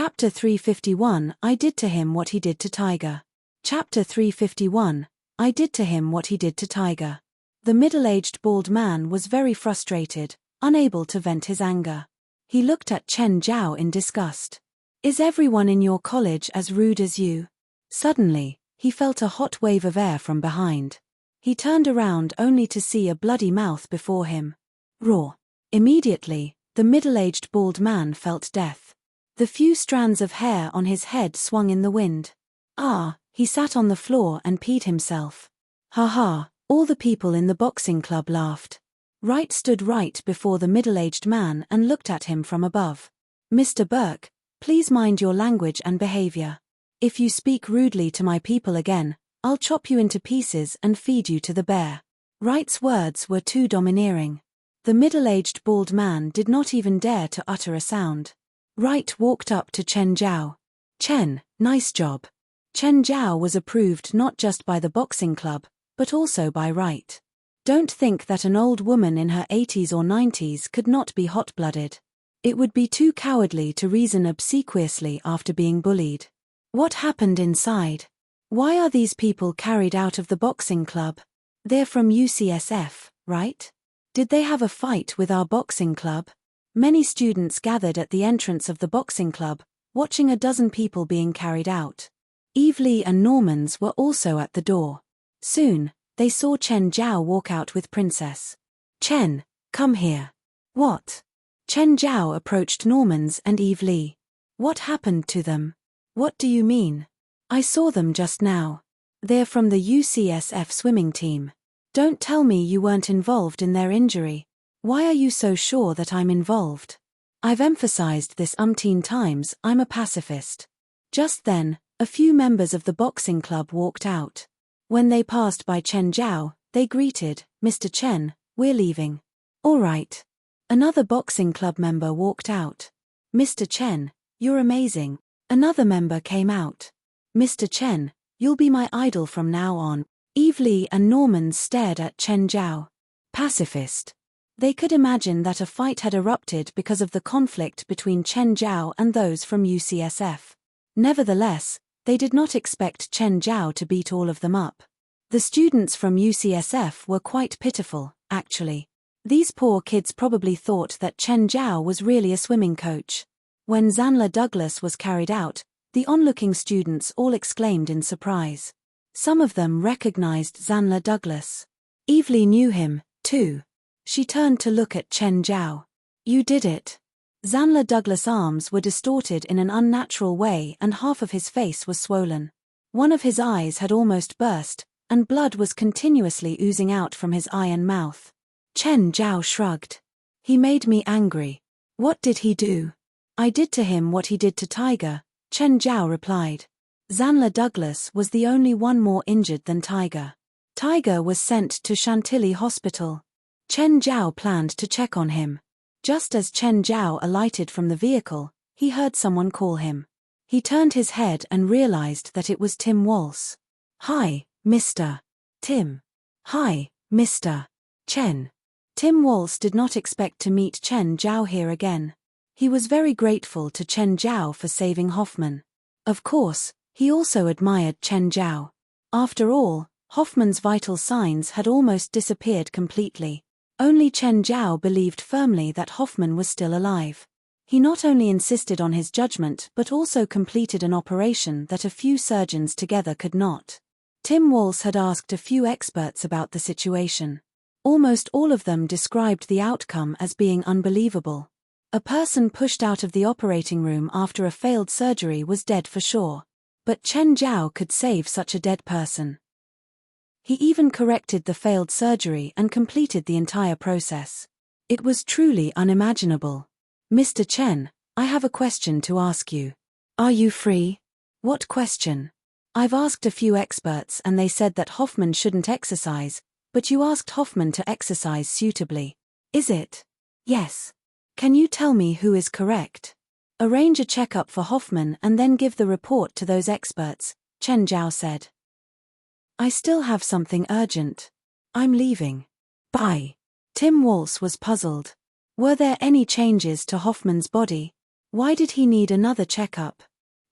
Chapter 351 I did to him what he did to Tiger. Chapter 351 I did to him what he did to Tiger. The middle-aged bald man was very frustrated, unable to vent his anger. He looked at Chen Zhao in disgust. Is everyone in your college as rude as you? Suddenly, he felt a hot wave of air from behind. He turned around only to see a bloody mouth before him. Raw. Immediately, the middle-aged bald man felt death. The few strands of hair on his head swung in the wind. He sat on the floor and peed himself. Ha ha, all the people in the boxing club laughed. Wright stood right before the middle-aged man and looked at him from above. Mr. Burke, please mind your language and behavior. If you speak rudely to my people again, I'll chop you into pieces and feed you to the bear. Wright's words were too domineering. The middle-aged bald man did not even dare to utter a sound. Wright walked up to Chen Zhao. Chen, nice job. Chen Zhao was approved not just by the boxing club, but also by Wright. Don't think that an old woman in her 80s or 90s could not be hot-blooded. It would be too cowardly to reason obsequiously after being bullied. What happened inside? Why are these people carried out of the boxing club? They're from UCSF, right? Did they have a fight with our boxing club? Many students gathered at the entrance of the boxing club, watching a dozen people being carried out. Eveleigh and Normans were also at the door. Soon, they saw Chen Zhao walk out with Princess. Chen, come here. What? Chen Zhao approached Normans and Eveleigh. What happened to them? What do you mean? I saw them just now. They're from the UCSF swimming team. Don't tell me you weren't involved in their injury. Why are you so sure that I'm involved? I've emphasized this umpteen times, I'm a pacifist. Just then, a few members of the boxing club walked out. When they passed by Chen Zhao, they greeted, Mr. Chen, we're leaving. All right. Another boxing club member walked out. Mr. Chen, you're amazing. Another member came out. Mr. Chen, you'll be my idol from now on. Eveleigh and Norman stared at Chen Zhao. Pacifist. They could imagine that a fight had erupted because of the conflict between Chen Zhao and those from UCSF. Nevertheless, they did not expect Chen Zhao to beat all of them up. The students from UCSF were quite pitiful, actually. These poor kids probably thought that Chen Zhao was really a swimming coach. When Zanla Douglas was carried out, the onlooking students all exclaimed in surprise. Some of them recognized Zanla Douglas. Eveleigh knew him, too. She turned to look at Chen Zhao. You did it. Zanla Douglas' arms were distorted in an unnatural way and half of his face was swollen. One of his eyes had almost burst, and blood was continuously oozing out from his eye and mouth. Chen Zhao shrugged. He made me angry. What did he do? I did to him what he did to Tiger, Chen Zhao replied. Zanla Douglas was the only one more injured than Tiger. Tiger was sent to Chantilly Hospital. Chen Zhao planned to check on him. Just as Chen Zhao alighted from the vehicle, he heard someone call him. He turned his head and realized that it was Tim Walsh. Hi, Mr. Tim. Hi, Mr. Chen. Tim Walsh did not expect to meet Chen Zhao here again. He was very grateful to Chen Zhao for saving Hoffman. Of course, he also admired Chen Zhao. After all, Hoffman's vital signs had almost disappeared completely. Only Chen Zhao believed firmly that Hoffman was still alive. He not only insisted on his judgment but also completed an operation that a few surgeons together could not. Tim Walsh had asked a few experts about the situation. Almost all of them described the outcome as being unbelievable. A person pushed out of the operating room after a failed surgery was dead for sure. But Chen Zhao could save such a dead person. He even corrected the failed surgery and completed the entire process. It was truly unimaginable. Mr. Chen, I have a question to ask you. Are you free? What question? I've asked a few experts and they said that Hoffman shouldn't exercise, but you asked Hoffman to exercise suitably. Is it? Yes. Can you tell me who is correct? Arrange a checkup for Hoffman and then give the report to those experts, Chen Zhao said. I still have something urgent. I'm leaving. Bye. Tim Walsh was puzzled. Were there any changes to Hoffman's body? Why did he need another checkup?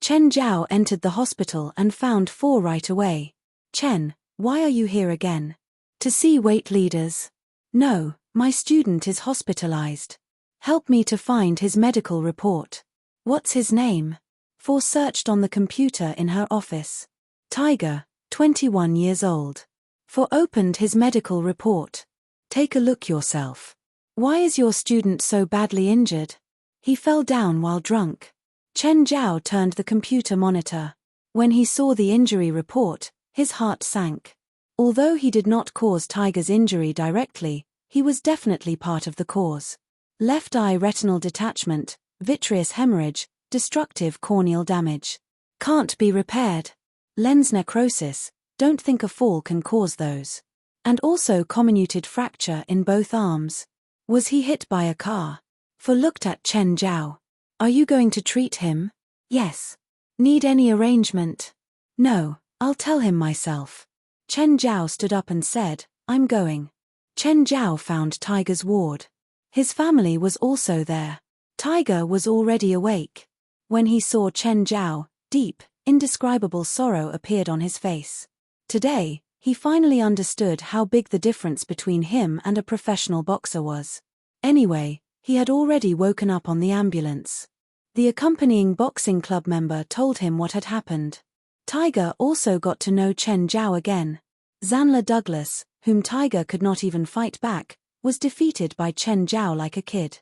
Chen Zhao entered the hospital and found 4 right away. Chen, why are you here again? To see weight leaders. No, my student is hospitalized. Help me to find his medical report. What's his name? 4 searched on the computer in her office. Tiger, 21 years old. 4 opened his medical report. Take a look yourself. Why is your student so badly injured? He fell down while drunk. Chen Zhao turned the computer monitor. When he saw the injury report, his heart sank. Although he did not cause Tiger's injury directly, he was definitely part of the cause. Left eye retinal detachment, vitreous hemorrhage, destructive corneal damage. Can't be repaired. Lens necrosis, don't think a fall can cause those. And also comminuted fracture in both arms. Was he hit by a car? For looked at Chen Zhao. Are you going to treat him? Yes. Need any arrangement? No, I'll tell him myself. Chen Zhao stood up and said, I'm going. Chen Zhao found Tiger's ward. His family was also there. Tiger was already awake. When he saw Chen Zhao, deep, indescribable sorrow appeared on his face. Today, he finally understood how big the difference between him and a professional boxer was. Anyway, he had already woken up on the ambulance. The accompanying boxing club member told him what had happened. Tiger also got to know Chen Zhao again. Zanla Douglas, whom Tiger could not even fight back, was defeated by Chen Zhao like a kid.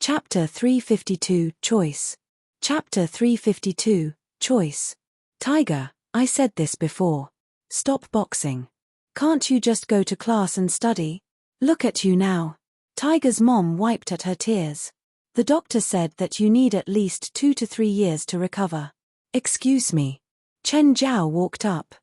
Chapter 352, Choice. Chapter 352, Choice. Tiger, I said this before. Stop boxing. Can't you just go to class and study? Look at you now. Tiger's mom wiped at her tears. The doctor said that you need at least 2 to 3 years to recover. Excuse me. Chen Zhao walked up.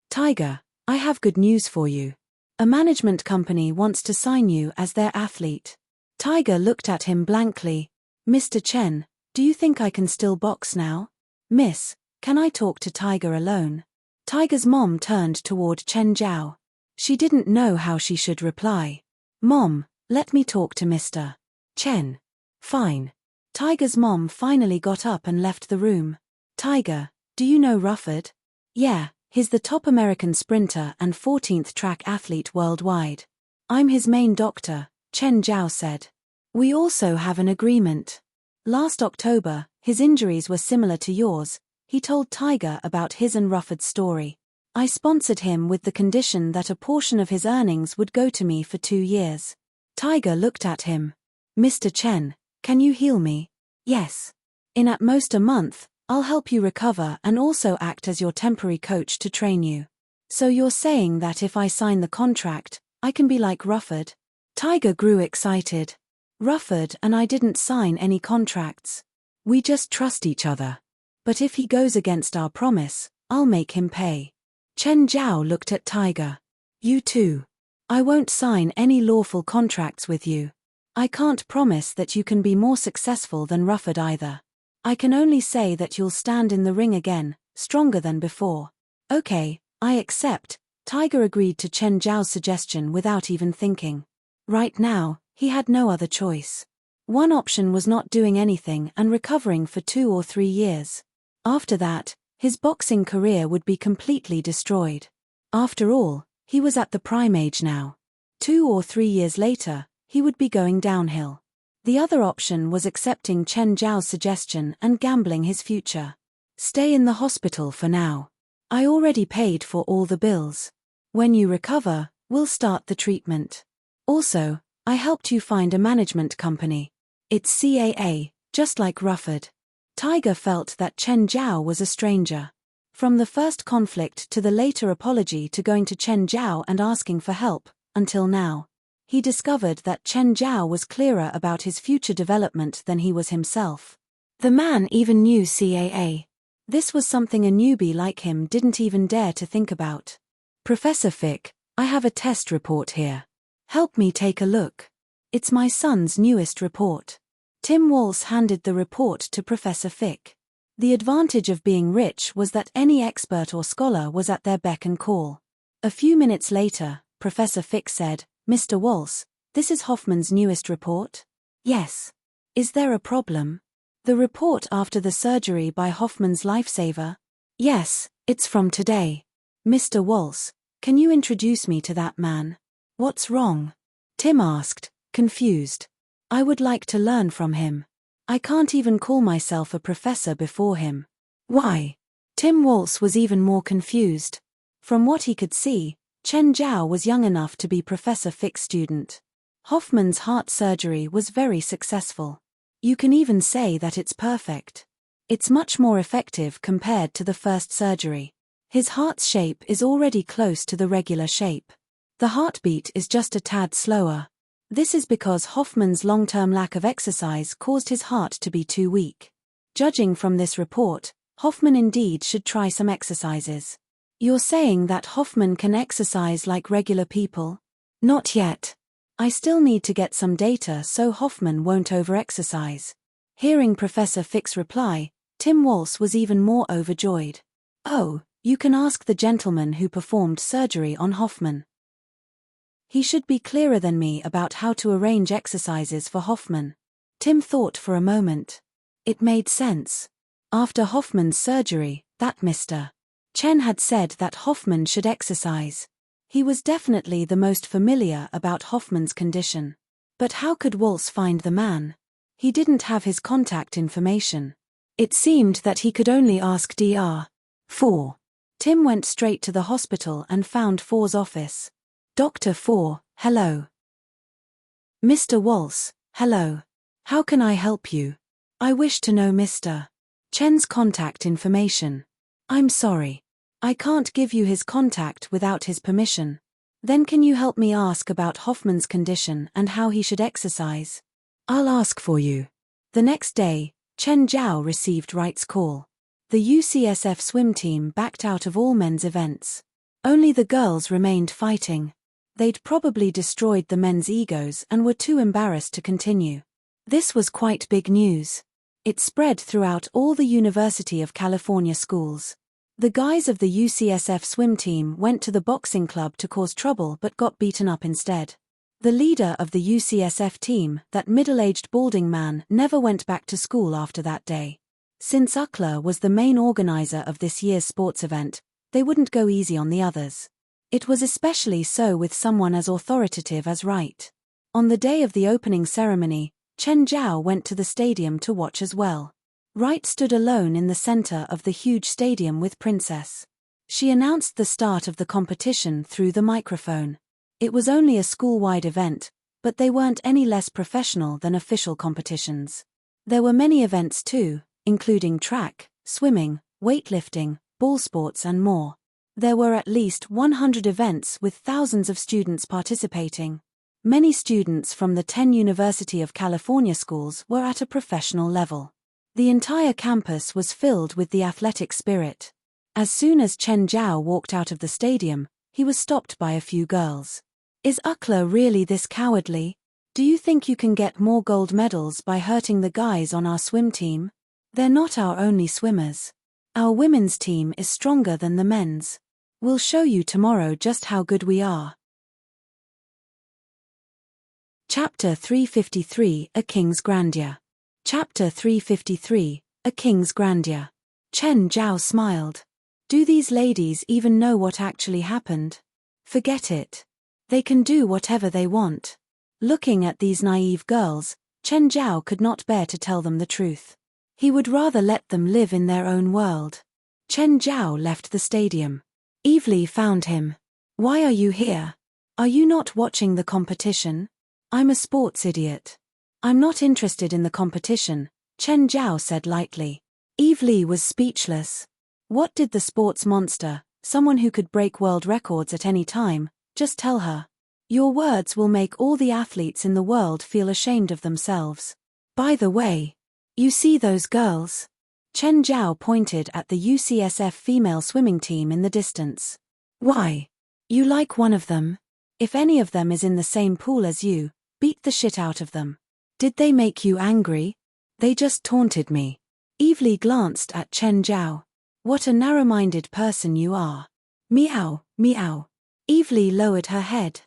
Tiger, I have good news for you. A management company wants to sign you as their athlete. Tiger looked at him blankly. Mr. Chen, do you think I can still box now? Miss, can I talk to Tiger alone? Tiger's mom turned toward Chen Zhao. She didn't know how she should reply. Mom, let me talk to Mr. Chen. Fine. Tiger's mom finally got up and left the room. Tiger, do you know Rabid? Yeah, he's the top American sprinter and 14th track athlete worldwide. I'm his main doctor, Chen Zhao said. We also have an agreement. Last October, his injuries were similar to yours. He told Tiger about his and Rabid's story. I sponsored him with the condition that a portion of his earnings would go to me for 2 years. Tiger looked at him. Mr. Chen, can you heal me? Yes. In at most a month, I'll help you recover and also act as your temporary coach to train you. So you're saying that if I sign the contract, I can be like Rabid? Tiger grew excited. Rabid and I didn't sign any contracts. We just trust each other. But if he goes against our promise, I'll make him pay. Chen Zhao looked at Tiger. You too. I won't sign any lawful contracts with you. I can't promise that you can be more successful than Rabid either. I can only say that you'll stand in the ring again, stronger than before. Okay, I accept. Tiger agreed to Chen Zhao's suggestion without even thinking. Right now, he had no other choice. One option was not doing anything and recovering for 2 or 3 years. After that, his boxing career would be completely destroyed. After all, he was at the prime age now. 2 or 3 years later, he would be going downhill. The other option was accepting Chen Zhao's suggestion and gambling his future. Stay in the hospital for now. I already paid for all the bills. When you recover, we'll start the treatment. Also, I helped you find a management company. It's CAA, just like Rabid. Tiger felt that Chen Zhao was a stranger. From the first conflict to the later apology to going to Chen Zhao and asking for help, until now. He discovered that Chen Zhao was clearer about his future development than he was himself. The man even knew CAA. This was something a newbie like him didn't even dare to think about. Professor Fick, I have a test report here. Help me take a look. It's my son's newest report. Tim Walsh handed the report to Professor Fick. The advantage of being rich was that any expert or scholar was at their beck and call. A few minutes later, Professor Fick said, Mr. Walsh, this is Hoffman's newest report? Yes. Is there a problem? The report after the surgery by Hoffman's lifesaver? Yes, it's from today. Mr. Walsh, can you introduce me to that man? What's wrong? Tim asked, confused. I would like to learn from him. I can't even call myself a professor before him. Why? Tim Walsh was even more confused. From what he could see, Chen Zhao was young enough to be Professor Fick's student. Hoffman's heart surgery was very successful. You can even say that it's perfect. It's much more effective compared to the first surgery. His heart's shape is already close to the regular shape. The heartbeat is just a tad slower. This is because Hoffman's long-term lack of exercise caused his heart to be too weak. Judging from this report, Hoffman indeed should try some exercises. You're saying that Hoffman can exercise like regular people? Not yet. I still need to get some data so Hoffman won't over-exercise. Hearing Professor Fick's reply, Tim Walsh was even more overjoyed. Oh, you can ask the gentleman who performed surgery on Hoffman. He should be clearer than me about how to arrange exercises for Hoffman. Tim thought for a moment. It made sense. After Hoffman's surgery, that Mr. Chen had said that Hoffman should exercise. He was definitely the most familiar about Hoffman's condition. But how could Walsh find the man? He didn't have his contact information. It seemed that he could only ask Dr. 4. Tim went straight to the hospital and found 4's office. Dr. 4, hello. Mr. Walsh, hello. How can I help you? I wish to know Mr. Chen's contact information. I'm sorry. I can't give you his contact without his permission. Then can you help me ask about Hoffman's condition and how he should exercise? I'll ask for you. The next day, Chen Zhao received Wright's call. The UCSF swim team backed out of all men's events. Only the girls remained fighting. They'd probably destroyed the men's egos and were too embarrassed to continue. This was quite big news. It spread throughout all the University of California schools. The guys of the UCSF swim team went to the boxing club to cause trouble but got beaten up instead. The leader of the UCSF team, that middle-aged balding man, never went back to school after that day. Since Eveleigh was the main organizer of this year's sports event, they wouldn't go easy on the others. It was especially so with someone as authoritative as Wright. On the day of the opening ceremony, Chen Zhao went to the stadium to watch as well. Wright stood alone in the center of the huge stadium with Princess. She announced the start of the competition through the microphone. It was only a school-wide event, but they weren't any less professional than official competitions. There were many events too, including track, swimming, weightlifting, ball sports and more. There were at least 100 events with thousands of students participating. Many students from the 10 University of California schools were at a professional level. The entire campus was filled with the athletic spirit. As soon as Chen Zhao walked out of the stadium, he was stopped by a few girls. Is Eveleigh really this cowardly? Do you think you can get more gold medals by hurting the guys on our swim team? They're not our only swimmers. Our women's team is stronger than the men's. We'll show you tomorrow just how good we are. Chapter 353, A King's Grandeur. Chapter 353, A King's Grandeur. Chen Zhao smiled. Do these ladies even know what actually happened? Forget it. They can do whatever they want. Looking at these naive girls, Chen Zhao could not bear to tell them the truth. He would rather let them live in their own world. Chen Zhao left the stadium. Eveleigh found him. Why are you here? Are you not watching the competition? I'm a sports idiot. I'm not interested in the competition, Chen Zhao said lightly. Eveleigh was speechless. What did the sports monster, someone who could break world records at any time, just tell her? Your words will make all the athletes in the world feel ashamed of themselves. By the way, you see those girls? Chen Zhao pointed at the UCSF female swimming team in the distance. Why? You like one of them? If any of them is in the same pool as you, beat the shit out of them. Did they make you angry? They just taunted me. Eveleigh glanced at Chen Zhao. What a narrow-minded person you are. Meow, meow. Eveleigh lowered her head.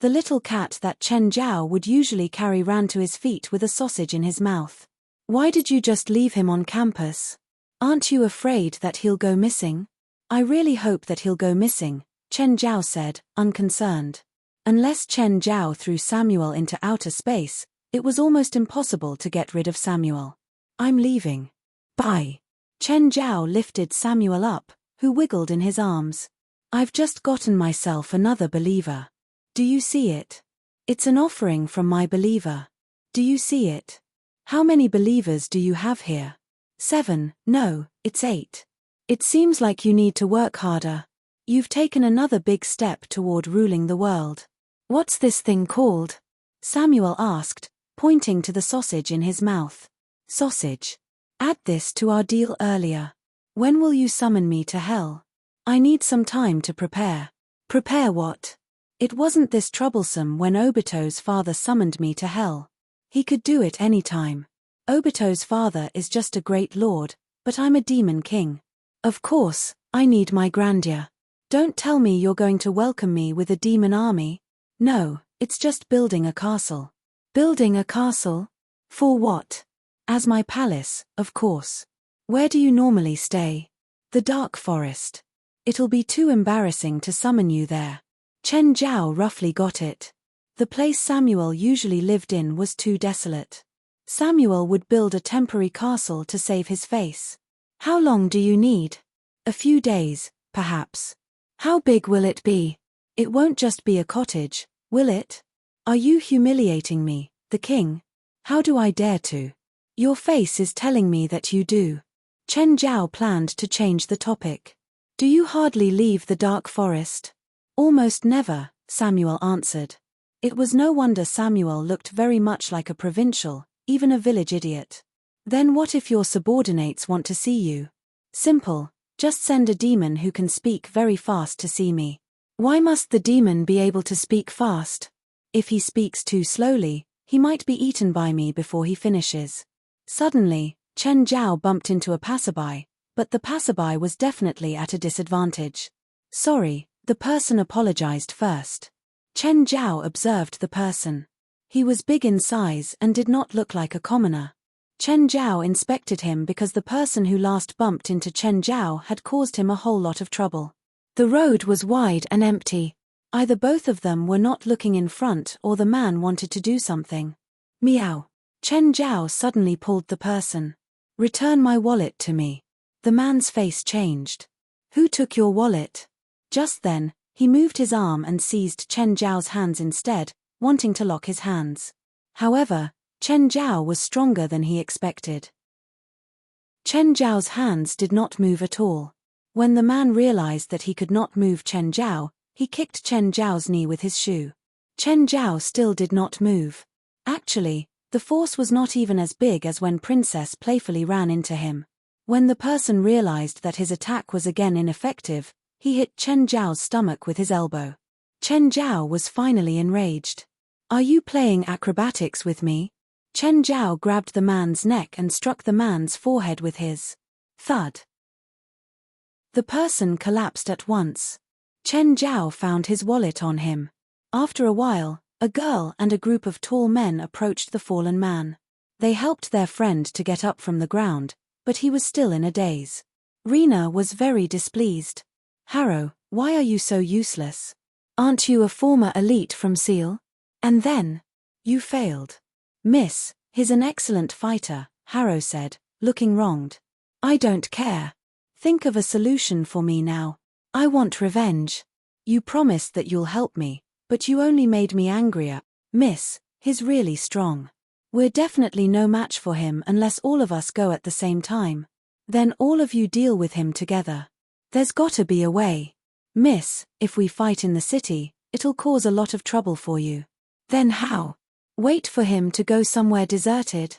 The little cat that Chen Zhao would usually carry ran to his feet with a sausage in his mouth. Why did you just leave him on campus? Aren't you afraid that he'll go missing? I really hope that he'll go missing, Chen Zhao said, unconcerned. Unless Chen Zhao threw Samuel into outer space, it was almost impossible to get rid of Samuel. I'm leaving. Bye. Chen Zhao lifted Samuel up, who wiggled in his arms. I've just gotten myself another believer. Do you see it? It's an offering from my believer. Do you see it? How many believers do you have here? 7, no, it's 8. It seems like you need to work harder. You've taken another big step toward ruling the world. What's this thing called? Samuel asked, pointing to the sausage in his mouth. Sausage. Add this to our deal earlier. When will you summon me to hell? I need some time to prepare. Prepare what? It wasn't this troublesome when Obito's father summoned me to hell. He could do it any time. Obito's father is just a great lord, but I'm a demon king. Of course, I need my grandeur. Don't tell me you're going to welcome me with a demon army. No, it's just building a castle. Building a castle? For what? As my palace, of course. Where do you normally stay? The dark forest. It'll be too embarrassing to summon you there. Chen Zhao roughly got it. The place Samuel usually lived in was too desolate. Samuel would build a temporary castle to save his face. How long do you need? A few days, perhaps. How big will it be? It won't just be a cottage, will it? Are you humiliating me, the king? How do I dare to? Your face is telling me that you do. Chen Zhao planned to change the topic. Do you hardly leave the dark forest? Almost never, Samuel answered. It was no wonder Samuel looked very much like a provincial, even a village idiot. Then what if your subordinates want to see you? Simple, just send a demon who can speak very fast to see me. Why must the demon be able to speak fast? If he speaks too slowly, he might be eaten by me before he finishes. Suddenly, Chen Zhao bumped into a passerby, but the passerby was definitely at a disadvantage. Sorry, the person apologized first. Chen Zhao observed the person. He was big in size and did not look like a commoner. Chen Zhao inspected him because the person who last bumped into Chen Zhao had caused him a whole lot of trouble. The road was wide and empty. Either both of them were not looking in front or the man wanted to do something. Meow. Chen Zhao suddenly pulled the person. Return my wallet to me. The man's face changed. Who took your wallet? Just then, he moved his arm and seized Chen Zhao's hands instead, wanting to lock his hands. However, Chen Zhao was stronger than he expected. Chen Zhao's hands did not move at all. When the man realized that he could not move Chen Zhao, he kicked Chen Zhao's knee with his shoe. Chen Zhao still did not move. Actually, the force was not even as big as when Princess playfully ran into him. When the person realized that his attack was again ineffective, he hit Chen Zhao's stomach with his elbow. Chen Zhao was finally enraged. Are you playing acrobatics with me? Chen Zhao grabbed the man's neck and struck the man's forehead with his. Thud. The person collapsed at once. Chen Zhao found his wallet on him. After a while, a girl and a group of tall men approached the fallen man. They helped their friend to get up from the ground, but he was still in a daze. Rena was very displeased. Harrow, why are you so useless? Aren't you a former elite from SEAL? And then? You failed. Miss, he's an excellent fighter, Harrow said, looking wronged. I don't care. Think of a solution for me now. I want revenge. You promised that you'll help me, but you only made me angrier. Miss, he's really strong. We're definitely no match for him unless all of us go at the same time. Then all of you deal with him together. There's gotta be a way. Miss, if we fight in the city, it'll cause a lot of trouble for you. Then how? Wait for him to go somewhere deserted?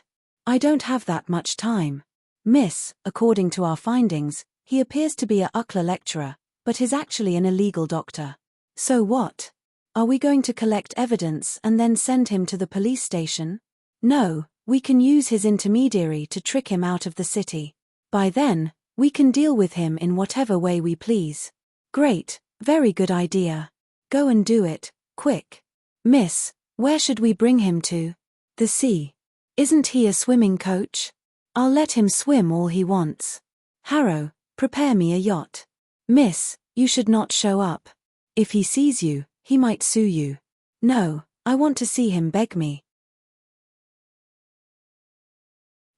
I don't have that much time. Miss, according to our findings, he appears to be a UCLA lecturer, but is actually an illegal doctor. So what? Are we going to collect evidence and then send him to the police station? No, we can use his intermediary to trick him out of the city. By then, we can deal with him in whatever way we please. Great, very good idea. Go and do it, quick. Miss, where should we bring him to? The sea. Isn't he a swimming coach? I'll let him swim all he wants. Harrow, prepare me a yacht. Miss, you should not show up. If he sees you, he might sue you. No, I want to see him beg me.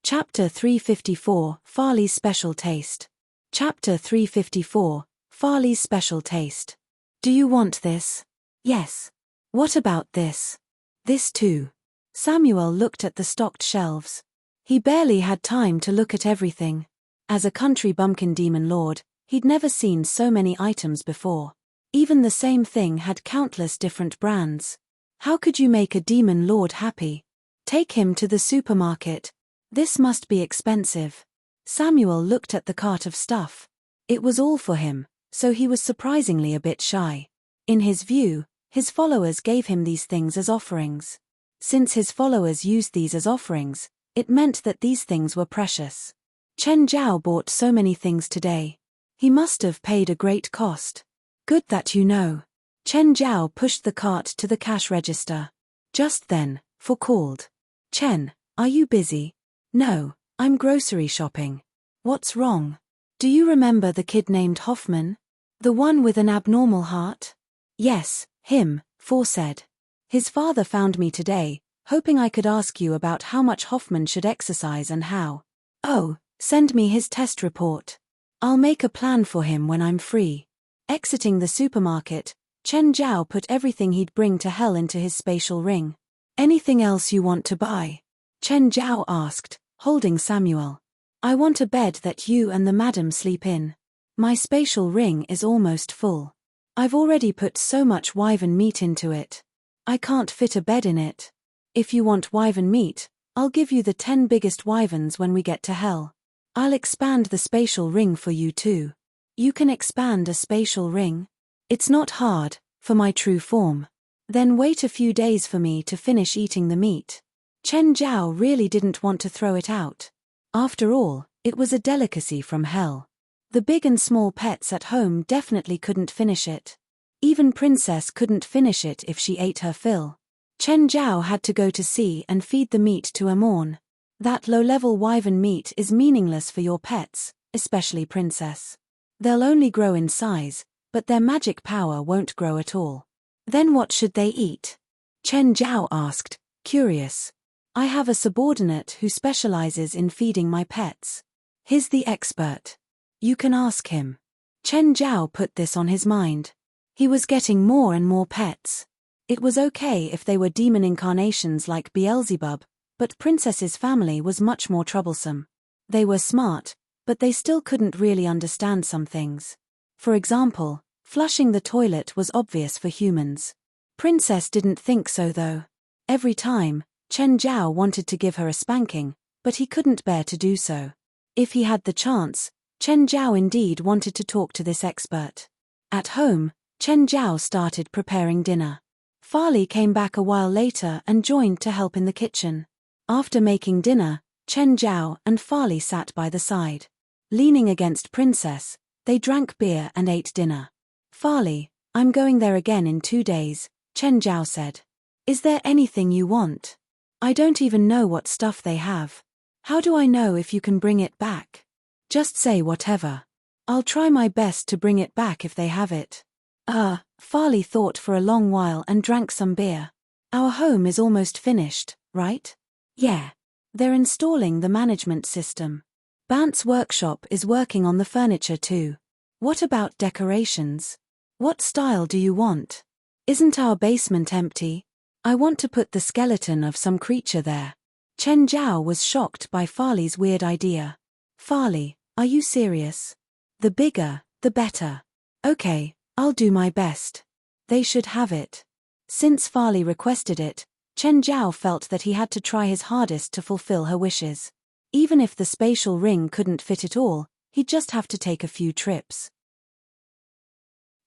Chapter 354, Fali's Special Taste. Chapter 354, Fali's Special Taste. Do you want this? Yes. What about this? This too. Samuel looked at the stocked shelves. He barely had time to look at everything. As a country bumpkin demon lord, he'd never seen so many items before. Even the same thing had countless different brands. How could you make a demon lord happy? Take him to the supermarket. This must be expensive. Samuel looked at the cart of stuff. It was all for him, so he was surprisingly a bit shy. In his view, his followers gave him these things as offerings. Since his followers used these as offerings, it meant that these things were precious. Chen Zhao bought so many things today. He must have paid a great cost. Good that you know. Chen Zhao pushed the cart to the cash register. Just then, Fu called. Chen, are you busy? No, I'm grocery shopping. What's wrong? Do you remember the kid named Hoffman? The one with an abnormal heart? Yes, him, Fu said. His father found me today, hoping I could ask you about how much Hoffman should exercise and how. Oh, send me his test report. I'll make a plan for him when I'm free. Exiting the supermarket, Chen Zhao put everything he'd bring to hell into his spatial ring. Anything else you want to buy? Chen Zhao asked, holding Samuel. I want a bed that you and the madam sleep in. My spatial ring is almost full. I've already put so much wyvern meat into it. I can't fit a bed in it. If you want wyvern meat, I'll give you the 10 biggest wyverns when we get to hell. I'll expand the spatial ring for you too. You can expand a spatial ring? It's not hard, for my true form. Then wait a few days for me to finish eating the meat. Chen Zhao really didn't want to throw it out. After all, it was a delicacy from hell. The big and small pets at home definitely couldn't finish it. Even Princess couldn't finish it if she ate her fill. Chen Zhao had to go to sea and feed the meat to Amorn. That low-level wyvern meat is meaningless for your pets, especially Princess. They'll only grow in size, but their magic power won't grow at all. Then what should they eat? Chen Zhao asked, curious. I have a subordinate who specializes in feeding my pets. He's the expert. You can ask him. Chen Zhao put this on his mind. He was getting more and more pets. It was okay if they were demon incarnations like Beelzebub, but Princess's family was much more troublesome. They were smart, but they still couldn't really understand some things. For example, flushing the toilet was obvious for humans. Princess didn't think so though. Every time, Chen Zhao wanted to give her a spanking, but he couldn't bear to do so. If he had the chance, Chen Zhao indeed wanted to talk to this expert. At home, Chen Zhao started preparing dinner. Fali came back a while later and joined to help in the kitchen. After making dinner, Chen Zhao and Fali sat by the side. Leaning against Princess, they drank beer and ate dinner. Fali, I'm going there again in 2 days, Chen Zhao said. Is there anything you want? I don't even know what stuff they have. How do I know if you can bring it back? Just say whatever. I'll try my best to bring it back if they have it. Fali thought for a long while and drank some beer. Our home is almost finished, right? Yeah. They're installing the management system. Bant's workshop is working on the furniture too. What about decorations? What style do you want? Isn't our basement empty? I want to put the skeleton of some creature there. Chen Zhao was shocked by Fali's weird idea. Fali, are you serious? The bigger, the better. Okay, I'll do my best. They should have it. Since Fali requested it, Chen Zhao felt that he had to try his hardest to fulfill her wishes. Even if the spatial ring couldn't fit it all, he'd just have to take a few trips.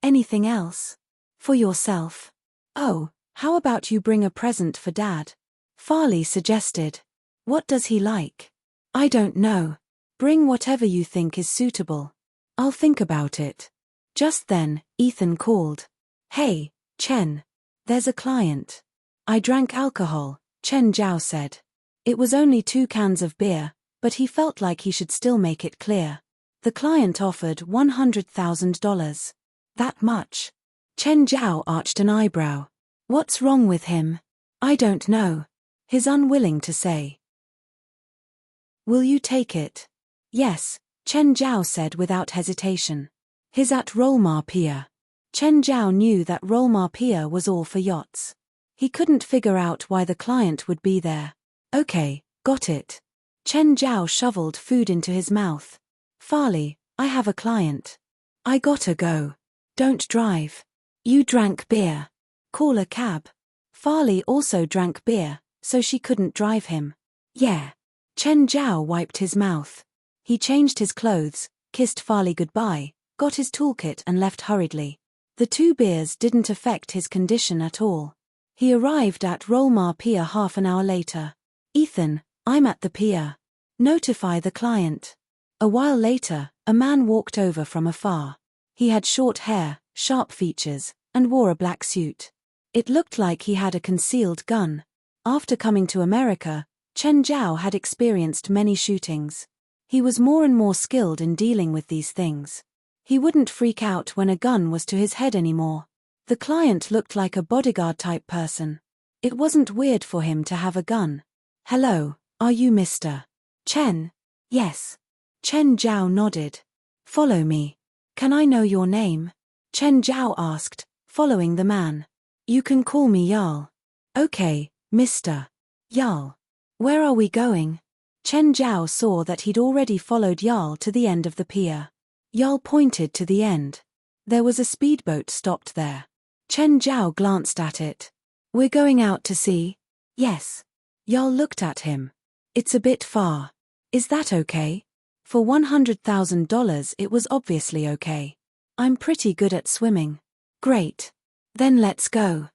Anything else? For yourself? Oh, how about you bring a present for Dad? Fali suggested. What does he like? I don't know. Bring whatever you think is suitable. I'll think about it. Just then, Ethan called. Hey, Chen. There's a client. I drank alcohol, Chen Zhao said. It was only 2 cans of beer, but he felt like he should still make it clear. The client offered $100,000. That much? Chen Zhao arched an eyebrow. What's wrong with him? I don't know. He's unwilling to say. Will you take it? Yes, Chen Zhao said without hesitation. He's at Rolmar Pier. Chen Zhao knew that Rolmar Pier was all for yachts. He couldn't figure out why the client would be there. Okay, got it. Chen Zhao shoveled food into his mouth. Fali, I have a client. I gotta go. Don't drive. You drank beer. Call a cab. Fali also drank beer, so she couldn't drive him. Yeah. Chen Zhao wiped his mouth. He changed his clothes, kissed Fali goodbye, got his toolkit and left hurriedly. The 2 beers didn't affect his condition at all. He arrived at Rolmar Pier half an hour later. Ethan, I'm at the pier. Notify the client. A while later, a man walked over from afar. He had short hair, sharp features, and wore a black suit. It looked like he had a concealed gun. After coming to America, Chen Zhao had experienced many shootings. He was more and more skilled in dealing with these things. He wouldn't freak out when a gun was to his head anymore. The client looked like a bodyguard-type person. It wasn't weird for him to have a gun. Hello, are you Mr. Chen? Yes. Chen Zhao nodded. Follow me. Can I know your name? Chen Zhao asked, following the man. You can call me Jarl. Okay, Mr. Jarl. Where are we going? Chen Zhao saw that he'd already followed Jarl to the end of the pier. Jarl pointed to the end. There was a speedboat stopped there. Chen Zhao glanced at it. We're going out to sea? Yes. Jarl looked at him. It's a bit far. Is that okay? For $100,000 it was obviously okay. I'm pretty good at swimming. Great. Then let's go.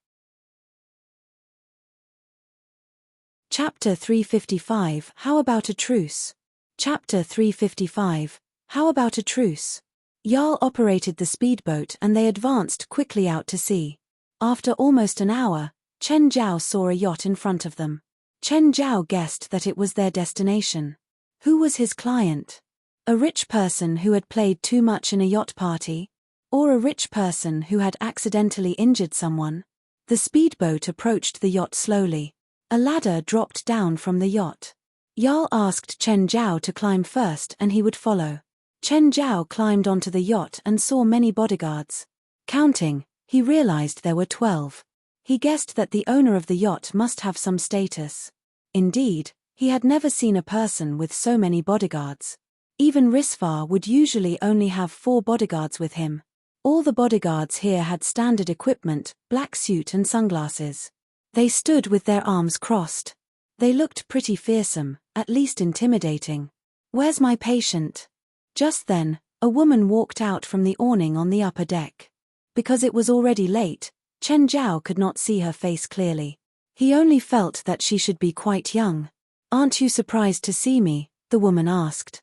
Chapter 355 How about a truce? Chapter 355 How about a truce? Jarl operated the speedboat and they advanced quickly out to sea. After almost an hour, Chen Zhao saw a yacht in front of them. Chen Zhao guessed that it was their destination. Who was his client? A rich person who had played too much in a yacht party? Or a rich person who had accidentally injured someone? The speedboat approached the yacht slowly. A ladder dropped down from the yacht. Jarl asked Chen Zhao to climb first and he would follow. Chen Zhao climbed onto the yacht and saw many bodyguards. Counting, he realized there were 12. He guessed that the owner of the yacht must have some status. Indeed, he had never seen a person with so many bodyguards. Even Risfar would usually only have 4 bodyguards with him. All the bodyguards here had standard equipment, black suit and sunglasses. They stood with their arms crossed. They looked pretty fearsome, at least intimidating. Where's my patient? Just then, a woman walked out from the awning on the upper deck. Because it was already late, Chen Zhao could not see her face clearly. He only felt that she should be quite young. Aren't you surprised to see me? The woman asked.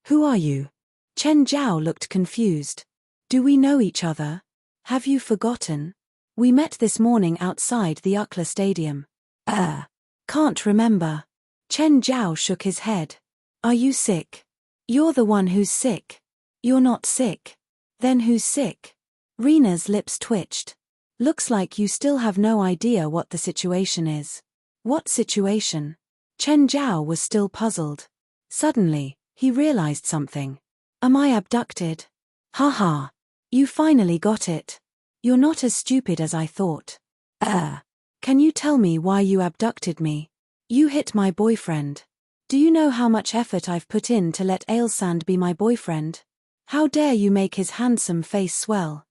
Who are you? Chen Zhao looked confused. Do we know each other? Have you forgotten? We met this morning outside the Ukla Stadium. Can't remember. Chen Zhao shook his head. Are you sick? You're the one who's sick. You're not sick. Then who's sick? Rena's lips twitched. Looks like you still have no idea what the situation is. What situation? Chen Zhao was still puzzled. Suddenly, he realized something. Am I abducted? Haha. You finally got it. You're not as stupid as I thought. Can you tell me why you abducted me? You hit my boyfriend. Do you know how much effort I've put in to let Ailsand be my boyfriend? How dare you make his handsome face swell?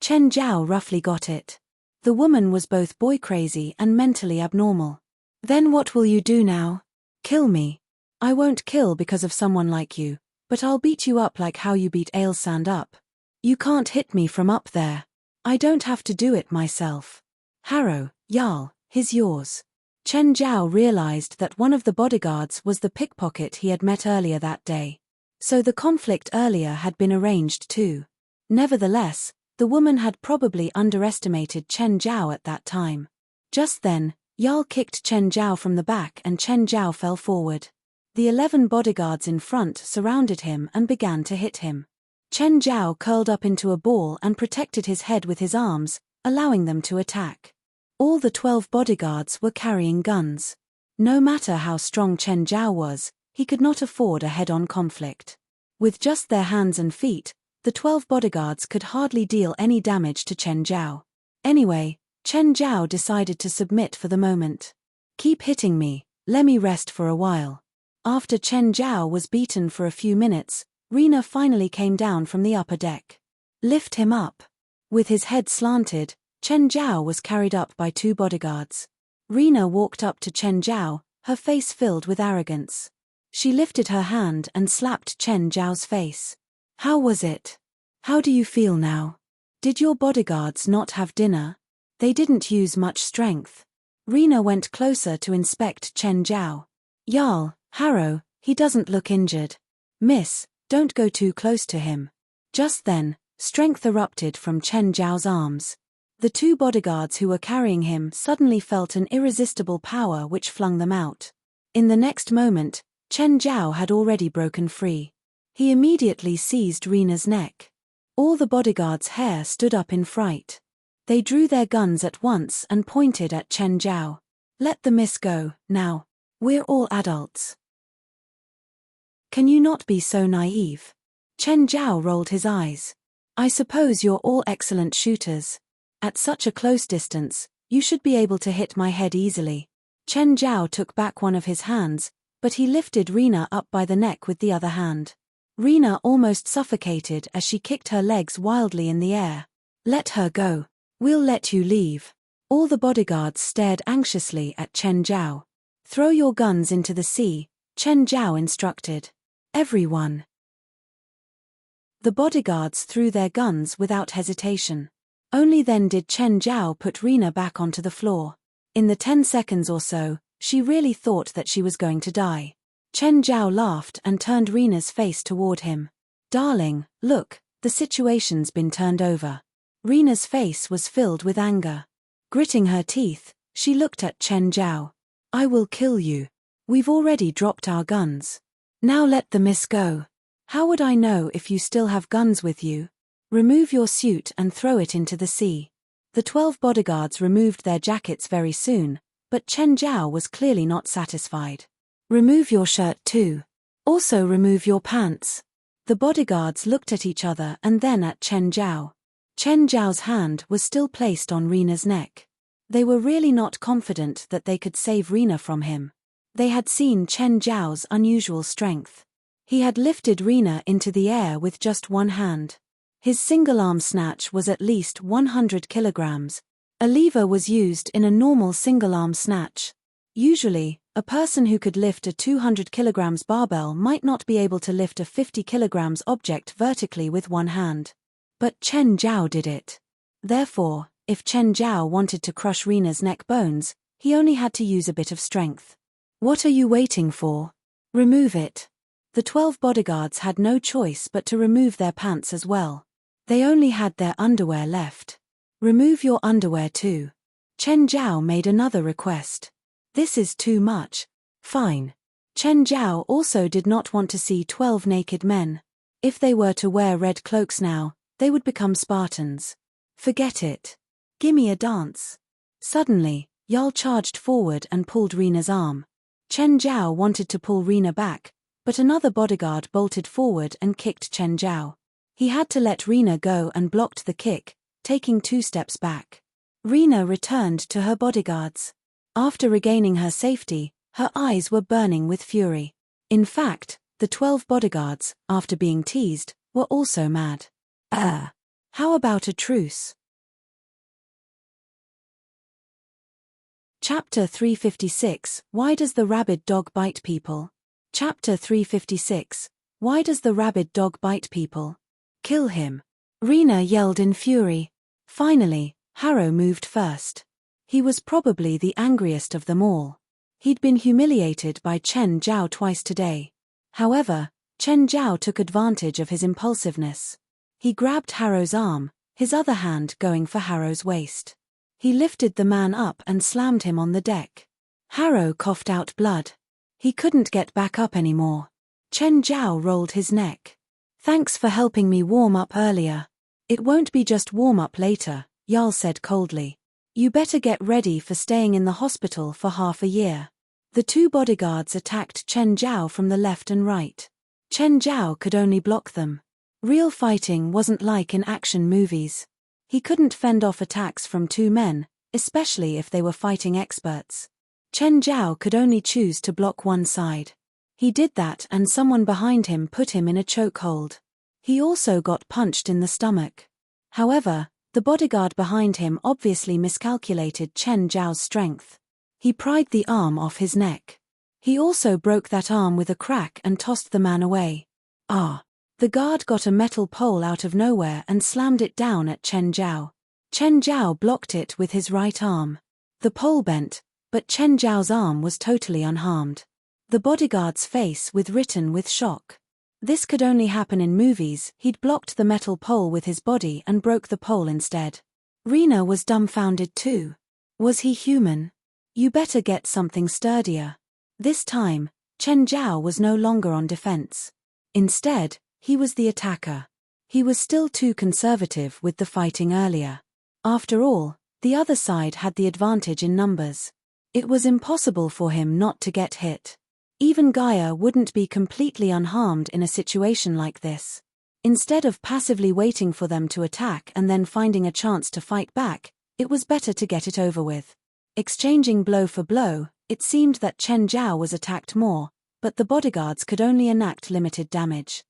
Chen Zhao roughly got it. The woman was both boy-crazy and mentally abnormal. Then what will you do now? Kill me. I won't kill because of someone like you, but I'll beat you up like how you beat Ailsand up. You can't hit me from up there. I don't have to do it myself. Harrow, Jarl, he's yours. Chen Zhao realized that one of the bodyguards was the pickpocket he had met earlier that day. So the conflict earlier had been arranged too. Nevertheless, the woman had probably underestimated Chen Zhao at that time. Just then, Jarl kicked Chen Zhao from the back and Chen Zhao fell forward. The 11 bodyguards in front surrounded him and began to hit him. Chen Zhao curled up into a ball and protected his head with his arms, allowing them to attack. All the 12 bodyguards were carrying guns. No matter how strong Chen Zhao was, he could not afford a head-on conflict. With just their hands and feet, the 12 bodyguards could hardly deal any damage to Chen Zhao. Anyway, Chen Zhao decided to submit for the moment. Keep hitting me, let me rest for a while. After Chen Zhao was beaten for a few minutes, Rina finally came down from the upper deck. Lift him up. With his head slanted, Chen Zhao was carried up by 2 bodyguards. Rina walked up to Chen Zhao, her face filled with arrogance. She lifted her hand and slapped Chen Zhao's face. How was it? How do you feel now? Did your bodyguards not have dinner? They didn't use much strength. Rina went closer to inspect Chen Zhao. Jarl, Harrow, he doesn't look injured. Miss, don't go too close to him. Just then, strength erupted from Chen Zhao's arms. The 2 bodyguards who were carrying him suddenly felt an irresistible power which flung them out. In the next moment, Chen Zhao had already broken free. He immediately seized Rina's neck. All the bodyguards' hair stood up in fright. They drew their guns at once and pointed at Chen Zhao. Let the miss go, now. We're all adults. Can you not be so naive? Chen Zhao rolled his eyes. I suppose you're all excellent shooters. At such a close distance, you should be able to hit my head easily. Chen Zhao took back one of his hands, but he lifted Rina up by the neck with the other hand. Rina almost suffocated as she kicked her legs wildly in the air. Let her go. We'll let you leave. All the bodyguards stared anxiously at Chen Zhao. Throw your guns into the sea, Chen Zhao instructed. Everyone. The bodyguards threw their guns without hesitation. Only then did Chen Zhao put Rina back onto the floor. In the 10 seconds or so, she really thought that she was going to die. Chen Zhao laughed and turned Rina's face toward him. Darling, look, the situation's been turned over. Rina's face was filled with anger. Gritting her teeth, she looked at Chen Zhao. I will kill you. We've already dropped our guns. Now let the miss go. How would I know if you still have guns with you? Remove your suit and throw it into the sea. The 12 bodyguards removed their jackets very soon, but Chen Zhao was clearly not satisfied. Remove your shirt too. Also remove your pants. The bodyguards looked at each other and then at Chen Zhao. Chen Zhao's hand was still placed on Rina's neck. They were really not confident that they could save Rina from him. They had seen Chen Zhao's unusual strength. He had lifted Rina into the air with just one hand. His single-arm snatch was at least 100 kilograms. A lever was used in a normal single-arm snatch. Usually, a person who could lift a 200 kilograms barbell might not be able to lift a 50 kilograms object vertically with one hand. But Chen Zhao did it. Therefore, if Chen Zhao wanted to crush Rina's neck bones, he only had to use a bit of strength. What are you waiting for? Remove it. The 12 bodyguards had no choice but to remove their pants as well. They only had their underwear left. Remove your underwear too. Chen Zhao made another request. This is too much. Fine. Chen Zhao also did not want to see 12 naked men. If they were to wear red cloaks now, they would become Spartans. Forget it. Gimme a dance. Suddenly, Jarl charged forward and pulled Rina's arm. Chen Zhao wanted to pull Rina back, but another bodyguard bolted forward and kicked Chen Zhao. He had to let Rina go and blocked the kick, taking 2 steps back. Rina returned to her bodyguards. After regaining her safety, her eyes were burning with fury. In fact, the 12 bodyguards, after being teased, were also mad. How about a truce? Chapter 356, Why does the rabid dog bite people? Chapter 356, Why does the rabid dog bite people? Kill him. Rina yelled in fury. Finally, Harrow moved first. He was probably the angriest of them all. He'd been humiliated by Chen Zhao twice today. However, Chen Zhao took advantage of his impulsiveness. He grabbed Harrow's arm, his other hand going for Harrow's waist. He lifted the man up and slammed him on the deck. Harrow coughed out blood. He couldn't get back up anymore. Chen Zhao rolled his neck. Thanks for helping me warm up earlier. It won't be just warm up later, Jarl said coldly. You better get ready for staying in the hospital for half a year. The two bodyguards attacked Chen Zhao from the left and right. Chen Zhao could only block them. Real fighting wasn't like in action movies. He couldn't fend off attacks from two men, especially if they were fighting experts. Chen Zhao could only choose to block one side. He did that and someone behind him put him in a chokehold. He also got punched in the stomach. However, the bodyguard behind him obviously miscalculated Chen Zhao's strength. He pried the arm off his neck. He also broke that arm with a crack and tossed the man away. The guard got a metal pole out of nowhere and slammed it down at Chen Zhao. Chen Zhao blocked it with his right arm. The pole bent, but Chen Zhao's arm was totally unharmed. The bodyguard's face was written with shock. This could only happen in movies. He'd blocked the metal pole with his body and broke the pole instead. Rena was dumbfounded too. Was he human? You better get something sturdier. This time, Chen Zhao was no longer on defense. Instead, he was the attacker. He was still too conservative with the fighting earlier. After all, the other side had the advantage in numbers. It was impossible for him not to get hit. Even Gaia wouldn't be completely unharmed in a situation like this. Instead of passively waiting for them to attack and then finding a chance to fight back, it was better to get it over with. Exchanging blow for blow, it seemed that Chen Zhao was attacked more, but the bodyguards could only enact limited damage.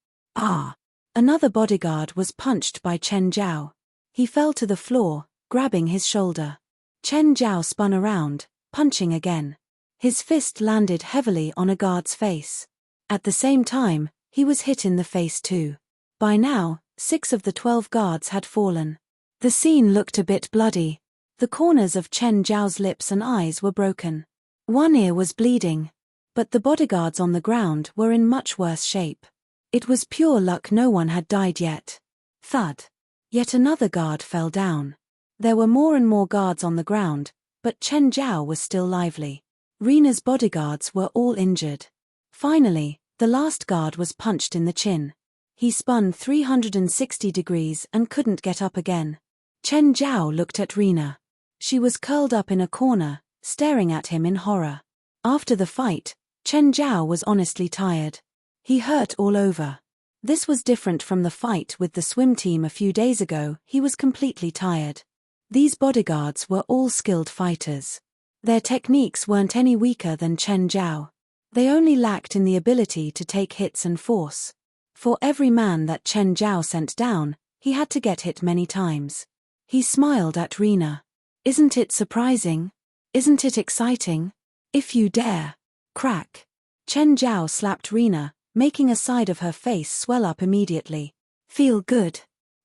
Another bodyguard was punched by Chen Zhao. He fell to the floor, grabbing his shoulder. Chen Zhao spun around, punching again. His fist landed heavily on a guard's face. At the same time, he was hit in the face too. By now, 6 of the 12 guards had fallen. The scene looked a bit bloody. The corners of Chen Zhao's lips and eyes were broken. One ear was bleeding. But the bodyguards on the ground were in much worse shape. It was pure luck no one had died yet. Thud. Yet another guard fell down. There were more and more guards on the ground, but Chen Zhao was still lively. Rena's bodyguards were all injured. Finally, the last guard was punched in the chin. He spun 360 degrees and couldn't get up again. Chen Zhao looked at Rena. She was curled up in a corner, staring at him in horror. After the fight, Chen Zhao was honestly tired. He hurt all over. This was different from the fight with the swim team a few days ago. He was completely tired. These bodyguards were all skilled fighters. Their techniques weren't any weaker than Chen Zhao. They only lacked in the ability to take hits and force. For every man that Chen Zhao sent down, he had to get hit many times. He smiled at Rena. Isn't it surprising? Isn't it exciting? If you dare. Crack. Chen Zhao slapped Rena, making a side of her face swell up immediately. Feel good.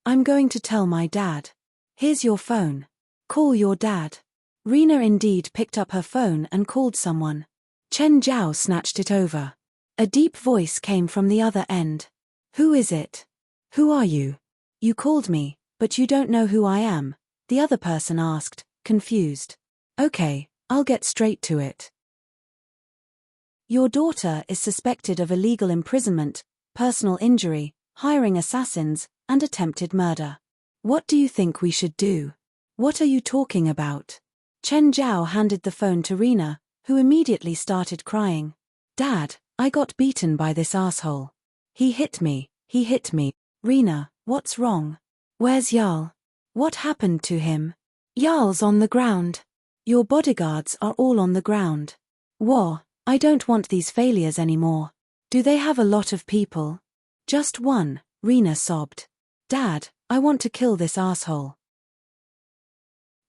I'm going to tell my dad. Here's your phone. Call your dad. Rena indeed picked up her phone and called someone. Chen Zhao snatched it over. A deep voice came from the other end. Who is it? Who are you? You called me, but you don't know who I am, the other person asked, confused. Okay, I'll get straight to it. Your daughter is suspected of illegal imprisonment, personal injury, hiring assassins, and attempted murder. What do you think we should do? What are you talking about? Chen Zhao handed the phone to Rena, who immediately started crying. Dad, I got beaten by this asshole. He hit me. Rena, what's wrong? Where's Jarl? What happened to him? Jarl's on the ground. Your bodyguards are all on the ground. Whoa, I don't want these failures anymore. Do they have a lot of people? Just one, Rena sobbed. Dad, I want to kill this asshole.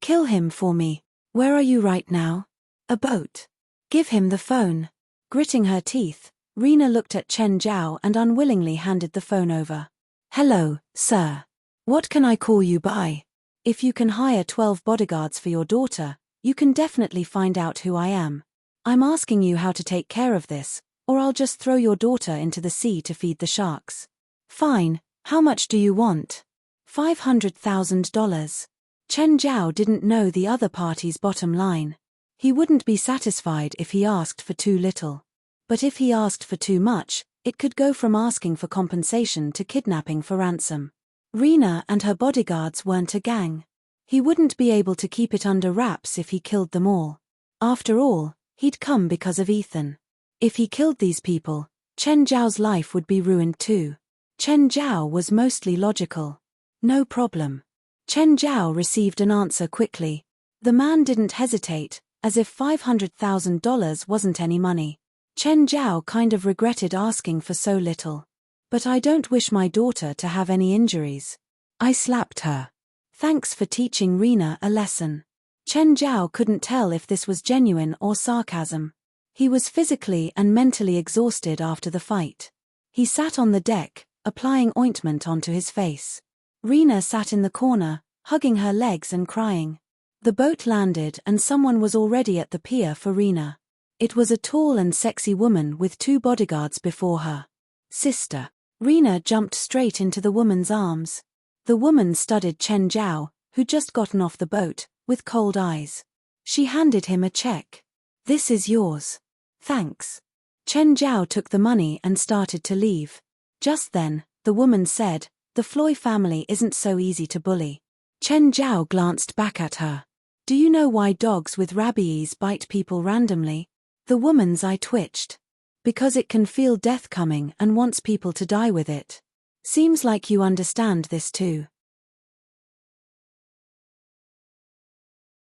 Kill him for me. Where are you right now? A boat. Give him the phone. Gritting her teeth, Rena looked at Chen Zhao and unwillingly handed the phone over. Hello, sir. What can I call you by? If you can hire 12 bodyguards for your daughter, you can definitely find out who I am. I'm asking you how to take care of this, or I'll just throw your daughter into the sea to feed the sharks. Fine, how much do you want? $500,000. Chen Zhao didn't know the other party's bottom line. He wouldn't be satisfied if he asked for too little. But if he asked for too much, it could go from asking for compensation to kidnapping for ransom. Rena and her bodyguards weren't a gang. He wouldn't be able to keep it under wraps if he killed them all. After all, he'd come because of Ethan. If he killed these people, Chen Zhao's life would be ruined too. Chen Zhao was mostly logical. No problem. Chen Zhao received an answer quickly. The man didn't hesitate, as if $500,000 wasn't any money. Chen Zhao kind of regretted asking for so little. But I don't wish my daughter to have any injuries. I slapped her. Thanks for teaching Rena a lesson. Chen Zhao couldn't tell if this was genuine or sarcasm. He was physically and mentally exhausted after the fight. He sat on the deck, applying ointment onto his face. Rena sat in the corner, hugging her legs and crying. The boat landed and someone was already at the pier for Rena. It was a tall and sexy woman with 2 bodyguards before her. Sister. Rena jumped straight into the woman's arms. The woman studied Chen Zhao, who'd just gotten off the boat, with cold eyes. She handed him a check. This is yours. Thanks. Chen Zhao took the money and started to leave. Just then, the woman said, the Floy family isn't so easy to bully. Chen Zhao glanced back at her. Do you know why dogs with rabies bite people randomly? The woman's eye twitched. Because it can feel death coming and wants people to die with it. Seems like you understand this too.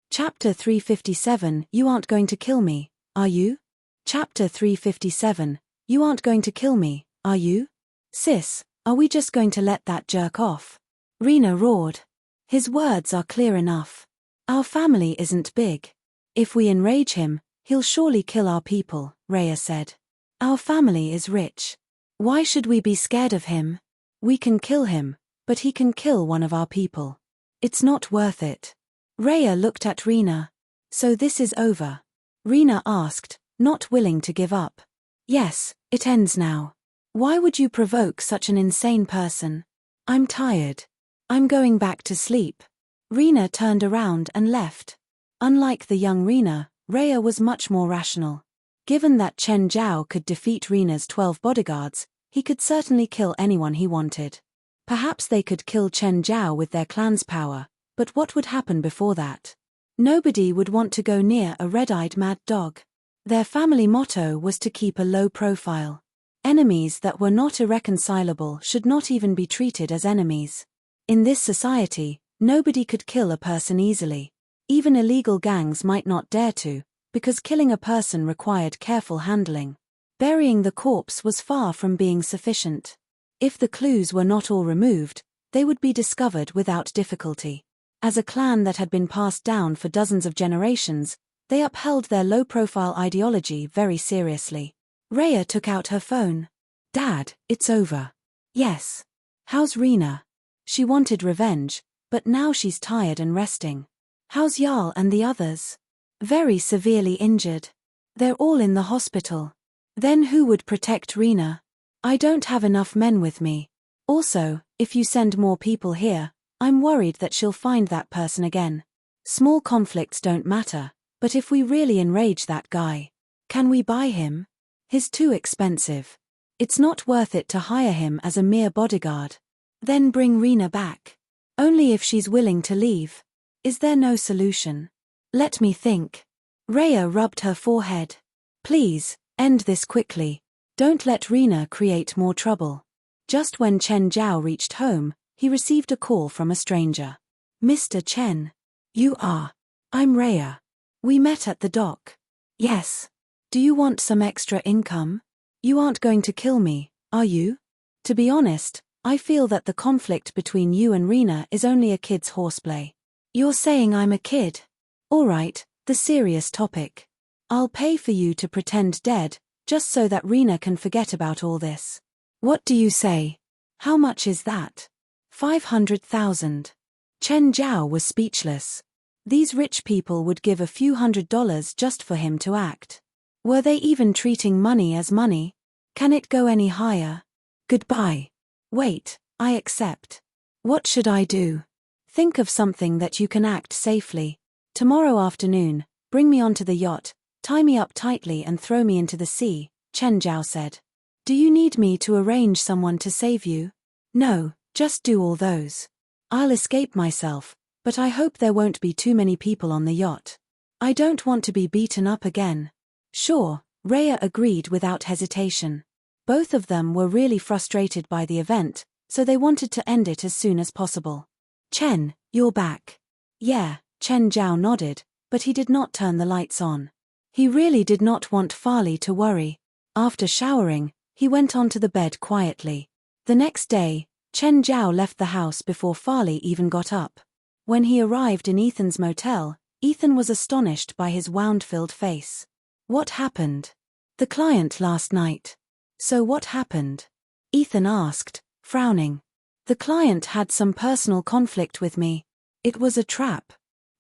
Chapter 357, You aren't going to kill me, are you? Chapter 357, You aren't going to kill me, are you? Sis, are we just going to let that jerk off? Rena roared. His words are clear enough. Our family isn't big. If we enrage him, he'll surely kill our people, Rhea said. Our family is rich. Why should we be scared of him? We can kill him, but he can kill one of our people. It's not worth it. Rhea looked at Rena. So this is over? Rena asked, not willing to give up. Yes, it ends now. Why would you provoke such an insane person? I'm tired. I'm going back to sleep. Rena turned around and left. Unlike the young Rena, Rhea was much more rational. Given that Chen Zhao could defeat Rena's 12 bodyguards, he could certainly kill anyone he wanted. Perhaps they could kill Chen Zhao with their clan's power, but what would happen before that? Nobody would want to go near a red-eyed mad dog. Their family motto was to keep a low profile. Enemies that were not irreconcilable should not even be treated as enemies. In this society, nobody could kill a person easily. Even illegal gangs might not dare to, because killing a person required careful handling. Burying the corpse was far from being sufficient. If the clues were not all removed, they would be discovered without difficulty. As a clan that had been passed down for dozens of generations, they upheld their low-profile ideology very seriously. Rhea took out her phone. Dad, it's over. Yes. How's Rena? She wanted revenge, but now she's tired and resting. How's Jarl and the others? Very severely injured. They're all in the hospital. Then who would protect Rena? I don't have enough men with me. Also, if you send more people here, I'm worried that she'll find that person again. Small conflicts don't matter, but if we really enrage that guy, can we buy him? He's too expensive. It's not worth it to hire him as a mere bodyguard. Then bring Rena back. Only if she's willing to leave. Is there no solution? Let me think. Rhea rubbed her forehead. Please, end this quickly. Don't let Rena create more trouble. Just when Chen Zhao reached home, he received a call from a stranger. Mr. Chen. You are. I'm Rhea. We met at the dock. Yes. Do you want some extra income? You aren't going to kill me, are you? To be honest, I feel that the conflict between you and Rena is only a kid's horseplay. You're saying I'm a kid? All right, the serious topic. I'll pay for you to pretend dead, just so that Rena can forget about all this. What do you say? How much is that? 500,000. Chen Zhao was speechless. These rich people would give a few $100s just for him to act. Were they even treating money as money? Can it go any higher? Goodbye. Wait, I accept. What should I do? Think of something that you can act safely. Tomorrow afternoon, bring me onto the yacht, tie me up tightly and throw me into the sea, Chen Zhao said. Do you need me to arrange someone to save you? No, just do all those. I'll escape myself, but I hope there won't be too many people on the yacht. I don't want to be beaten up again. Sure, Rhea agreed without hesitation. Both of them were really frustrated by the event, so they wanted to end it as soon as possible. Chen, you're back. Yeah, Chen Zhao nodded, but he did not turn the lights on. He really did not want Fali to worry. After showering, he went onto the bed quietly. The next day, Chen Zhao left the house before Fali even got up. When he arrived in Ethan's motel, Ethan was astonished by his wound-filled face. What happened? The client last night. So what happened? Ethan asked, frowning. The client had some personal conflict with me. It was a trap.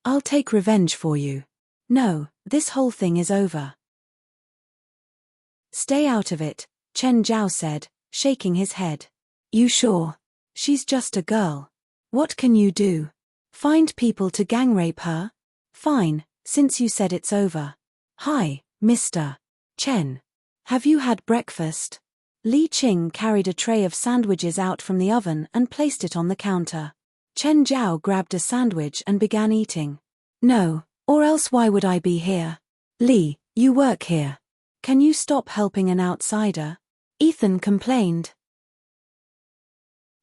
I'll take revenge for you. No, this whole thing is over. Stay out of it, Chen Zhao said, shaking his head. You sure? She's just a girl. What can you do? Find people to gang rape her? Fine, since you said it's over. Hi, Mr. Chen. Have you had breakfast? Li Qing carried a tray of sandwiches out from the oven and placed it on the counter. Chen Zhao grabbed a sandwich and began eating. No, or else why would I be here? Li, you work here. Can you stop helping an outsider? Ethan complained.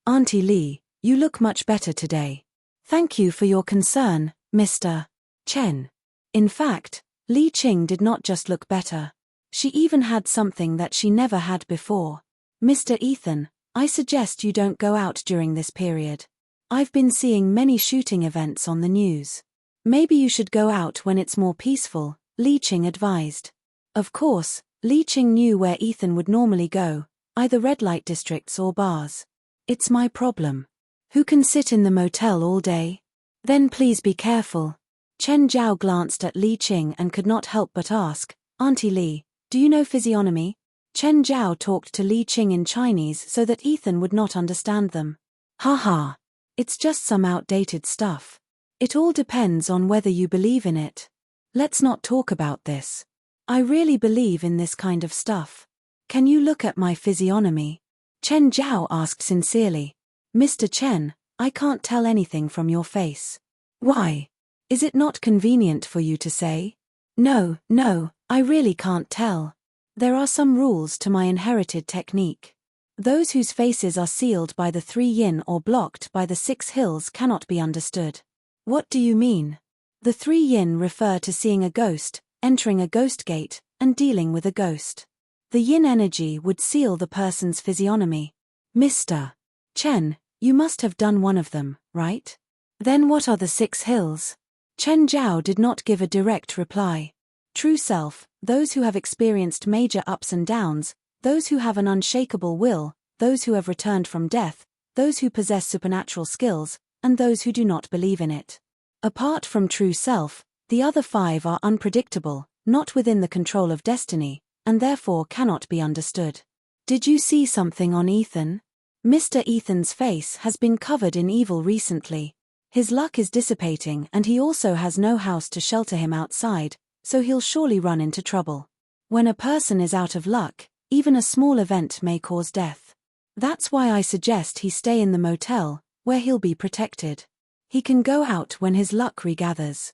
Auntie Li, you look much better today. Thank you for your concern, Mr. Chen. In fact, Li Qing did not just look better. She even had something that she never had before. Mr. Ethan, I suggest you don't go out during this period. I've been seeing many shooting events on the news. Maybe you should go out when it's more peaceful, Li Qing advised. Of course, Li Qing knew where Ethan would normally go, either red light districts or bars. It's my problem. Who can sit in the motel all day? Then please be careful. Chen Zhao glanced at Li Qing and could not help but ask, Auntie Li, do you know physiognomy? Chen Zhao talked to Li Qing in Chinese so that Ethan would not understand them. Haha. It's just some outdated stuff. It all depends on whether you believe in it. Let's not talk about this. I really believe in this kind of stuff. Can you look at my physiognomy? Chen Zhao asked sincerely. Mr. Chen, I can't tell anything from your face. Why? Is it not convenient for you to say? No, I really can't tell. There are some rules to my inherited technique. Those whose faces are sealed by the 3 yin or blocked by the 6 hills cannot be understood. What do you mean? The 3 yin refer to seeing a ghost, entering a ghost gate, and dealing with a ghost. The yin energy would seal the person's physiognomy. Mr. Chen, you must have done one of them, right? Then what are the 6 hills? Chen Zhao did not give a direct reply. True self, those who have experienced major ups and downs, those who have an unshakable will, those who have returned from death, those who possess supernatural skills, and those who do not believe in it. Apart from true self, the other 5 are unpredictable, not within the control of destiny, and therefore cannot be understood. Did you see something on Ethan? Mr. Ethan's face has been covered in evil recently. His luck is dissipating and he also has no house to shelter him outside, so he'll surely run into trouble. When a person is out of luck, even a small event may cause death. That's why I suggest he stay in the motel, where he'll be protected. He can go out when his luck regathers.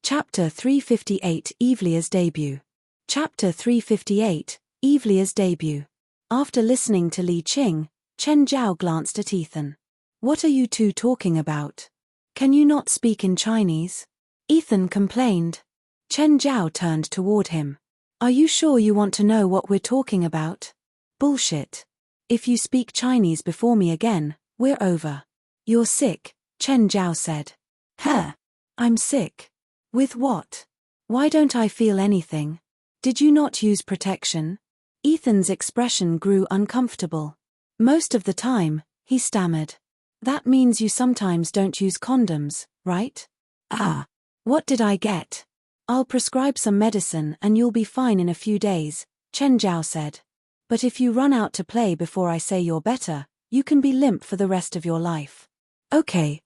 Chapter 358 Eveleigh's Debut. Chapter 358 Eveleigh's Debut. After listening to Li Qing, Chen Zhao glanced at Ethan. What are you two talking about? Can you not speak in Chinese? Ethan complained. Chen Zhao turned toward him. Are you sure you want to know what we're talking about? Bullshit. If you speak Chinese before me again, we're over. You're sick, Chen Zhao said. Huh? I'm sick. With what? Why don't I feel anything? Did you not use protection? Ethan's expression grew uncomfortable. Most of the time, he stammered. That means you sometimes don't use condoms, right? Ah. What did I get? I'll prescribe some medicine and you'll be fine in a few days, Chen Zhao said. But if you run out to play before I say you're better, You can be limp for the rest of your life. Okay.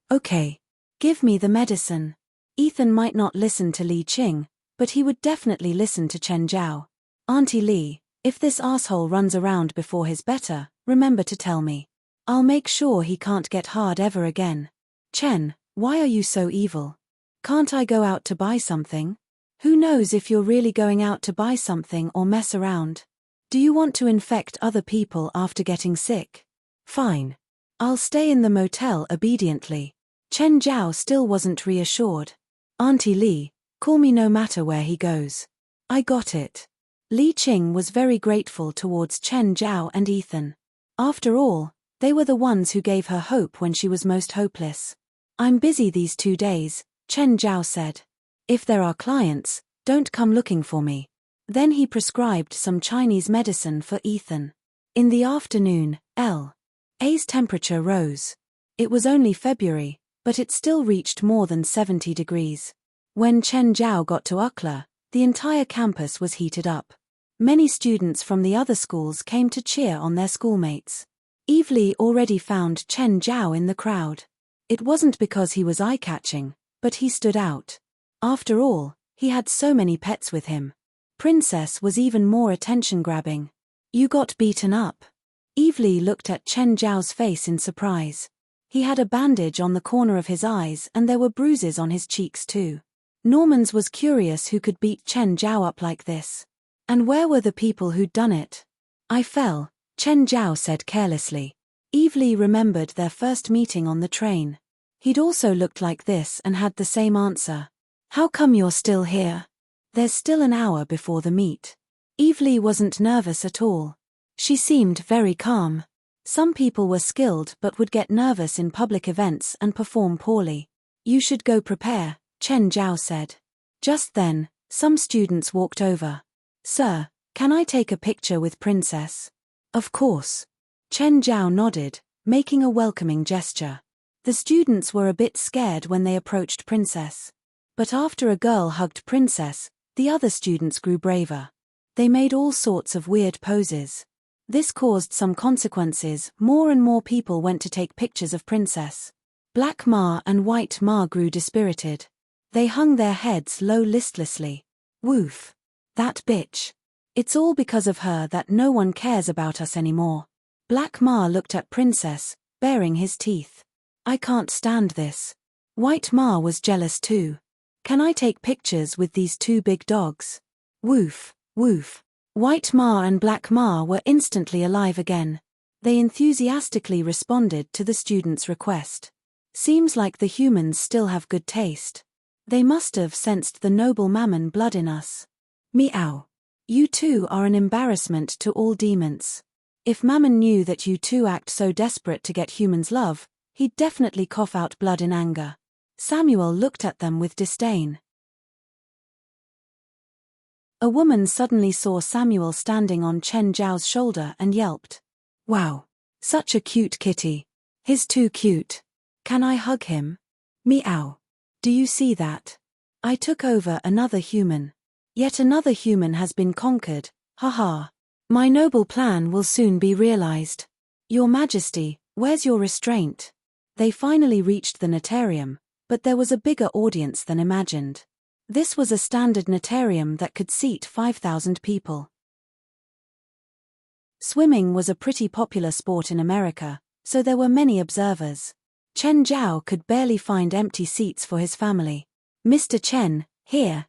Give me the medicine. Ethan might not listen to Li Qing, but he would definitely listen to Chen Zhao. Auntie Li, if this asshole runs around before his better, remember to tell me. I'll make sure he can't get hard ever again. Chen, why are you so evil? Can't I go out to buy something? Who knows if you're really going out to buy something or mess around? Do you want to infect other people after getting sick? Fine. I'll stay in the motel obediently. Chen Zhao still wasn't reassured. Auntie Li, call me no matter where he goes. I got it. Li Qing was very grateful towards Chen Zhao and Ethan. After all, they were the ones who gave her hope when she was most hopeless. I'm busy these 2 days, Chen Zhao said. If there are clients, don't come looking for me. Then he prescribed some Chinese medicine for Ethan. In the afternoon, L.A.'s temperature rose. It was only February, but it still reached more than 70 degrees. When Chen Zhao got to Ukla, the entire campus was heated up. Many students from the other schools came to cheer on their schoolmates. Eveleigh already found Chen Zhao in the crowd. It wasn't because he was eye-catching, but he stood out. After all, he had so many pets with him. Princess was even more attention-grabbing. You got beaten up. Eveleigh looked at Chen Zhao's face in surprise. He had a bandage on the corner of his eyes and there were bruises on his cheeks too. Norman's was curious who could beat Chen Zhao up like this. And where were the people who'd done it? I fell, Chen Zhao said carelessly. Eveleigh remembered their first meeting on the train. He'd also looked like this and had the same answer. How come you're still here? There's still an hour before the meet. Eveleigh wasn't nervous at all. She seemed very calm. Some people were skilled but would get nervous in public events and perform poorly. You should go prepare, Chen Zhao said. Just then, some students walked over. Sir, can I take a picture with Princess? Of course. Chen Zhao nodded, making a welcoming gesture. The students were a bit scared when they approached Princess. But after a girl hugged Princess, the other students grew braver. They made all sorts of weird poses. This caused some consequences. More and more people went to take pictures of Princess. Black Ma and White Ma grew dispirited. They hung their heads low listlessly. Woof. That bitch. It's all because of her that no one cares about us anymore. Black Ma looked at Princess, baring his teeth. I can't stand this. White Ma was jealous too. Can I take pictures with these two big dogs? Woof, woof. White Ma and Black Ma were instantly alive again. They enthusiastically responded to the student's request. Seems like the humans still have good taste. They must have sensed the noble mammon blood in us. Meow. You two are an embarrassment to all demons. If Mammon knew that you two act so desperate to get humans' love, he'd definitely cough out blood in anger. Samuel looked at them with disdain. A woman suddenly saw Samuel standing on Chen Zhao's shoulder and yelped. Wow. Such a cute kitty. He's too cute. Can I hug him? Meow. Do you see that? I took over another human. Yet another human has been conquered, haha. My noble plan will soon be realized. Your Majesty, where's your restraint? They finally reached the natarium, but there was a bigger audience than imagined. This was a standard natarium that could seat 5,000 people. Swimming was a pretty popular sport in America, so there were many observers. Chen Zhao could barely find empty seats for his family. Mr. Chen, here,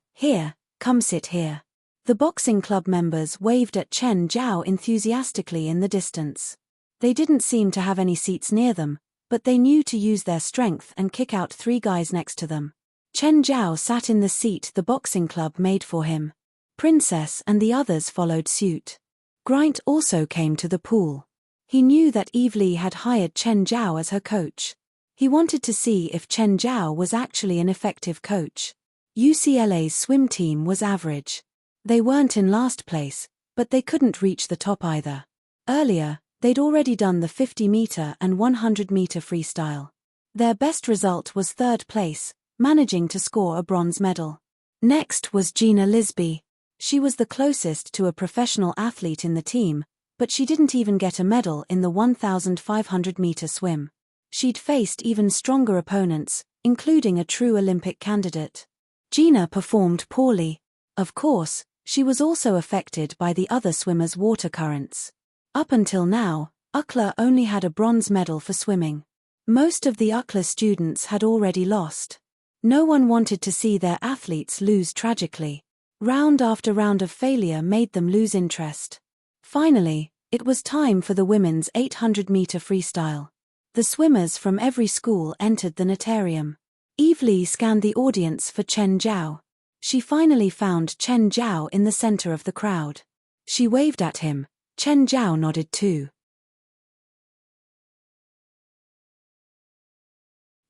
come sit here. The boxing club members waved at Chen Zhao enthusiastically in the distance. They didn't seem to have any seats near them, but they knew to use their strength and kick out 3 guys next to them. Chen Zhao sat in the seat the boxing club made for him. Princess and the others followed suit. Grant also came to the pool. He knew that Eveleigh had hired Chen Zhao as her coach. He wanted to see if Chen Zhao was actually an effective coach. UCLA's swim team was average. They weren't in last place, but they couldn't reach the top either. Earlier, they'd already done the 50-meter and 100-meter freestyle. Their best result was 3rd place, managing to score a bronze medal. Next was Gina Lisby. She was the closest to a professional athlete in the team, but she didn't even get a medal in the 1,500-meter swim. She'd faced even stronger opponents, including a true Olympic candidate. Gina performed poorly. Of course, she was also affected by the other swimmers' water currents. Up until now, UCLA only had a bronze medal for swimming. Most of the UCLA students had already lost. No one wanted to see their athletes lose tragically. Round after round of failure made them lose interest. Finally, it was time for the women's 800-meter freestyle. The swimmers from every school entered the natarium. Eveleigh scanned the audience for Chen Zhao. She finally found Chen Zhao in the center of the crowd. She waved at him. Chen Zhao nodded too.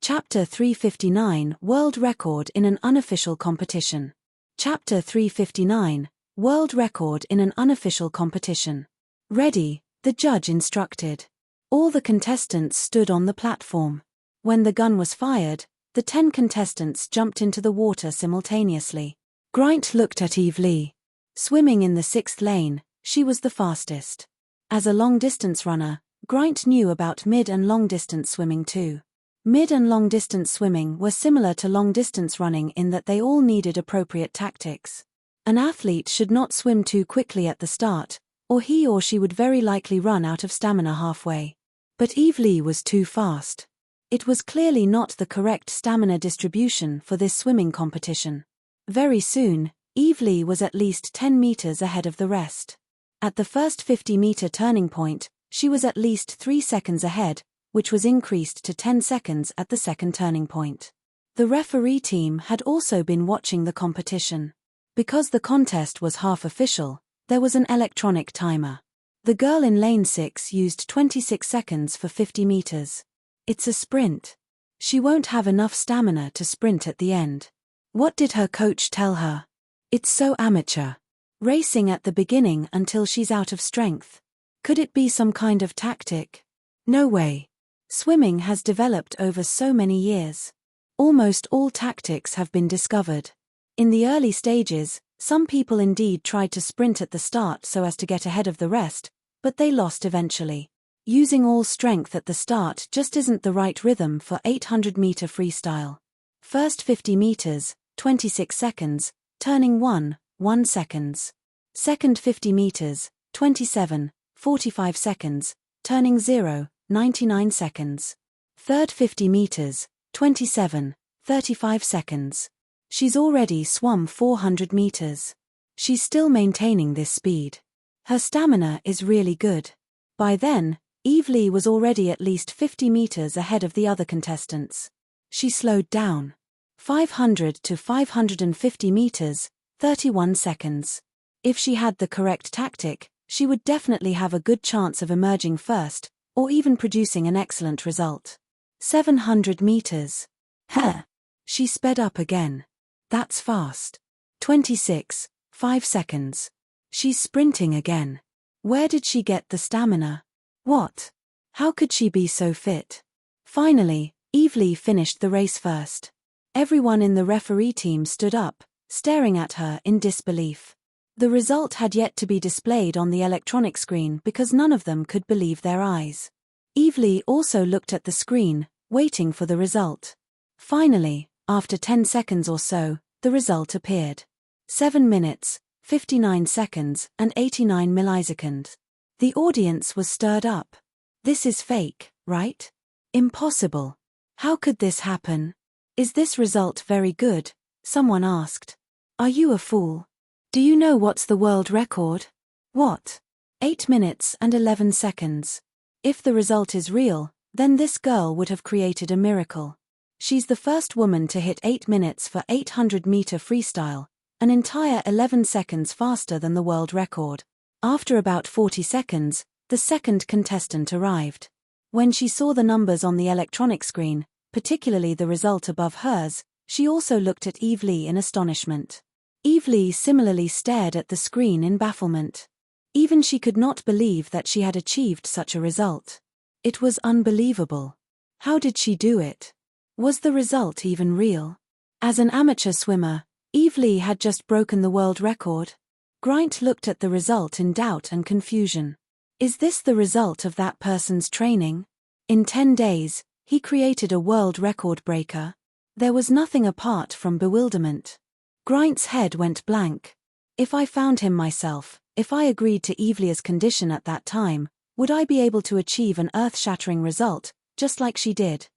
Chapter 359 World Record in an Unofficial Competition. Chapter 359 World Record in an Unofficial Competition. Ready, the judge instructed. All the contestants stood on the platform. When the gun was fired, the 10 contestants jumped into the water simultaneously. Grant looked at Eveleigh. Swimming in the 6th lane, she was the fastest. As a long-distance runner, Grant knew about mid- and long-distance swimming too. Mid- and long-distance swimming were similar to long-distance running in that they all needed appropriate tactics. An athlete should not swim too quickly at the start, or he or she would very likely run out of stamina halfway. But Eveleigh was too fast. It was clearly not the correct stamina distribution for this swimming competition. Very soon, Eveleigh was at least 10 meters ahead of the rest. At the first 50-meter turning point, she was at least 3 seconds ahead, which was increased to 10 seconds at the second turning point. The referee team had also been watching the competition. Because the contest was half official, there was an electronic timer. The girl in lane 6 used 26 seconds for 50 meters. It's a sprint. She won't have enough stamina to sprint at the end. What did her coach tell her? It's so amateur. Racing at the beginning until she's out of strength. Could it be some kind of tactic? No way. Swimming has developed over so many years. Almost all tactics have been discovered. In the early stages, some people indeed tried to sprint at the start so as to get ahead of the rest, but they lost eventually. Using all strength at the start just isn't the right rhythm for 800-meter freestyle. First 50 meters, 26 seconds, turning 1 seconds. Second 50 meters, 27, 45 seconds, turning 0, 99 seconds. Third 50 meters, 27, 35 seconds. She's already swum 400 meters. She's still maintaining this speed. Her stamina is really good. By then, Eveleigh was already at least 50 meters ahead of the other contestants. She slowed down. 500 to 550 meters, 31 seconds. If she had the correct tactic, she would definitely have a good chance of emerging first, or even producing an excellent result. 700 meters. Huh. She sped up again. That's fast. 26, 5 seconds. She's sprinting again. Where did she get the stamina? What? How could she be so fit? Finally, Eveleigh finished the race first. Everyone in the referee team stood up, staring at her in disbelief. The result had yet to be displayed on the electronic screen because none of them could believe their eyes. Eveleigh also looked at the screen, waiting for the result. Finally, after 10 seconds or so, the result appeared. 7 minutes, 59 seconds and 89 milliseconds. The audience was stirred up. This is fake, right? Impossible. How could this happen? Is this result very good? Someone asked. Are you a fool? Do you know what's the world record? What? 8 minutes and 11 seconds. If the result is real, then this girl would have created a miracle. She's the first woman to hit 8 minutes for 800-meter freestyle, an entire 11 seconds faster than the world record. After about 40 seconds, the second contestant arrived. When she saw the numbers on the electronic screen, particularly the result above hers, she also looked at Eveleigh in astonishment. Eveleigh similarly stared at the screen in bafflement. Even she could not believe that she had achieved such a result. It was unbelievable. How did she do it? Was the result even real? As an amateur swimmer, Eveleigh had just broken the world record. Grant looked at the result in doubt and confusion. Is this the result of that person's training? In 10 days, he created a world record breaker? There was nothing apart from bewilderment. Grant's head went blank. If I found him myself, if I agreed to Eveleigh's condition at that time, would I be able to achieve an earth-shattering result, just like she did?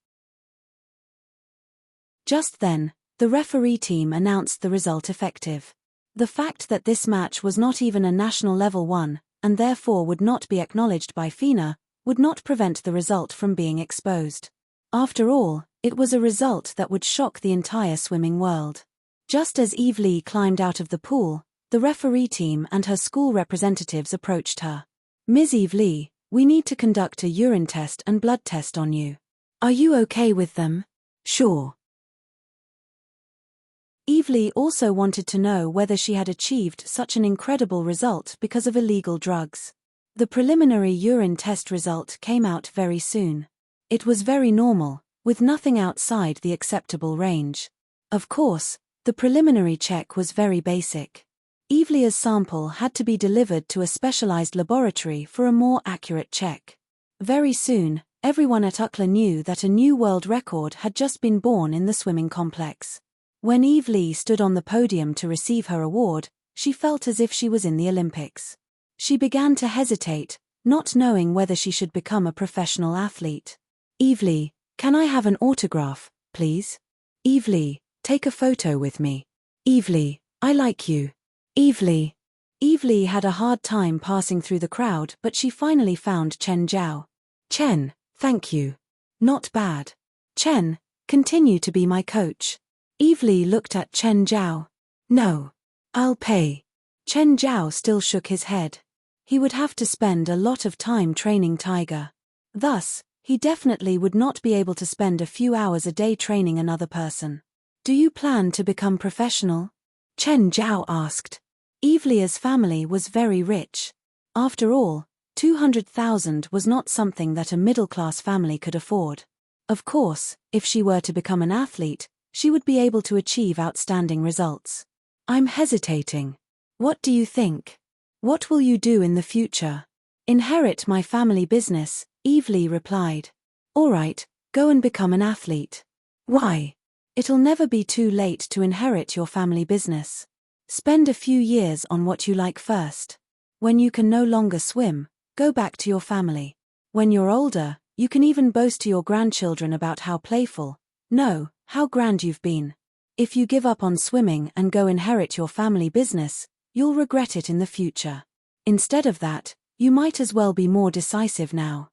Just then, the referee team announced the result effective. The fact that this match was not even a national level one, and therefore would not be acknowledged by FINA, would not prevent the result from being exposed. After all, it was a result that would shock the entire swimming world. Just as Eveleigh climbed out of the pool, the referee team and her school representatives approached her. Ms. Eveleigh, we need to conduct a urine test and blood test on you. Are you okay with them? Sure. Eveleigh also wanted to know whether she had achieved such an incredible result because of illegal drugs. The preliminary urine test result came out very soon. It was very normal, with nothing outside the acceptable range. Of course, the preliminary check was very basic. Eveleigh's sample had to be delivered to a specialized laboratory for a more accurate check. Very soon, everyone at UCLA knew that a new world record had just been born in the swimming complex. When Eveleigh stood on the podium to receive her award, she felt as if she was in the Olympics. She began to hesitate, not knowing whether she should become a professional athlete. Eveleigh, can I have an autograph, please? Eveleigh, take a photo with me. Eveleigh, I like you. Eveleigh. Eveleigh had a hard time passing through the crowd, but she finally found Chen Zhao. Chen, thank you. Not bad. Chen, continue to be my coach. Eveleigh looked at Chen Zhao. No. I'll pay. Chen Zhao still shook his head. He would have to spend a lot of time training Tiger. Thus, he definitely would not be able to spend a few hours a day training another person. Do you plan to become professional? Chen Zhao asked. Eveleigh's family was very rich. After all, 200,000 was not something that a middle-class family could afford. Of course, if she were to become an athlete, she would be able to achieve outstanding results. I'm hesitating. What do you think? What will you do in the future? Inherit my family business, Eveleigh replied. All right, go and become an athlete. Why? It'll never be too late to inherit your family business. Spend a few years on what you like first. When you can no longer swim, go back to your family. When you're older, you can even boast to your grandchildren about how playful, no, how grand you've been. If you give up on swimming and go inherit your family business, you'll regret it in the future. Instead of that, you might as well be more decisive now.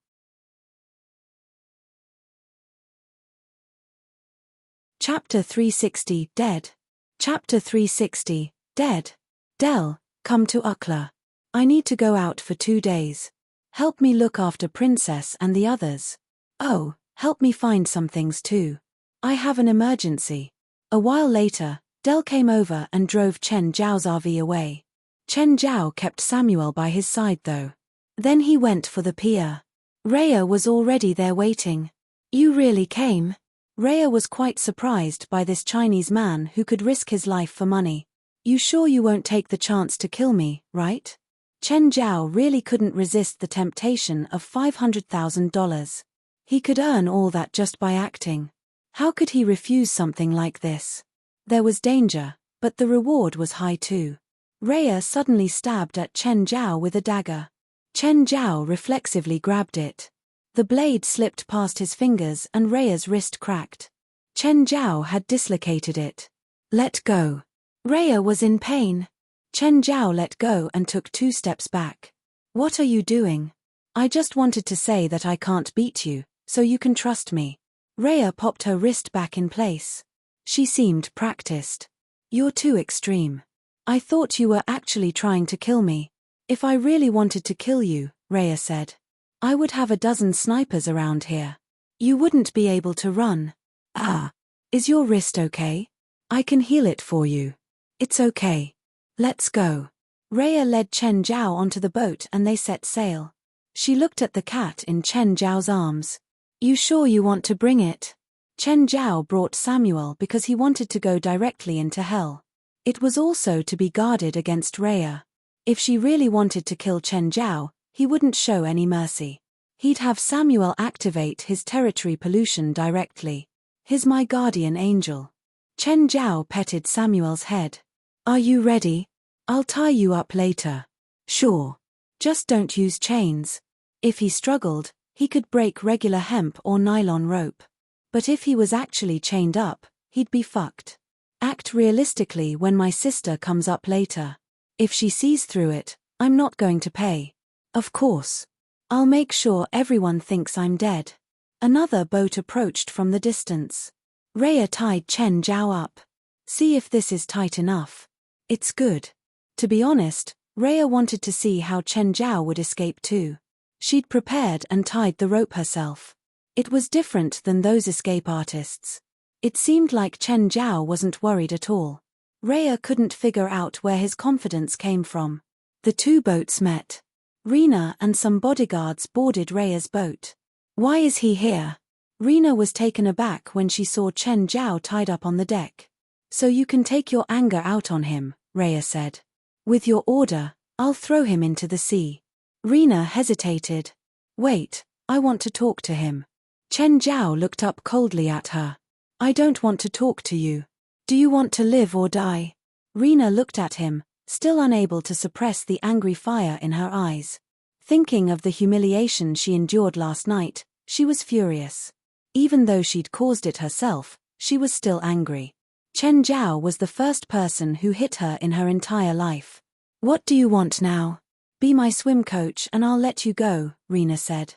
Chapter 360, Dead. Chapter 360, Dead. Del, come to UCLA. I need to go out for 2 days. Help me look after Princess and the others. Oh, help me find some things too. I have an emergency. A while later, Del came over and drove Chen Zhao's RV away. Chen Zhao kept Samuel by his side though. Then he went for the pier. Rhea was already there waiting. You really came? Rhea was quite surprised by this Chinese man who could risk his life for money. You sure you won't take the chance to kill me, right? Chen Zhao really couldn't resist the temptation of $500,000. He could earn all that just by acting. How could he refuse something like this? There was danger, but the reward was high too. Rhea suddenly stabbed at Chen Zhao with a dagger. Chen Zhao reflexively grabbed it. The blade slipped past his fingers and Rhea's wrist cracked. Chen Zhao had dislocated it. Let go. Rhea was in pain. Chen Zhao let go and took 2 steps back. What are you doing? I just wanted to say that I can't beat you, so you can trust me. Rhea popped her wrist back in place. She seemed practiced. You're too extreme. I thought you were actually trying to kill me. If I really wanted to kill you, Rhea said, I would have a dozen snipers around here. You wouldn't be able to run. Ah. Is your wrist okay? I can heal it for you. It's okay. Let's go. Rhea led Chen Zhao onto the boat and they set sail. She looked at the cat in Chen Zhao's arms. You sure you want to bring it? Chen Zhao brought Samuel because he wanted to go directly into hell. It was also to be guarded against Rhea. If she really wanted to kill Chen Zhao, he wouldn't show any mercy. He'd have Samuel activate his territory pollution directly. He's my guardian angel. Chen Zhao petted Samuel's head. Are you ready? I'll tie you up later. Sure. Just don't use chains. If he struggled, he could break regular hemp or nylon rope. But if he was actually chained up, he'd be fucked. Act realistically when my sister comes up later. If she sees through it, I'm not going to pay. Of course. I'll make sure everyone thinks I'm dead. Another boat approached from the distance. Rhea tied Chen Zhao up. See if this is tight enough. It's good. To be honest, Rhea wanted to see how Chen Zhao would escape too. She'd prepared and tied the rope herself. It was different than those escape artists. It seemed like Chen Zhao wasn't worried at all. Rhea couldn't figure out where his confidence came from. The two boats met. Rena and some bodyguards boarded Rhea's boat. Why is he here? Rena was taken aback when she saw Chen Zhao tied up on the deck. So you can take your anger out on him, Rhea said. With your order, I'll throw him into the sea. Rena hesitated. Wait, I want to talk to him. Chen Zhao looked up coldly at her. I don't want to talk to you. Do you want to live or die? Rena looked at him, still unable to suppress the angry fire in her eyes. Thinking of the humiliation she endured last night, she was furious. Even though she'd caused it herself, she was still angry. Chen Zhao was the first person who hit her in her entire life. What do you want now? Be my swim coach and I'll let you go, Rena said.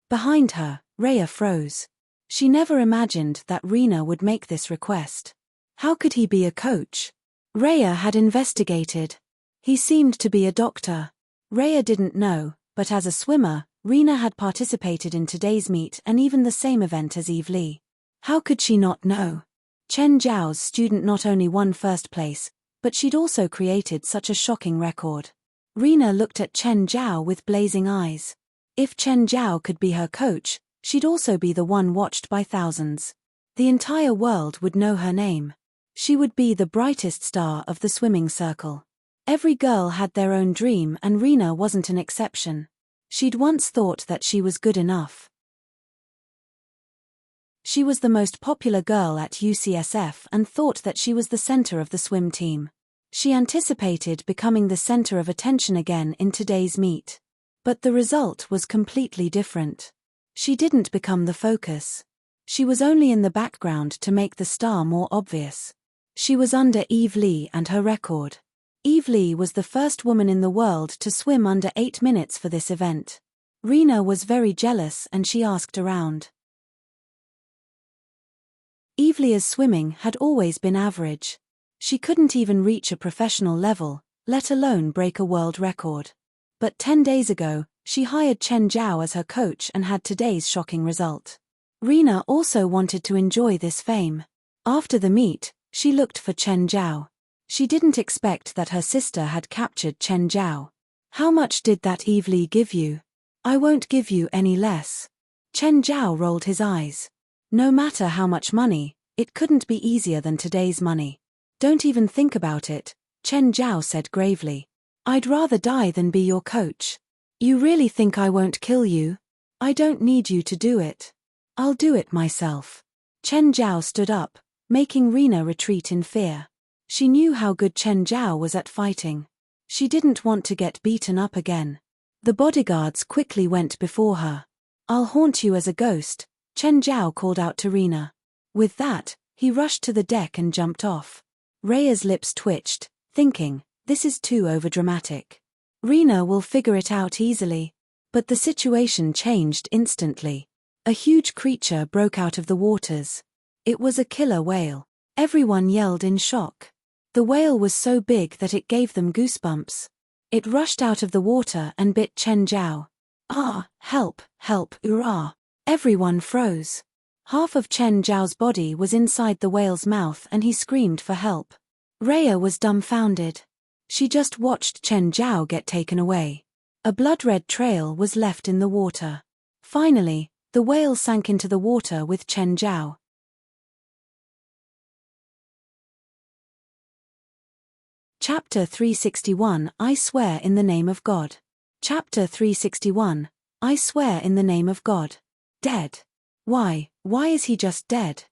Behind her, Rhea froze. She never imagined that Rena would make this request. How could he be a coach? Rhea had investigated. He seemed to be a doctor. Rhea didn't know, but as a swimmer, Rena had participated in today's meet and even the same event as Eveleigh. How could she not know? Chen Zhao's student not only won first place, but she'd also created such a shocking record. Rena looked at Chen Zhao with blazing eyes. If Chen Zhao could be her coach, she'd also be the one watched by thousands. The entire world would know her name. She would be the brightest star of the swimming circle. Every girl had their own dream and Rena wasn't an exception. She'd once thought that she was good enough. She was the most popular girl at UCSF and thought that she was the center of the swim team. She anticipated becoming the center of attention again in today's meet. But the result was completely different. She didn't become the focus. She was only in the background to make the star more obvious. She was under Eveleigh and her record. Eveleigh was the first woman in the world to swim under 8 minutes for this event. Rena was very jealous and she asked around. Eveleigh's swimming had always been average. She couldn't even reach a professional level, let alone break a world record. But 10 days ago, she hired Chen Zhao as her coach and had today's shocking result. Rena also wanted to enjoy this fame. After the meet, she looked for Chen Zhao. She didn't expect that her sister had captured Chen Zhao. How much did that Eveleigh give you? I won't give you any less. Chen Zhao rolled his eyes. No matter how much money, it couldn't be easier than today's money. Don't even think about it, Chen Zhao said gravely. I'd rather die than be your coach. You really think I won't kill you? I don't need you to do it. I'll do it myself. Chen Zhao stood up, making Rena retreat in fear. She knew how good Chen Zhao was at fighting. She didn't want to get beaten up again. The bodyguards quickly went before her. I'll haunt you as a ghost, Chen Zhao called out to Rena. With that, he rushed to the deck and jumped off. Rhea's lips twitched, thinking, this is too overdramatic. Rena will figure it out easily. But the situation changed instantly. A huge creature broke out of the waters. It was a killer whale. Everyone yelled in shock. The whale was so big that it gave them goosebumps. It rushed out of the water and bit Chen Zhao. Ah, help, help, hurrah. Everyone froze. Half of Chen Zhao's body was inside the whale's mouth and he screamed for help. Rhea was dumbfounded. She just watched Chen Zhao get taken away. A blood-red trail was left in the water. Finally, the whale sank into the water with Chen Zhao. Chapter 361 I Swear in the Name of God. Chapter 361. I swear in the name of God. Dead. Why is he just dead?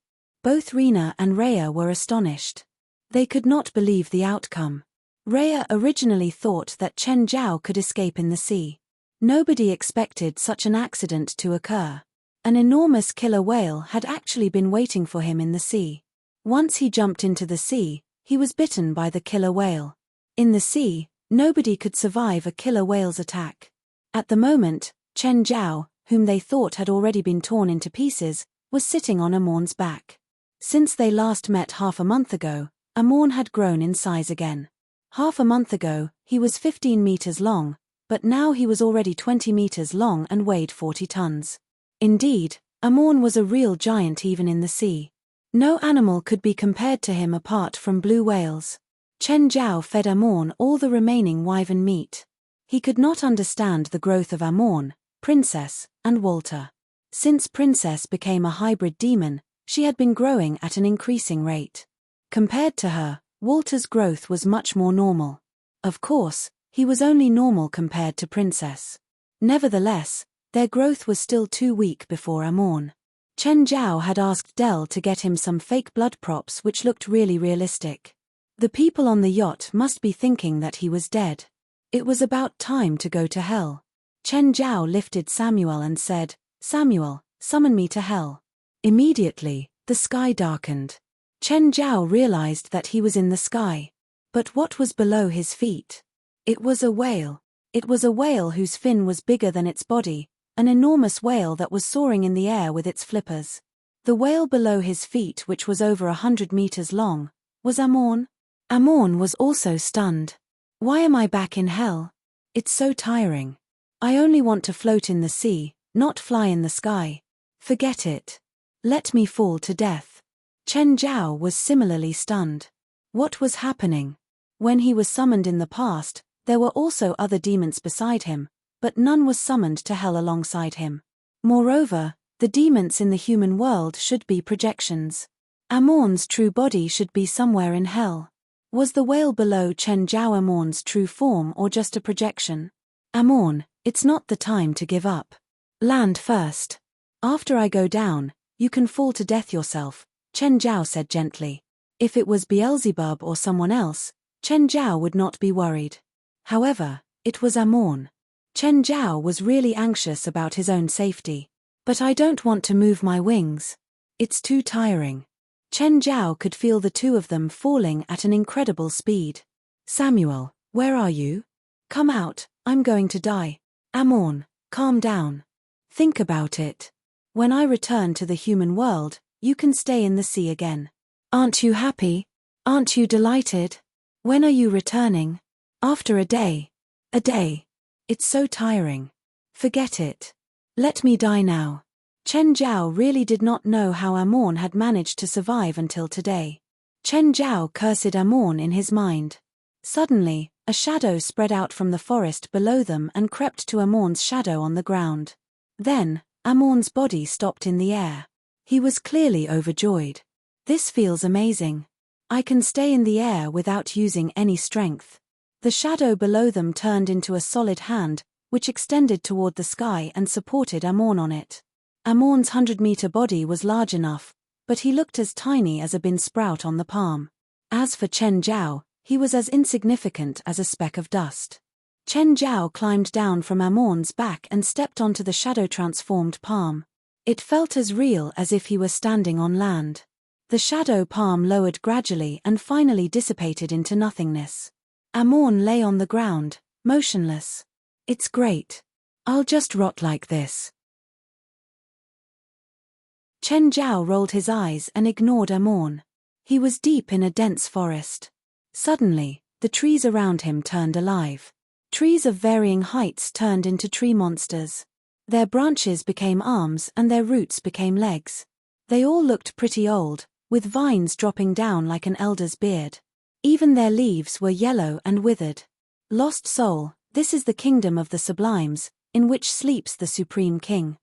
Both Rena and Rhea were astonished. They could not believe the outcome. Rhea originally thought that Chen Zhao could escape in the sea. Nobody expected such an accident to occur. An enormous killer whale had actually been waiting for him in the sea. Once he jumped into the sea, he was bitten by the killer whale. In the sea, nobody could survive a killer whale's attack. At the moment, Chen Zhao, whom they thought had already been torn into pieces, was sitting on Amorn's back. Since they last met half a month ago, Amorn had grown in size again. Half a month ago, he was 15 meters long, but now he was already 20 meters long and weighed 40 tons. Indeed, Amorn was a real giant even in the sea. No animal could be compared to him apart from blue whales. Chen Zhao fed Amorn all the remaining wyvern meat. He could not understand the growth of Amorn, Princess, and Walter. Since Princess became a hybrid demon, she had been growing at an increasing rate. Compared to her, Walter's growth was much more normal. Of course, he was only normal compared to Princess. Nevertheless, their growth was still too weak before Amorn. Chen Zhao had asked Del to get him some fake blood props which looked really realistic. The people on the yacht must be thinking that he was dead. It was about time to go to hell. Chen Zhao lifted Samuel and said, "Samuel, summon me to hell." Immediately, the sky darkened. Chen Zhao realized that he was in the sky. But what was below his feet? It was a whale. It was a whale whose fin was bigger than its body, an enormous whale that was soaring in the air with its flippers. The whale below his feet, which was over 100 meters long, was Amorn. Amorn was also stunned. Why am I back in hell? It's so tiring. I only want to float in the sea, not fly in the sky. Forget it. Let me fall to death. Chen Zhao was similarly stunned. What was happening? When he was summoned in the past, there were also other demons beside him, but none was summoned to hell alongside him. Moreover, the demons in the human world should be projections. Amorn's true body should be somewhere in hell. Was the whale below Chen Zhao Amorn's true form or just a projection? Amorn, it's not the time to give up. Land first. After I go down, you can fall to death yourself, Chen Zhao said gently. If it was Beelzebub or someone else, Chen Zhao would not be worried. However, it was Amorn. Chen Zhao was really anxious about his own safety. But I don't want to move my wings. It's too tiring. Chen Zhao could feel the two of them falling at an incredible speed. Samuel, where are you? Come out, I'm going to die. Amorn, calm down. Think about it. When I return to the human world, you can stay in the sea again. Aren't you happy? Aren't you delighted? When are you returning? After a day. A day. It's so tiring. Forget it. Let me die now. Chen Zhao really did not know how Amorn had managed to survive until today. Chen Zhao cursed Amorn in his mind. Suddenly, a shadow spread out from the forest below them and crept to Amorn's shadow on the ground. Then, Amorn's body stopped in the air. He was clearly overjoyed. This feels amazing. I can stay in the air without using any strength. The shadow below them turned into a solid hand, which extended toward the sky and supported Amorn on it. Amorn's 100-meter body was large enough, but he looked as tiny as a bean sprout on the palm. As for Chen Zhao, he was as insignificant as a speck of dust. Chen Zhao climbed down from Amorn's back and stepped onto the shadow-transformed palm. It felt as real as if he were standing on land. The shadow palm lowered gradually and finally dissipated into nothingness. Amorn lay on the ground, motionless. It's great. I'll just rot like this. Chen Zhao rolled his eyes and ignored Amorn. He was deep in a dense forest. Suddenly, the trees around him turned alive. Trees of varying heights turned into tree monsters. Their branches became arms and their roots became legs. They all looked pretty old, with vines dropping down like an elder's beard. Even their leaves were yellow and withered. Lost soul, this is the kingdom of the sublimes, in which sleeps the supreme king.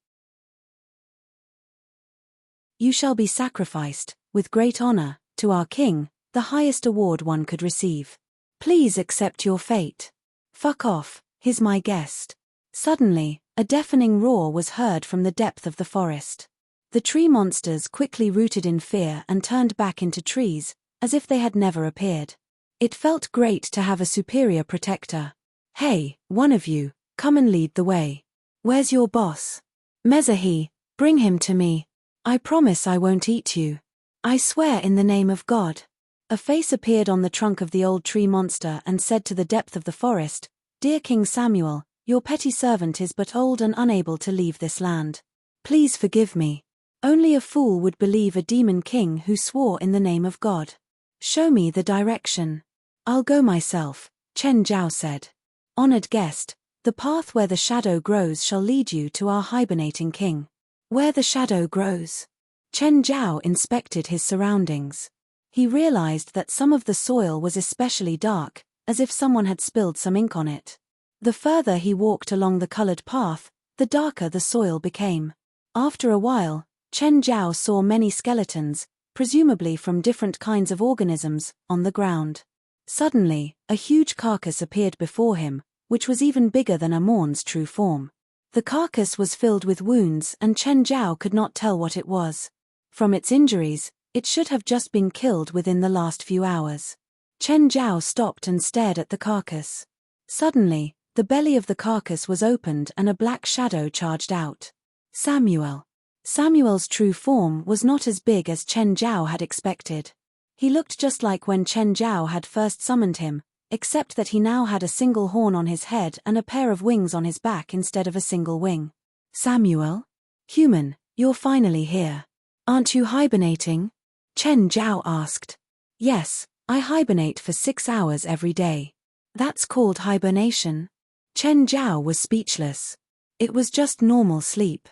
You shall be sacrificed, with great honor, to our king, the highest award one could receive. Please accept your fate. Fuck off, he's my guest. Suddenly, a deafening roar was heard from the depth of the forest. The tree monsters quickly rooted in fear and turned back into trees, as if they had never appeared. It felt great to have a superior protector. Hey, one of you, come and lead the way. Where's your boss? Mezahi, bring him to me. I promise I won't eat you. I swear in the name of God. A face appeared on the trunk of the old tree monster and said to the depth of the forest, Dear King Samuel, your petty servant is but old and unable to leave this land. Please forgive me. Only a fool would believe a demon king who swore in the name of God. Show me the direction. I'll go myself, Chen Zhao said. Honored guest, the path where the shadow grows shall lead you to our hibernating king. Where the shadow grows. Chen Zhao inspected his surroundings. He realized that some of the soil was especially dark, as if someone had spilled some ink on it. The further he walked along the colored path, the darker the soil became. After a while, Chen Zhao saw many skeletons, presumably from different kinds of organisms, on the ground. Suddenly, a huge carcass appeared before him, which was even bigger than Amon's true form. The carcass was filled with wounds and Chen Zhao could not tell what it was. From its injuries, it should have just been killed within the last few hours. Chen Zhao stopped and stared at the carcass. Suddenly, the belly of the carcass was opened and a black shadow charged out. Samuel. Samuel's true form was not as big as Chen Zhao had expected. He looked just like when Chen Zhao had first summoned him, except that he now had a single horn on his head and a pair of wings on his back instead of a single wing. Samuel? Human, you're finally here. Aren't you hibernating? Chen Zhao asked. Yes, I hibernate for 6 hours every day. That's called hibernation. Chen Zhao was speechless. It was just normal sleep.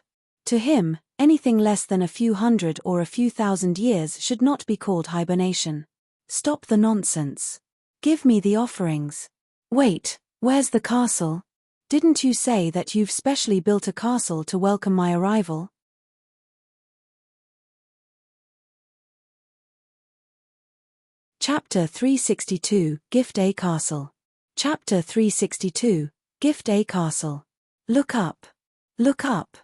To him, anything less than a few hundred or a few thousand years should not be called hibernation. Stop the nonsense. Give me the offerings. Wait, where's the castle? Didn't you say that you've specially built a castle to welcome my arrival? Chapter 362, Gift A Castle. Chapter 362, Gift A Castle. Look up. Look up.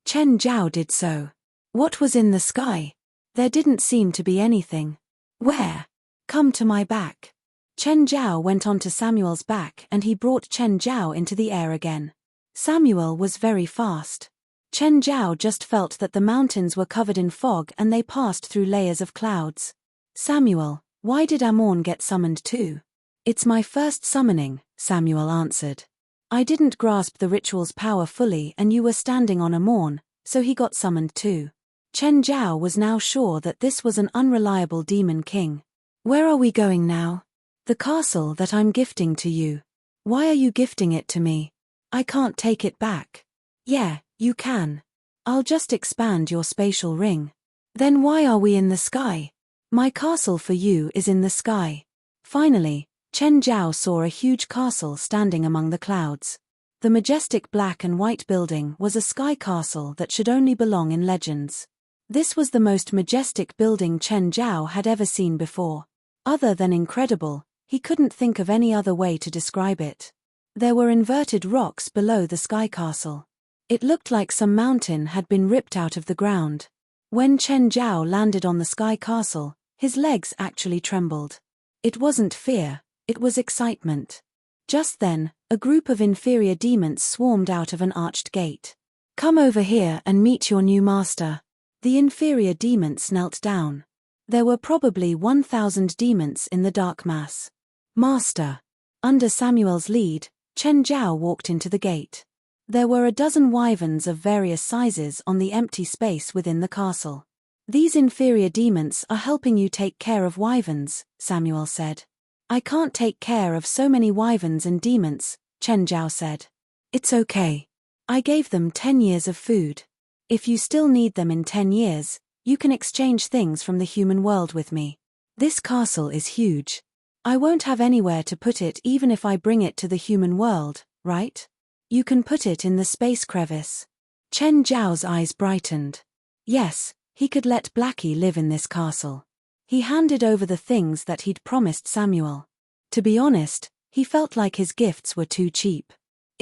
Chen Zhao did so. What was in the sky? There didn't seem to be anything. Where? Come to my back. Chen Zhao went onto Samuel's back and he brought Chen Zhao into the air again. Samuel was very fast. Chen Zhao just felt that the mountains were covered in fog and they passed through layers of clouds. Samuel, why did Amon get summoned too? It's my first summoning, Samuel answered. I didn't grasp the ritual's power fully and you were standing on Amon, so he got summoned too. Chen Zhao was now sure that this was an unreliable demon king. Where are we going now? The castle that I'm gifting to you. Why are you gifting it to me? I can't take it back. Yeah, you can. I'll just expand your spatial ring. Then why are we in the sky? My castle for you is in the sky. Finally, Chen Zhao saw a huge castle standing among the clouds. The majestic black and white building was a sky castle that should only belong in legends. This was the most majestic building Chen Zhao had ever seen before. Other than incredible, he couldn't think of any other way to describe it. There were inverted rocks below the sky castle. It looked like some mountain had been ripped out of the ground. When Chen Zhao landed on the sky castle, his legs actually trembled. It wasn't fear. It was excitement. Just then, a group of inferior demons swarmed out of an arched gate. Come over here and meet your new master. The inferior demons knelt down. There were probably 1,000 demons in the dark mass. Master. Under Samuel's lead, Chen Zhao walked into the gate. There were a dozen wyverns of various sizes on the empty space within the castle. These inferior demons are helping you take care of wyverns, Samuel said. I can't take care of so many wyverns and demons, Chen Zhao said. It's okay. I gave them 10 years of food. If you still need them in 10 years, you can exchange things from the human world with me. This castle is huge. I won't have anywhere to put it even if I bring it to the human world, right? You can put it in the space crevice. Chen Zhao's eyes brightened. Yes, he could let Blackie live in this castle. He handed over the things that he'd promised Samuel. To be honest, he felt like his gifts were too cheap.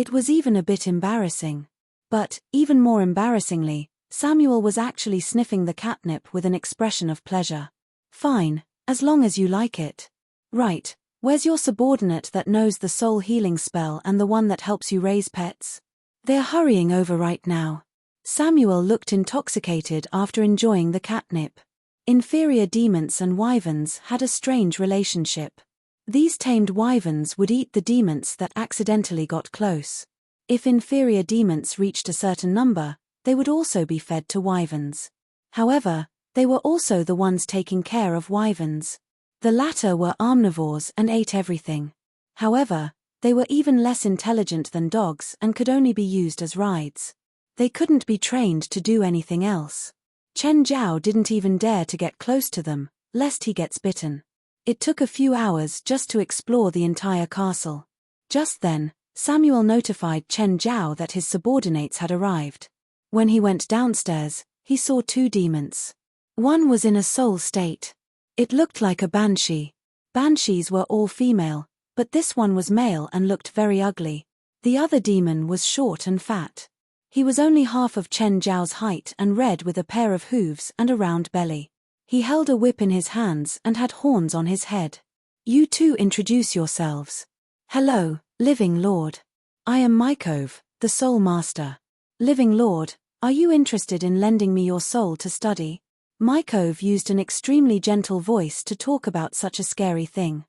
It was even a bit embarrassing. But, even more embarrassingly, Samuel was actually sniffing the catnip with an expression of pleasure. Fine, as long as you like it. Right, where's your subordinate that knows the soul healing spell and the one that helps you raise pets? They're hurrying over right now. Samuel looked intoxicated after enjoying the catnip. Inferior demons and wyverns had a strange relationship. These tamed wyverns would eat the demons that accidentally got close. If inferior demons reached a certain number, they would also be fed to wyverns. However, they were also the ones taking care of wyverns. The latter were omnivores and ate everything. However, they were even less intelligent than dogs and could only be used as rides. They couldn't be trained to do anything else. Chen Zhao didn't even dare to get close to them, lest he gets bitten. It took a few hours just to explore the entire castle. Just then, Samuel notified Chen Zhao that his subordinates had arrived. When he went downstairs, he saw 2 demons. One was in a soul state. It looked like a banshee. Banshees were all female, but this one was male and looked very ugly. The other demon was short and fat. He was only half of Chen Zhao's height and red with a pair of hooves and a round belly. He held a whip in his hands and had horns on his head. You two introduce yourselves. Hello, Living Lord. I am Mycove, the Soul Master. Living Lord, are you interested in lending me your soul to study? Mycove used an extremely gentle voice to talk about such a scary thing.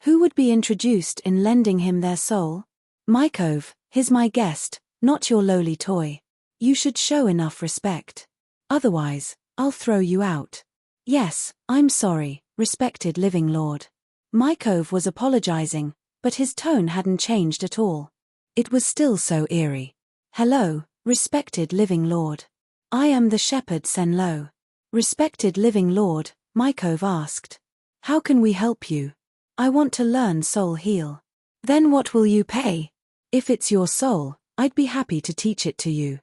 Who would be introduced in lending him their soul? Mycove, he's my guest, not your lowly toy. You should show enough respect. Otherwise, I'll throw you out. Yes, I'm sorry, respected Living Lord. Mycove was apologizing, but his tone hadn't changed at all. It was still so eerie. Hello, respected Living Lord. I am the shepherd Senlo. Respected Living Lord, Mycove asked. How can we help you? I want to learn soul heal. Then what will you pay? If it's your soul, I'd be happy to teach it to you.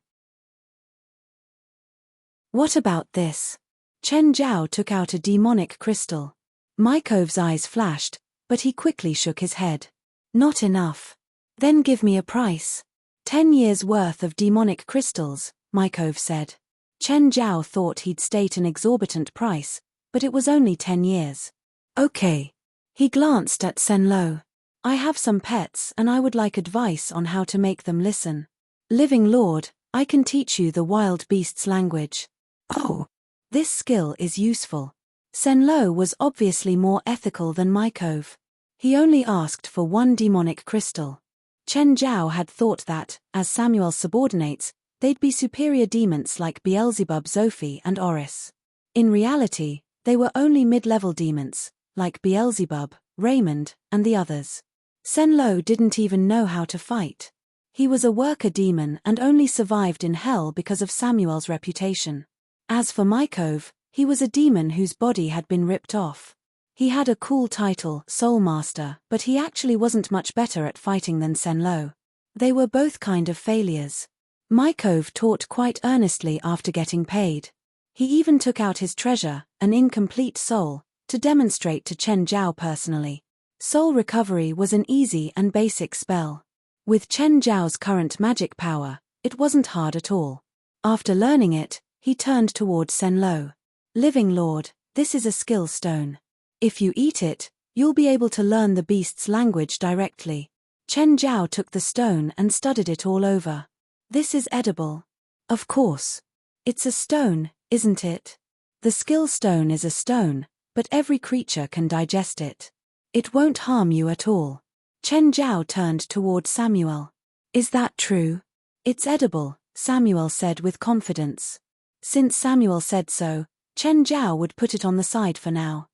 What about this? Chen Zhao took out a demonic crystal. Mycove's eyes flashed, but he quickly shook his head. Not enough. Then give me a price. 10 years' worth of demonic crystals, Mycove said. Chen Zhao thought he'd state an exorbitant price, but it was only 10 years. Okay. He glanced at Senlo. I have some pets and I would like advice on how to make them listen. Living Lord, I can teach you the wild beasts' language. Oh. This skill is useful. Senlo was obviously more ethical than Mycove. He only asked for 1 demonic crystal. Chen Zhao had thought that, as Samuel's subordinates, they'd be superior demons like Beelzebub, Zophi and Oris. In reality, they were only mid-level demons, like Beelzebub, Raymond, and the others. Senlo didn't even know how to fight. He was a worker demon and only survived in hell because of Samuel's reputation. As for Mycove, he was a demon whose body had been ripped off. He had a cool title, Soul Master, but he actually wasn't much better at fighting than Senlo. They were both kind of failures. Mycove taught quite earnestly after getting paid. He even took out his treasure, an incomplete soul, to demonstrate to Chen Zhao personally. Soul recovery was an easy and basic spell. With Chen Zhao's current magic power, it wasn't hard at all. After learning it, he turned toward Senlo. Living Lord, this is a skill stone. If you eat it, you'll be able to learn the beast's language directly. Chen Zhao took the stone and studied it all over. This is edible. Of course. It's a stone, isn't it? The skill stone is a stone, but every creature can digest it. It won't harm you at all. Chen Zhao turned toward Samuel. Is that true? It's edible, Samuel said with confidence. Since Samuel said so, Chen Zhao would put it on the side for now.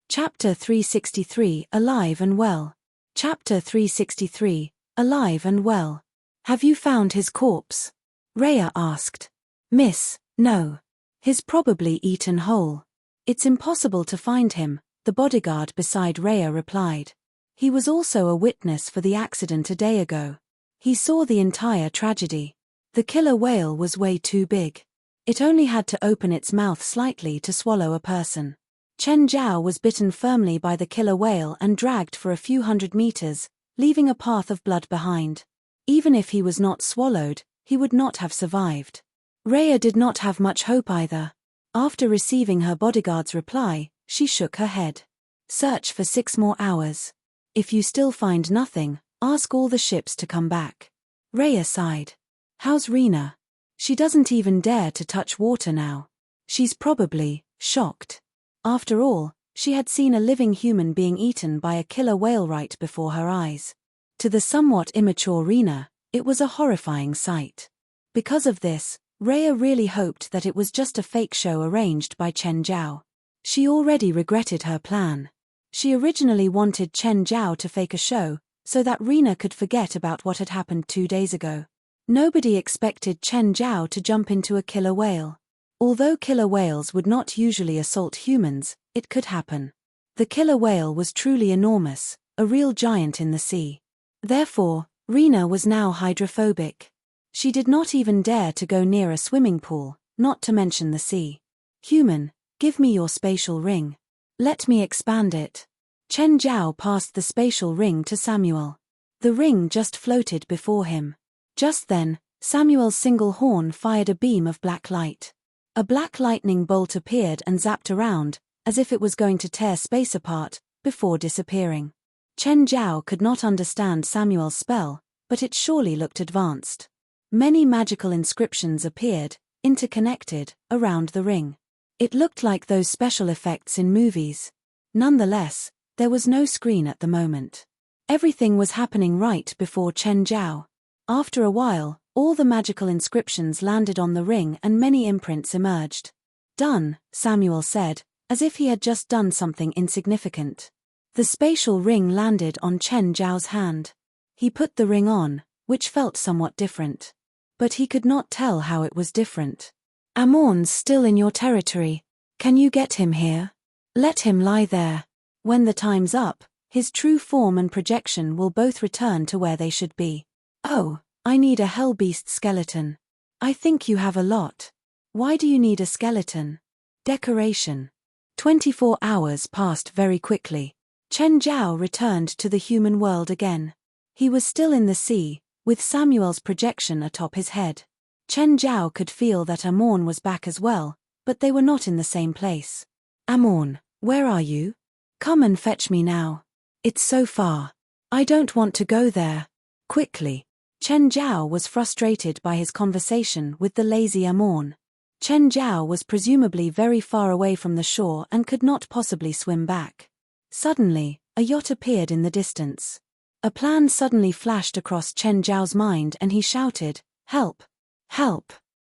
Chapter 363, Alive and Well. Chapter 363, Alive and Well. Have you found his corpse? Rhea asked. Miss, no. He's probably eaten whole. It's impossible to find him, the bodyguard beside Rhea replied. He was also a witness for the accident a day ago. He saw the entire tragedy. The killer whale was way too big. It only had to open its mouth slightly to swallow a person. Chen Zhao was bitten firmly by the killer whale and dragged for a few hundred meters, leaving a path of blood behind. Even if he was not swallowed, he would not have survived. Rhea did not have much hope either. After receiving her bodyguard's reply, she shook her head. Search for 6 more hours. If you still find nothing, ask all the ships to come back. Rhea sighed. How's Rena? She doesn't even dare to touch water now. She's probably shocked. After all, she had seen a living human being eaten by a killer whale right before her eyes. To the somewhat immature Rena, it was a horrifying sight. Because of this, Rhea really hoped that it was just a fake show arranged by Chen Zhao. She already regretted her plan. She originally wanted Chen Zhao to fake a show, so that Rena could forget about what had happened 2 days ago. Nobody expected Chen Zhao to jump into a killer whale. Although killer whales would not usually assault humans, it could happen. The killer whale was truly enormous, a real giant in the sea. Therefore, Rena was now hydrophobic. She did not even dare to go near a swimming pool, not to mention the sea. Human, give me your spatial ring. Let me expand it. Chen Zhao passed the spatial ring to Samuel. The ring just floated before him. Just then, Samuel's single horn fired a beam of black light. A black lightning bolt appeared and zapped around, as if it was going to tear space apart, before disappearing. Chen Zhao could not understand Samuel's spell, but it surely looked advanced. Many magical inscriptions appeared, interconnected, around the ring. It looked like those special effects in movies. Nonetheless, there was no screen at the moment. Everything was happening right before Chen Zhao. After a while, all the magical inscriptions landed on the ring and many imprints emerged. Done, Samuel said, as if he had just done something insignificant. The spatial ring landed on Chen Zhao's hand. He put the ring on, which felt somewhat different. But he could not tell how it was different. Amorn's still in your territory. Can you get him here? Let him lie there. When the time's up, his true form and projection will both return to where they should be. Oh, I need a hellbeast skeleton. I think you have a lot. Why do you need a skeleton? Decoration. 24 hours passed very quickly. Chen Zhao returned to the human world again. He was still in the sea, with Samuel's projection atop his head. Chen Zhao could feel that Amorn was back as well, but they were not in the same place. Amorn, where are you? Come and fetch me now. It's so far. I don't want to go there. Quickly. Chen Zhao was frustrated by his conversation with the lazy Amorn. Chen Zhao was presumably very far away from the shore and could not possibly swim back. Suddenly, a yacht appeared in the distance. A plan suddenly flashed across Chen Zhao's mind and he shouted, "Help! Help!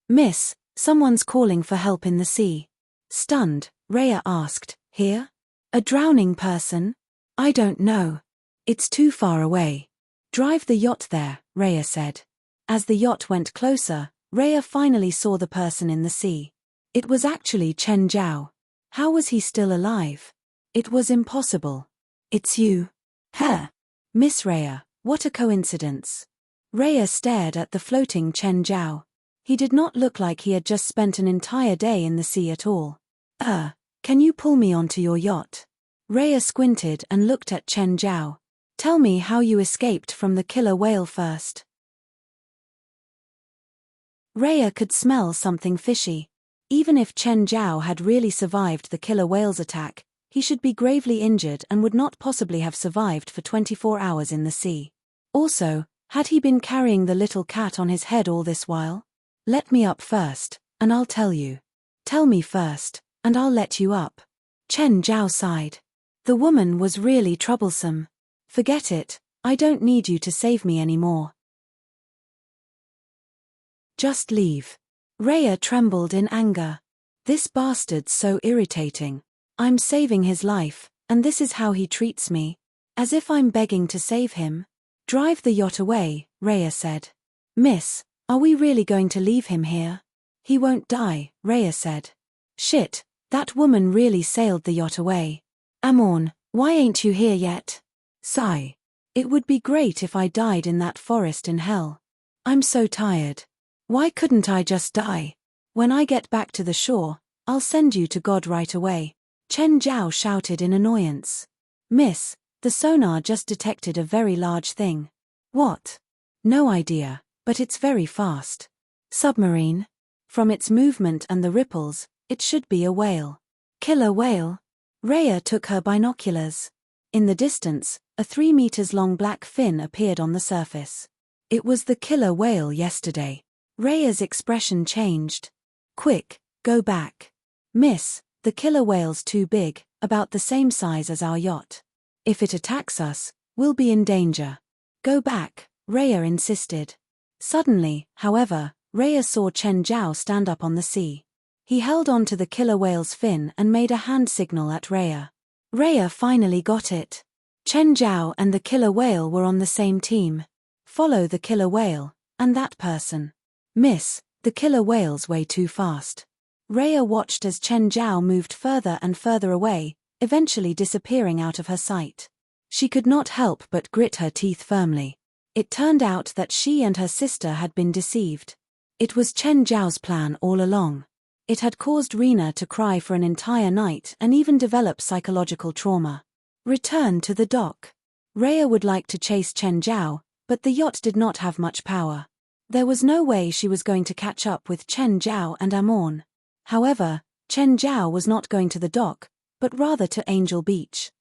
Miss, someone's calling for help in the sea." Stunned, Rhea asked, "Here? A drowning person? I don't know. It's too far away." "Drive the yacht there," Rhea said. As the yacht went closer, Rhea finally saw the person in the sea. It was actually Chen Zhao. How was he still alive? It was impossible. "It's you." "Huh. Miss Rhea, what a coincidence." Rhea stared at the floating Chen Zhao. He did not look like he had just spent an entire day in the sea at all. Can you pull me onto your yacht?" Rhea squinted and looked at Chen Zhao. "Tell me how you escaped from the killer whale first." Rhea could smell something fishy. Even if Chen Zhao had really survived the killer whale's attack, he should be gravely injured and would not possibly have survived for 24 hours in the sea. Also, had he been carrying the little cat on his head all this while? "Let me up first, and I'll tell you." "Tell me first, and I'll let you up." Chen Zhao sighed. The woman was really troublesome. "Forget it, I don't need you to save me anymore. Just leave." Rhea trembled in anger. This bastard's so irritating. I'm saving his life, and this is how he treats me. As if I'm begging to save him. "Drive the yacht away," Rhea said. "Miss, are we really going to leave him here?" "He won't die," Rhea said. "Shit, that woman really sailed the yacht away. Amorn, why ain't you here yet?" Sigh. "It would be great if I died in that forest in hell. I'm so tired. Why couldn't I just die? When I get back to the shore, I'll send you to God right away." Chen Zhao shouted in annoyance. Miss, the sonar just detected a very large thing. What? No idea, but it's very fast. Submarine? From its movement and the ripples, it should be a whale. Killer whale? Rhea took her binoculars. In the distance, a 3 meters long black fin appeared on the surface. It was the killer whale yesterday. Rhea's expression changed. Quick, go back. Miss, the killer whale's too big, about the same size as our yacht. If it attacks us, we'll be in danger. Go back, Rhea insisted. Suddenly, however, Rhea saw Chen Zhao stand up on the sea. He held on to the killer whale's fin and made a hand signal at Rhea. Rhea finally got it. Chen Zhao and the killer whale were on the same team. Follow the killer whale, and that person. Miss, the killer whale's way too fast. Rhea watched as Chen Zhao moved further and further away, eventually disappearing out of her sight. She could not help but grit her teeth firmly. It turned out that she and her sister had been deceived. It was Chen Zhao's plan all along. It had caused Rena to cry for an entire night and even develop psychological trauma. Return to the dock. Rhea would like to chase Chen Zhao, but the yacht did not have much power. There was no way she was going to catch up with Chen Zhao and Amorn. However, Chen Zhao was not going to the dock, but rather to Angel Beach.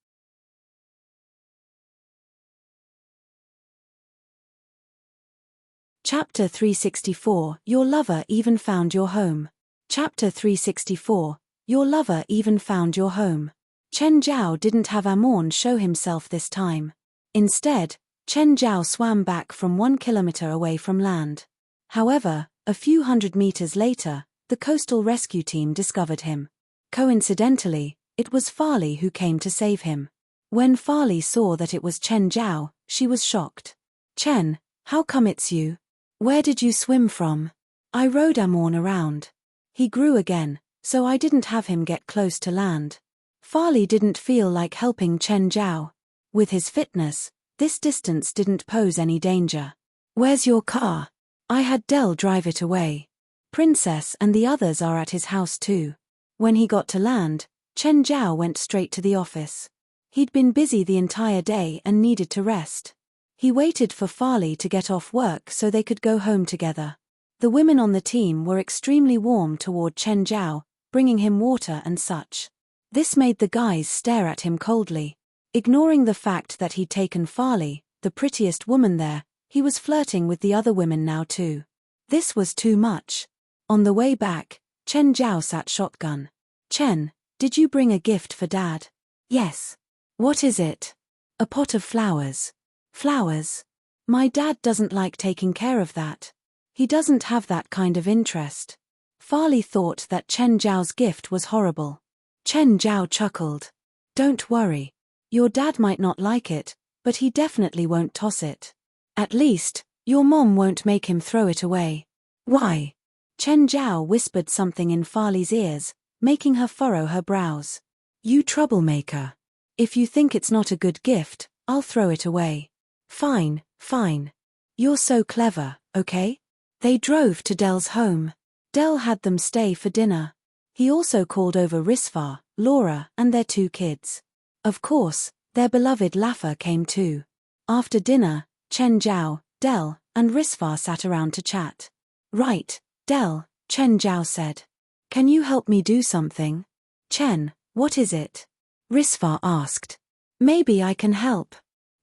Chapter 364, Your Lover Even Found Your Home. Chapter 364, Your Lover Even Found Your Home. Chen Zhao didn't have Amorn show himself this time. Instead, Chen Zhao swam back from 1 kilometer away from land. However, a few hundred meters later, the coastal rescue team discovered him. Coincidentally, it was Fali who came to save him. When Fali saw that it was Chen Zhao, she was shocked. Chen, how come it's you? Where did you swim from? I rode Amorn around. He grew again, so I didn't have him get close to land. Fali didn't feel like helping Chen Zhao. With his fitness, this distance didn't pose any danger. Where's your car? I had Dell drive it away. Princess and the others are at his house too. When he got to land, Chen Zhao went straight to the office. He'd been busy the entire day and needed to rest. He waited for Fali to get off work so they could go home together. The women on the team were extremely warm toward Chen Zhao, bringing him water and such. This made the guys stare at him coldly. Ignoring the fact that he'd taken Fali, the prettiest woman there, he was flirting with the other women now too. This was too much. On the way back, Chen Zhao sat shotgun. Chen, did you bring a gift for Dad? Yes. What is it? A pot of flowers. Flowers? My dad doesn't like taking care of that. He doesn't have that kind of interest. Fali thought that Chen Zhao's gift was horrible. Chen Zhao chuckled. Don't worry. Your dad might not like it, but he definitely won't toss it. At least, your mom won't make him throw it away. Why? Chen Zhao whispered something in Fali's ears, making her furrow her brows. You troublemaker. If you think it's not a good gift, I'll throw it away. Fine, fine. You're so clever, okay? They drove to Dell's home. Dell had them stay for dinner. He also called over Risfar, Laura, and their 2 kids. Of course, their beloved Laffer came too. After dinner, Chen Zhao, Dell, and Risfar sat around to chat. Right, Dell, Chen Zhao said. Can you help me do something? Chen, what is it? Risfar asked. Maybe I can help.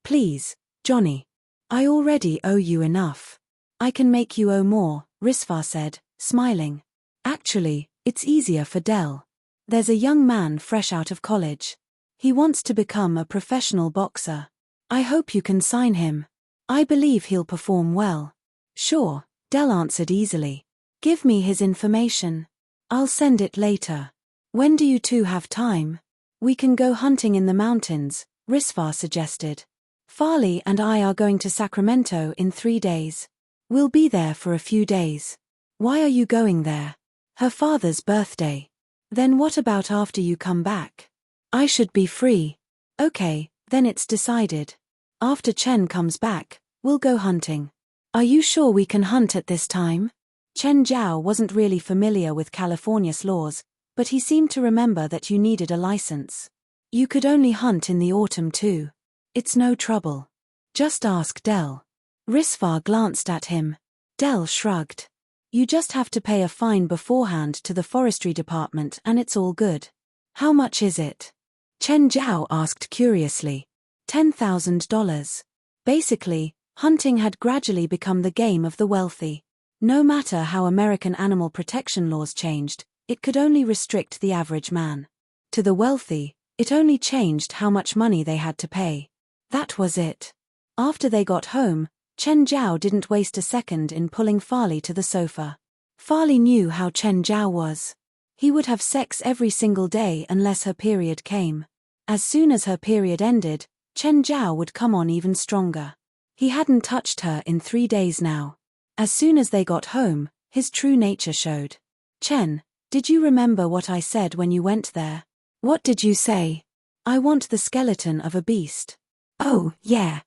Please, Johnny. I already owe you enough. I can make you owe more, Risfar said, smiling. Actually, it's easier for Dell. There's a young man fresh out of college. He wants to become a professional boxer. I hope you can sign him. I believe he'll perform well. Sure, Dell answered easily. Give me his information. I'll send it later. When do you 2 have time? We can go hunting in the mountains, Risfar suggested. Fali and I are going to Sacramento in 3 days. We'll be there for a few days. Why are you going there? Her father's birthday. Then what about after you come back? I should be free. Okay, then it's decided. After Chen comes back, we'll go hunting. Are you sure we can hunt at this time? Chen Zhao wasn't really familiar with California's laws, But he seemed to remember that you needed a license. You could only hunt in the autumn too. It's no trouble. Just ask Del. Risvar glanced at him. Del shrugged. You just have to pay a fine beforehand to the forestry department and it's all good. How much is it? Chen Zhao asked curiously. $10,000. Basically, hunting had gradually become the game of the wealthy. No matter how American animal protection laws changed, it could only restrict the average man. To the wealthy, it only changed how much money they had to pay. That was it. After they got home, Chen Zhao didn't waste a second in pulling Fali to the sofa. Fali knew how Chen Zhao was. He would have sex every single day unless her period came. As soon as her period ended, Chen Zhao would come on even stronger. He hadn't touched her in 3 days now. As soon as they got home, his true nature showed. Chen, did you remember what I said when you went there? What did you say? I want the skeleton of a beast. Oh, yeah.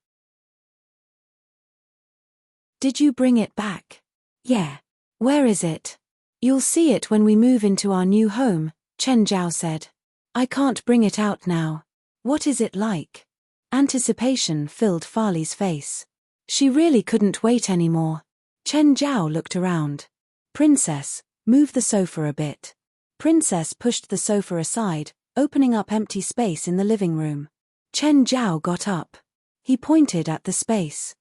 Did you bring it back? Yeah. Where is it? You'll see it when we move into our new home, Chen Zhao said. I can't bring it out now. What is it like? Anticipation filled Fali's face. She really couldn't wait anymore. Chen Zhao looked around. Princess, move the sofa a bit. Princess pushed the sofa aside, opening up empty space in the living room. Chen Zhao got up. He pointed at the space.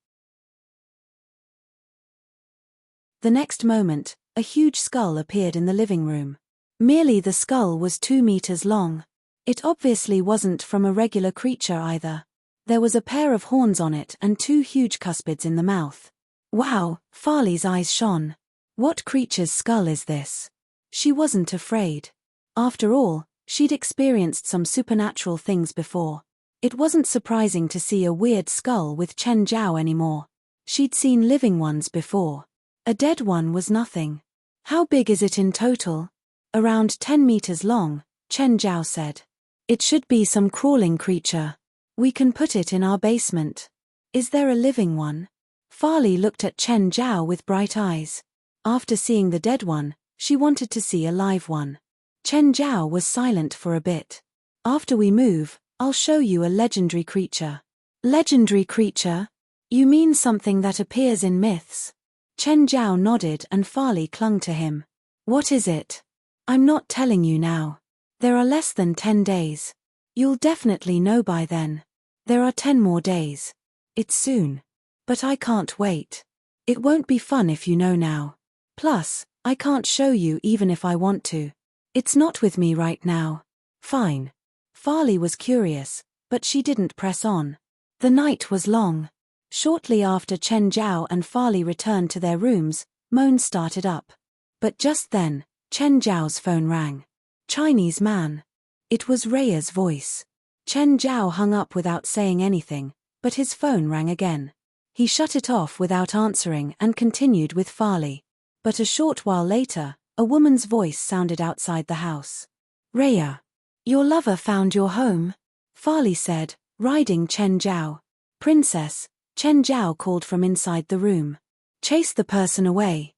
The next moment, a huge skull appeared in the living room. Merely the skull was 2 meters long. It obviously wasn't from a regular creature either. There was a pair of horns on it and 2 huge cuspids in the mouth. Wow, Fali's eyes shone. What creature's skull is this? She wasn't afraid. After all, she'd experienced some supernatural things before. It wasn't surprising to see a weird skull with Chen Zhao anymore. She'd seen living ones before. A dead one was nothing. How big is it in total? Around 10 meters long, Chen Zhao said. It should be some crawling creature. We can put it in our basement. Is there a living one? Fali looked at Chen Zhao with bright eyes. After seeing the dead one, she wanted to see a live one. Chen Zhao was silent for a bit. After we move, I'll show you a legendary creature. Legendary creature? You mean something that appears in myths? Chen Zhao nodded and Fali clung to him. What is it? I'm not telling you now. There are less than 10 days. You'll definitely know by then. There are 10 more days. It's soon. But I can't wait. It won't be fun if you know now. Plus, I can't show you even if I want to. It's not with me right now. Fine. Fali was curious, but she didn't press on. The night was long. Shortly after Chen Zhao and Fali returned to their rooms, moans started up. But just then, Chen Zhao's phone rang. Chinese man. It was Raya's voice. Chen Zhao hung up without saying anything, but his phone rang again. He shut it off without answering and continued with Fali. But a short while later, a woman's voice sounded outside the house. Raya. Your lover found your home? Fali said, riding Chen Zhao. Princess, Chen Zhao called from inside the room. Chase the person away.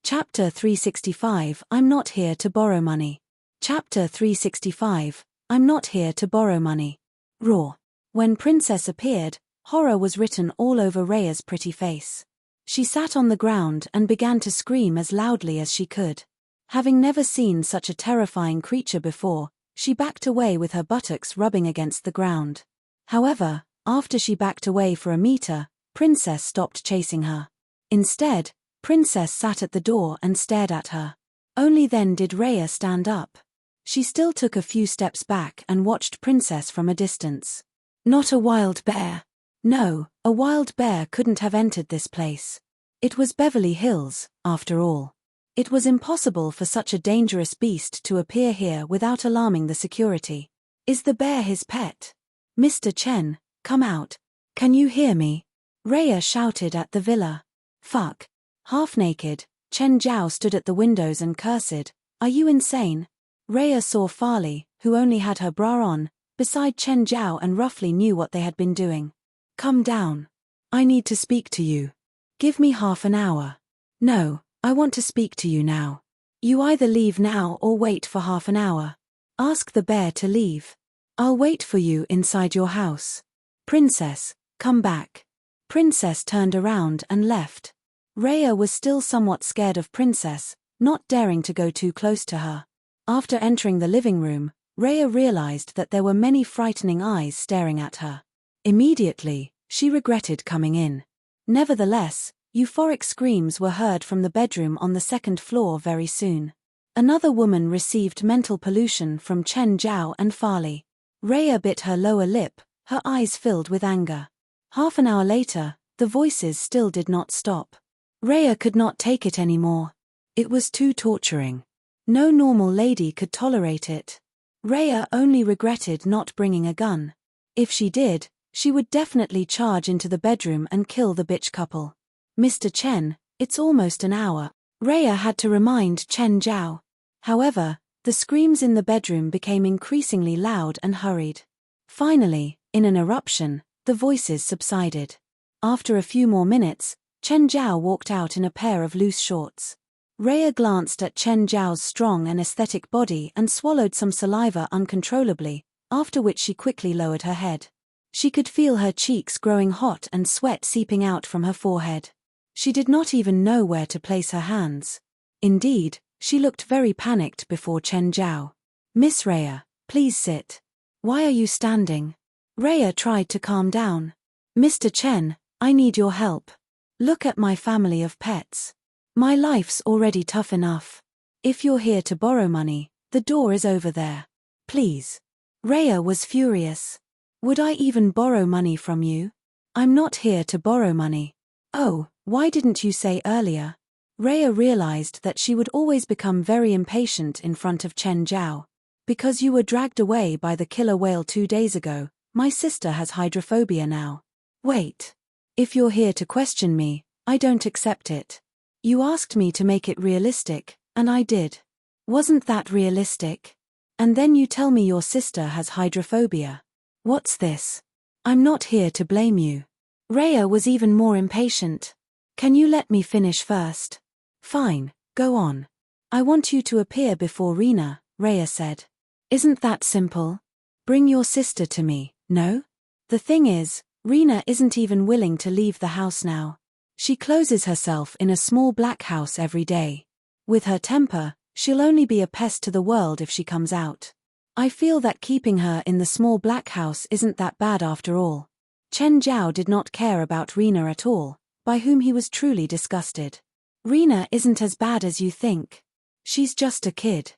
Chapter 365 I'm not here to borrow money. Chapter 365 I'm not here to borrow money. Raw. When Princess appeared, horror was written all over Raya's pretty face. She sat on the ground and began to scream as loudly as she could. Having never seen such a terrifying creature before, she backed away with her buttocks rubbing against the ground. However, after she backed away for a meter, Princess stopped chasing her. Instead, Princess sat at the door and stared at her. Only then did Raya stand up. She still took a few steps back and watched Princess from a distance. Not a wild bear. No, a wild bear couldn't have entered this place. It was Beverly Hills, after all. It was impossible for such a dangerous beast to appear here without alarming the security. Is the bear his pet? Mr. Chen, come out. Can you hear me? Raya shouted at the villa. Fuck. Half-naked, Chen Zhao stood at the windows and cursed. Are you insane? Raya saw Fali, who only had her bra on, beside Chen Zhao and roughly knew what they had been doing. Come down. I need to speak to you. Give me half an hour. No, I want to speak to you now. You either leave now or wait for half an hour. Ask the bear to leave. I'll wait for you inside your house. Princess, come back. Princess turned around and left. Rhea was still somewhat scared of Princess, not daring to go too close to her. After entering the living room, Rhea realized that there were many frightening eyes staring at her. Immediately, she regretted coming in. Nevertheless, euphoric screams were heard from the bedroom on the second floor very soon. Another woman received mental pollution from Chen Zhao and Fali. Rhea bit her lower lip, her eyes filled with anger. Half an hour later, the voices still did not stop. Rhea could not take it anymore. It was too torturing. No normal lady could tolerate it. Rhea only regretted not bringing a gun. If she did, she would definitely charge into the bedroom and kill the bitch couple. Mr. Chen, it's almost an hour. Rhea had to remind Chen Zhao. However, the screams in the bedroom became increasingly loud and hurried. Finally, in an eruption, the voices subsided. After a few more minutes, Chen Zhao walked out in a pair of loose shorts. Rhea glanced at Chen Zhao's strong and aesthetic body and swallowed some saliva uncontrollably, after which she quickly lowered her head. She could feel her cheeks growing hot and sweat seeping out from her forehead. She did not even know where to place her hands. Indeed, she looked very panicked before Chen Zhao. Miss Rhea, please sit. Why are you standing? Rhea tried to calm down. Mr. Chen, I need your help. Look at my family of pets. My life's already tough enough. If you're here to borrow money, the door is over there. Please. Rhea was furious. Would I even borrow money from you? I'm not here to borrow money. Oh, why didn't you say earlier? Rhea realized that she would always become very impatient in front of Chen Zhao. Because you were dragged away by the killer whale 2 days ago, my sister has hydrophobia now. Wait. If you're here to question me, I don't accept it. You asked me to make it realistic, and I did. Wasn't that realistic? And then you tell me your sister has hydrophobia. What's this? I'm not here to blame you. Rhea was even more impatient. Can you let me finish first? Fine, go on. I want you to appear before Rena, Rhea said. Isn't that simple? Bring your sister to me, no? The thing is, Rena isn't even willing to leave the house now. She closes herself in a small black house every day. With her temper, she'll only be a pest to the world if she comes out. I feel that keeping her in the small black house isn't that bad after all. Chen Zhao did not care about Rena at all, by whom he was truly disgusted. Rena isn't as bad as you think. She's just a kid.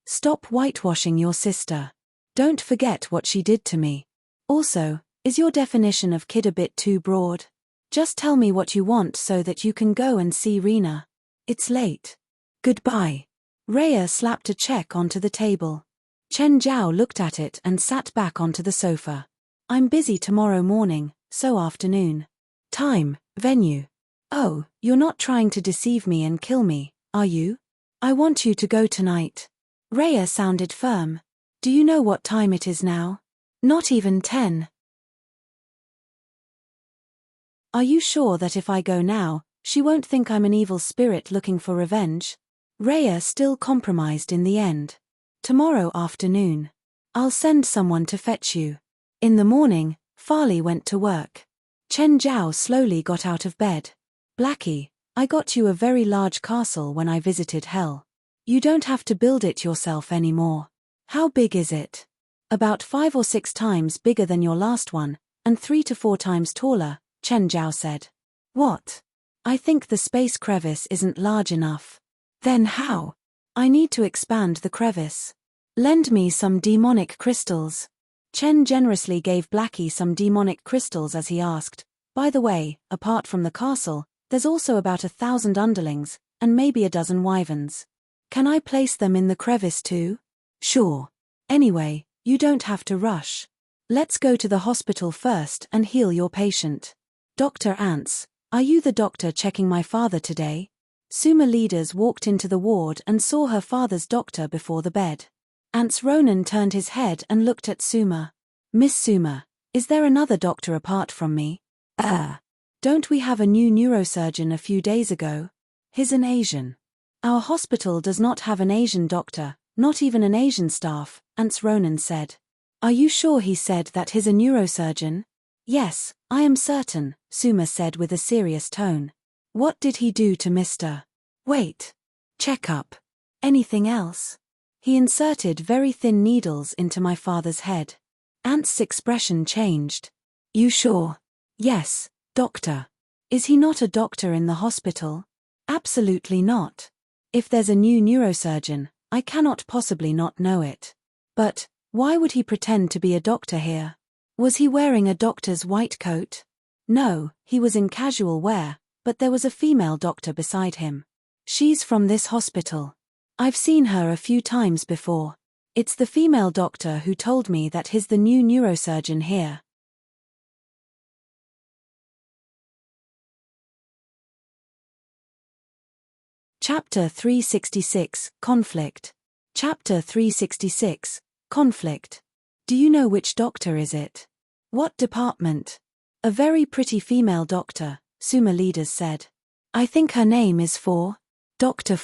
Stop whitewashing your sister. Don't forget what she did to me. Also, is your definition of kid a bit too broad? Just tell me what you want so that you can go and see Rena. It's late. Goodbye. Rhea slapped a check onto the table. Chen Zhao looked at it and sat back onto the sofa. I'm busy tomorrow morning, so afternoon. Time, venue. Oh, you're not trying to deceive me and kill me, are you? I want you to go tonight. Rhea sounded firm. Do you know what time it is now? Not even 10. Are you sure that if I go now, she won't think I'm an evil spirit looking for revenge? Rhea still compromised in the end. Tomorrow afternoon. I'll send someone to fetch you. In the morning, Fali went to work. Chen Zhao slowly got out of bed. Blackie, I got you a very large castle when I visited Hell. You don't have to build it yourself anymore. How big is it? About 5 or 6 times bigger than your last one, and 3 to 4 times taller, Chen Zhao said. What? I think the space crevice isn't large enough. Then how? I need to expand the crevice. Lend me some demonic crystals. Chen generously gave Blackie some demonic crystals as he asked. By the way, apart from the castle, there's also about 1,000 underlings, and maybe a dozen wyverns. Can I place them in the crevice too? Sure. Anyway, you don't have to rush. Let's go to the hospital first and heal your patient. Dr. Ants, are you the doctor checking my father today? Suma leaders walked into the ward and saw her father's doctor before the bed. Ants Ronan turned his head and looked at Suma. Miss Suma, is there another doctor apart from me? Don't we have a new neurosurgeon a few days ago? He's an Asian. Our hospital does not have an Asian doctor, not even an Asian staff, Ants Ronan said. Are you sure he said that he's a neurosurgeon? Yes, I am certain, Suma said with a serious tone. What did he do to Mr. Wait. Checkup. Anything else? He inserted very thin needles into my father's head. Ant's expression changed. You sure? Yes, doctor. Is he not a doctor in the hospital? Absolutely not. If there's a new neurosurgeon, I cannot possibly not know it. But, why would he pretend to be a doctor here? Was he wearing a doctor's white coat? No, he was in casual wear, but there was a female doctor beside him. She's from this hospital. I've seen her a few times before. It's the female doctor who told me that he's the new neurosurgeon here. Chapter 366, Conflict. Chapter 366, Conflict. Do you know which doctor is it? What department? A very pretty female doctor, Suma leaders said. I think her name is Dr.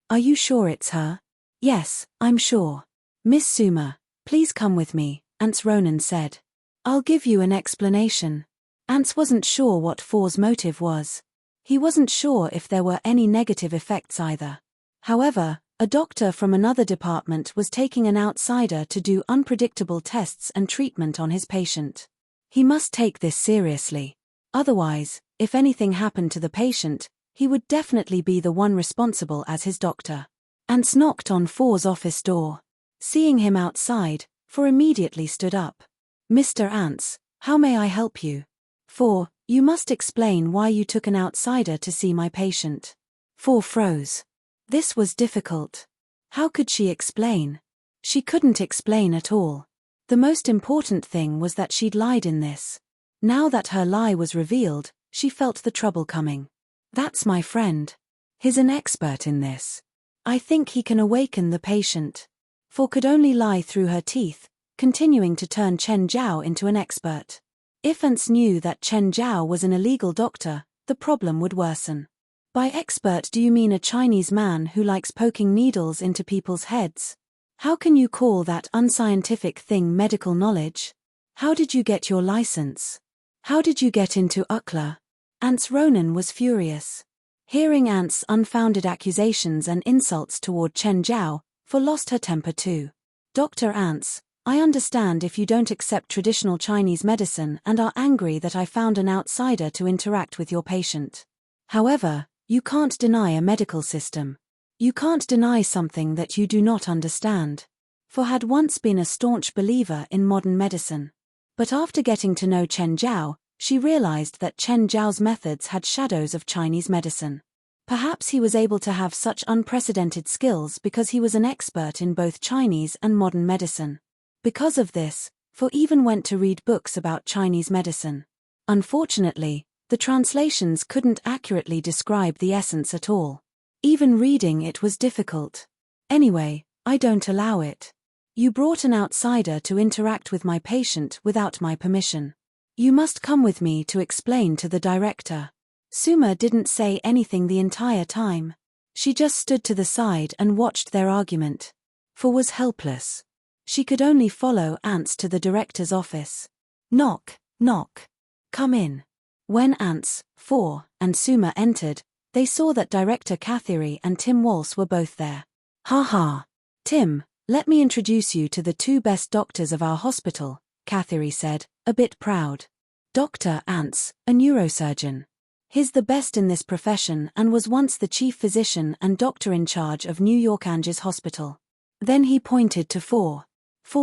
Are you sure it's her? Yes, I'm sure. Miss Suma, please come with me, Ants Ronan said. I'll give you an explanation. Ants wasn't sure what Four's motive was. He wasn't sure if there were any negative effects either. However, a doctor from another department was taking an outsider to do unpredictable tests and treatment on his patient. He must take this seriously. Otherwise, if anything happened to the patient, he would definitely be the one responsible as his doctor. Ants knocked on Four's office door. Seeing him outside, Four immediately stood up. Mr. Ants, how may I help you? Four, you must explain why you took an outsider to see my patient. Four froze. This was difficult. How could she explain? She couldn't explain at all. The most important thing was that she'd lied in this. Now that her lie was revealed, she felt the trouble coming. That's my friend. He's an expert in this. I think he can awaken the patient. Four could only lie through her teeth, continuing to turn Chen Zhao into an expert. If Ants knew that Chen Zhao was an illegal doctor, the problem would worsen. By expert do you mean a Chinese man who likes poking needles into people's heads? How can you call that unscientific thing medical knowledge? How did you get your license? How did you get into UCLA? Ants Ronan was furious. Hearing Ants' unfounded accusations and insults toward Chen Zhao, Four lost her temper too. Dr. Ants, I understand if you don't accept traditional Chinese medicine and are angry that I found an outsider to interact with your patient. However, you can't deny a medical system. You can't deny something that you do not understand. Four had once been a staunch believer in modern medicine. But after getting to know Chen Zhao, she realized that Chen Zhao's methods had shadows of Chinese medicine. Perhaps he was able to have such unprecedented skills because he was an expert in both Chinese and modern medicine. Because of this, Four even went to read books about Chinese medicine. Unfortunately, the translations couldn't accurately describe the essence at all. Even reading it was difficult. Anyway, I don't allow it. You brought an outsider to interact with my patient without my permission. You must come with me to explain to the director. Suma didn't say anything the entire time. She just stood to the side and watched their argument. Four was helpless. She could only follow Ants to the director's office. Knock, knock. Come in. When Ants, Four, and Suma entered, they saw that Director Cathy and Tim Walsh were both there. Ha ha. Tim, let me introduce you to the two best doctors of our hospital, Cathy said, a bit proud. Dr. Ants, a neurosurgeon. He's the best in this profession and was once the chief physician and doctor in charge of New York Angie's hospital. Then he pointed to Four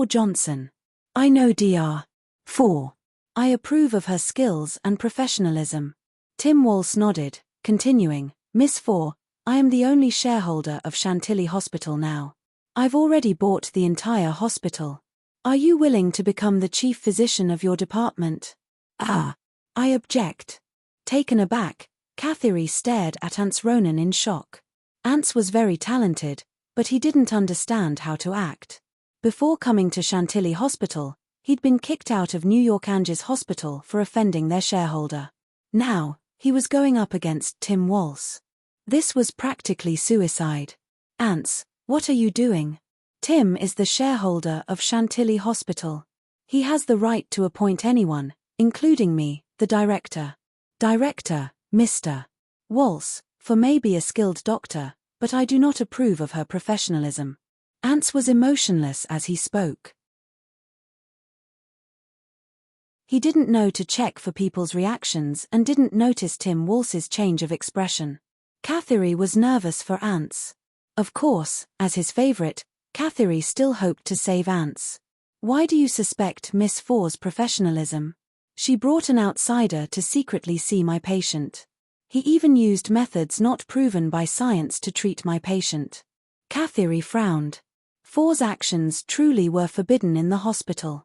Johnson. I know Dr. Four. I approve of her skills and professionalism. Tim Walsh nodded, continuing, Miss Four, I am the only shareholder of Chantilly Hospital now. I've already bought the entire hospital. Are you willing to become the chief physician of your department? I object. Taken aback, Cathy stared at Ants Ronan in shock. Ants was very talented, but he didn't understand how to act. Before coming to Chantilly Hospital, He'd been kicked out of New York Angie's hospital for offending their shareholder. Now, he was going up against Tim Walsh. This was practically suicide. Ants, what are you doing? Tim is the shareholder of Chantilly Hospital. He has the right to appoint anyone, including me, the director. Director, Mr. Walsh, for maybe a skilled doctor, but I do not approve of her professionalism. Ants was emotionless as he spoke. He didn't know to check for people's reactions and didn't notice Tim Walsh's change of expression. Catherine was nervous for Ants. Of course, as his favorite, Catherine still hoped to save Ants. Why do you suspect Miss Four's professionalism? She brought an outsider to secretly see my patient. He even used methods not proven by science to treat my patient. Catherine frowned. Four's actions truly were forbidden in the hospital.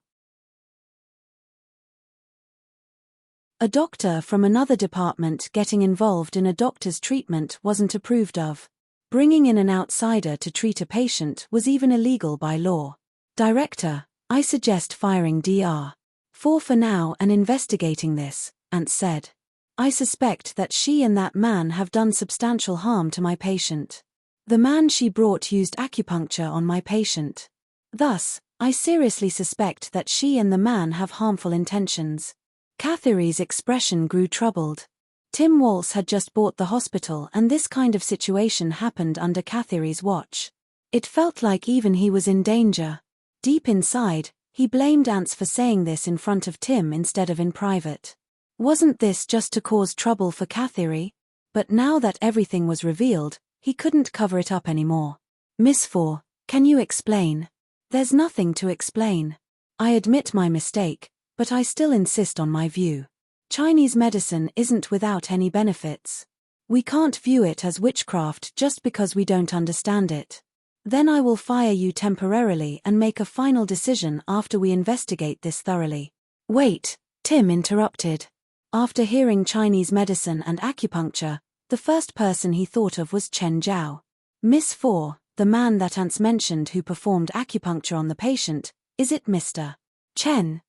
A doctor from another department getting involved in a doctor's treatment wasn't approved of. Bringing in an outsider to treat a patient was even illegal by law. Director, I suggest firing Dr. Four for now and investigating this, Ant said. I suspect that she and that man have done substantial harm to my patient. The man she brought used acupuncture on my patient. Thus, I seriously suspect that she and the man have harmful intentions. Catherine's expression grew troubled. Tim Walsh had just bought the hospital and this kind of situation happened under Catherine's watch. It felt like even he was in danger. Deep inside, he blamed Ants for saying this in front of Tim instead of in private. Wasn't this just to cause trouble for Catherine? But now that everything was revealed, he couldn't cover it up anymore. Miss Four, can you explain? There's nothing to explain. I admit my mistake, but I still insist on my view. Chinese medicine isn't without any benefits. We can't view it as witchcraft just because we don't understand it. Then I will fire you temporarily and make a final decision after we investigate this thoroughly. Wait, Tim interrupted. After hearing Chinese medicine and acupuncture, the first person he thought of was Chen Zhao. Miss Four, the man that Ants mentioned who performed acupuncture on the patient, is it Mr. Chen?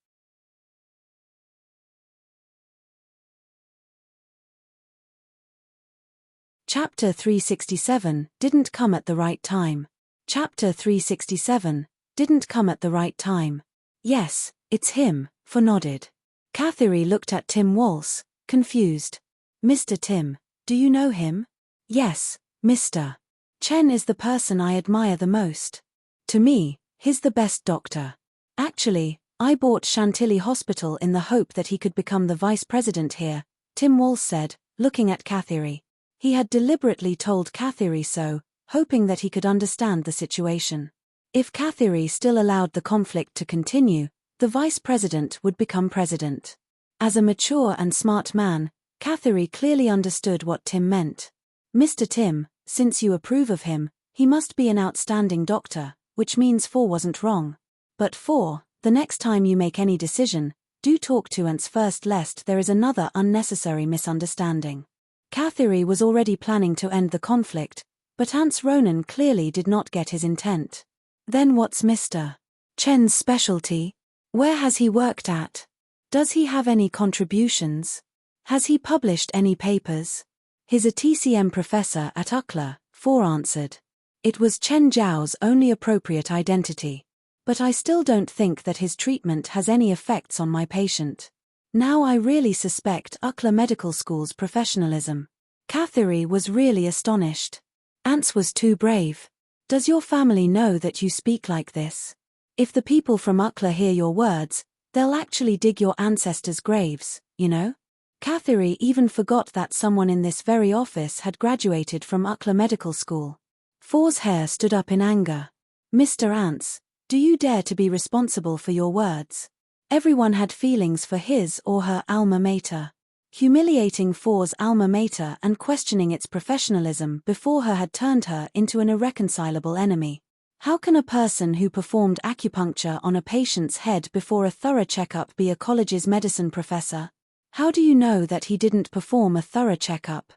Chapter 367 didn't come at the right time. Chapter 367 didn't come at the right time. Yes, it's him, Four nodded. Catherine looked at Tim Walsh, confused. Mr. Tim, do you know him? Yes, Mr. Chen is the person I admire the most. To me, he's the best doctor. Actually, I bought Chantilly Hospital in the hope that he could become the vice president here, Tim Walsh said, looking at Catherine. He had deliberately told Catherine so, hoping that he could understand the situation. If Catherine still allowed the conflict to continue, the vice president would become president. As a mature and smart man, Catherine clearly understood what Tim meant. Mr. Tim, since you approve of him, he must be an outstanding doctor, which means Four wasn't wrong. But Four, the next time you make any decision, do talk to Ants first lest there is another unnecessary misunderstanding. Catherine was already planning to end the conflict, but Ants Ronan clearly did not get his intent. Then what's Mr. Chen's specialty? Where has he worked at? Does he have any contributions? Has he published any papers? He's a TCM professor at UCLA, Four answered. It was Chen Zhao's only appropriate identity. But I still don't think that his treatment has any effects on my patient. Now I really suspect UCLA Medical School's professionalism. Catherine was really astonished. Ants was too brave. Does your family know that you speak like this? If the people from UCLA hear your words, they'll actually dig your ancestors' graves, you know? Catherine even forgot that someone in this very office had graduated from UCLA Medical School. Four's hair stood up in anger. Mr. Ants, do you dare to be responsible for your words? Everyone had feelings for his or her alma mater. Humiliating Four's alma mater and questioning its professionalism before her had turned her into an irreconcilable enemy. How can a person who performed acupuncture on a patient's head before a thorough checkup be a college's medicine professor? How do you know that he didn't perform a thorough checkup?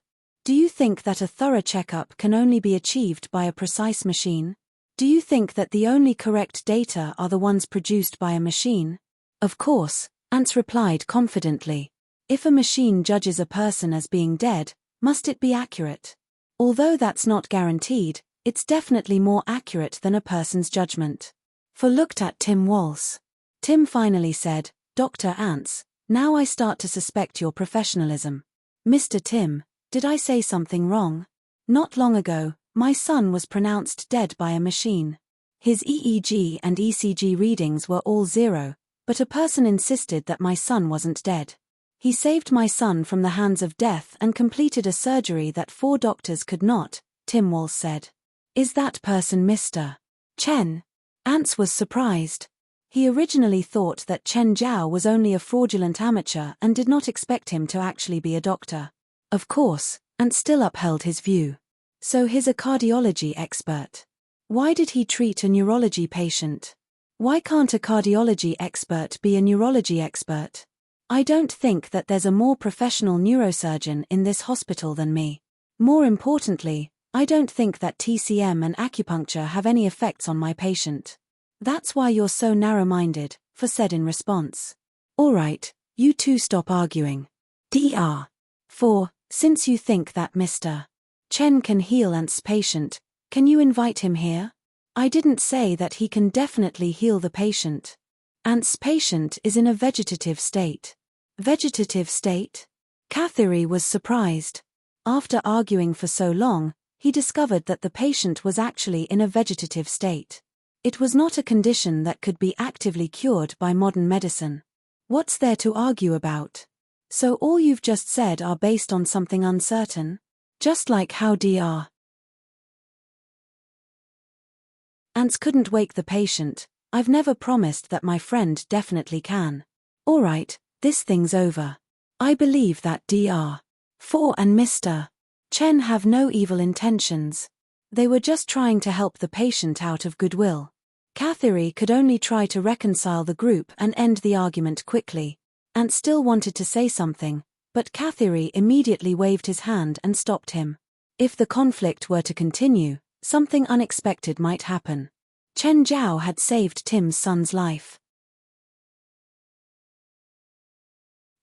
Do you think that a thorough checkup can only be achieved by a precise machine? Do you think that the only correct data are the ones produced by a machine? Of course, Ants replied confidently. If a machine judges a person as being dead, must it be accurate? Although that's not guaranteed, it's definitely more accurate than a person's judgment. For looked at Tim Walsh. Tim finally said, Dr. Ants, now I start to suspect your professionalism. Mr. Tim, did I say something wrong? Not long ago, my son was pronounced dead by a machine. His EEG and ECG readings were all 0, but a person insisted that my son wasn't dead. He saved my son from the hands of death and completed a surgery that 4 doctors could not, Tim Walsh said. Is that person Mr. Chen? Ants was surprised. He originally thought that Chen Zhao was only a fraudulent amateur and did not expect him to actually be a doctor. Of course, Ants still upheld his view. So he's a cardiology expert. Why did he treat a neurology patient? Why can't a cardiology expert be a neurology expert? I don't think that there's a more professional neurosurgeon in this hospital than me. More importantly, I don't think that TCM and acupuncture have any effects on my patient. That's why you're so narrow-minded, For said in response. All right, you two stop arguing. Dr. 4. Since you think that Mr. Chen can heal Ant's patient, can you invite him here? I didn't say that he can definitely heal the patient. Ant's patient is in a vegetative state. Vegetative state? Catherine was surprised. After arguing for so long, he discovered that the patient was actually in a vegetative state. It was not a condition that could be actively cured by modern medicine. What's there to argue about? So all you've just said are based on something uncertain? Just like how Dr. Ants couldn't wake the patient. I've never promised that my friend definitely can. All right, this thing's over. I believe that Dr. 4 and Mr. Chen have no evil intentions. They were just trying to help the patient out of goodwill. Catherine could only try to reconcile the group and end the argument quickly. Ant still wanted to say something, but Catherine immediately waved his hand and stopped him. If the conflict were to continue, something unexpected might happen. Chen Zhao had saved Tim's son's life.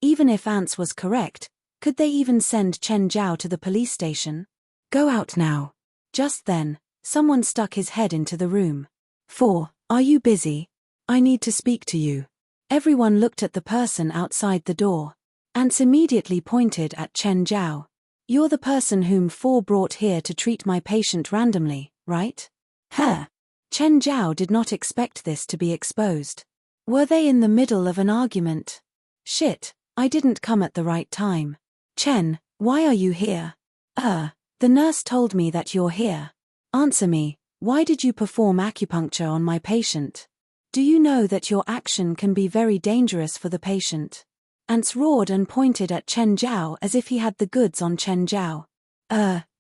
Even if Ants was correct, could they even send Chen Zhao to the police station? Go out now. Just then, someone stuck his head into the room. 4. Are you busy? I need to speak to you. Everyone looked at the person outside the door. Ants immediately pointed at Chen Zhao. You're the person whom 4 brought here to treat my patient randomly, right? Huh. Chen Zhao did not expect this to be exposed. Were they in the middle of an argument? Shit, I didn't come at the right time. Chen, why are you here? The nurse told me that you're here. Answer me, why did you perform acupuncture on my patient? Do you know that your action can be very dangerous for the patient? Ants roared and pointed at Chen Zhao as if he had the goods on Chen Zhao.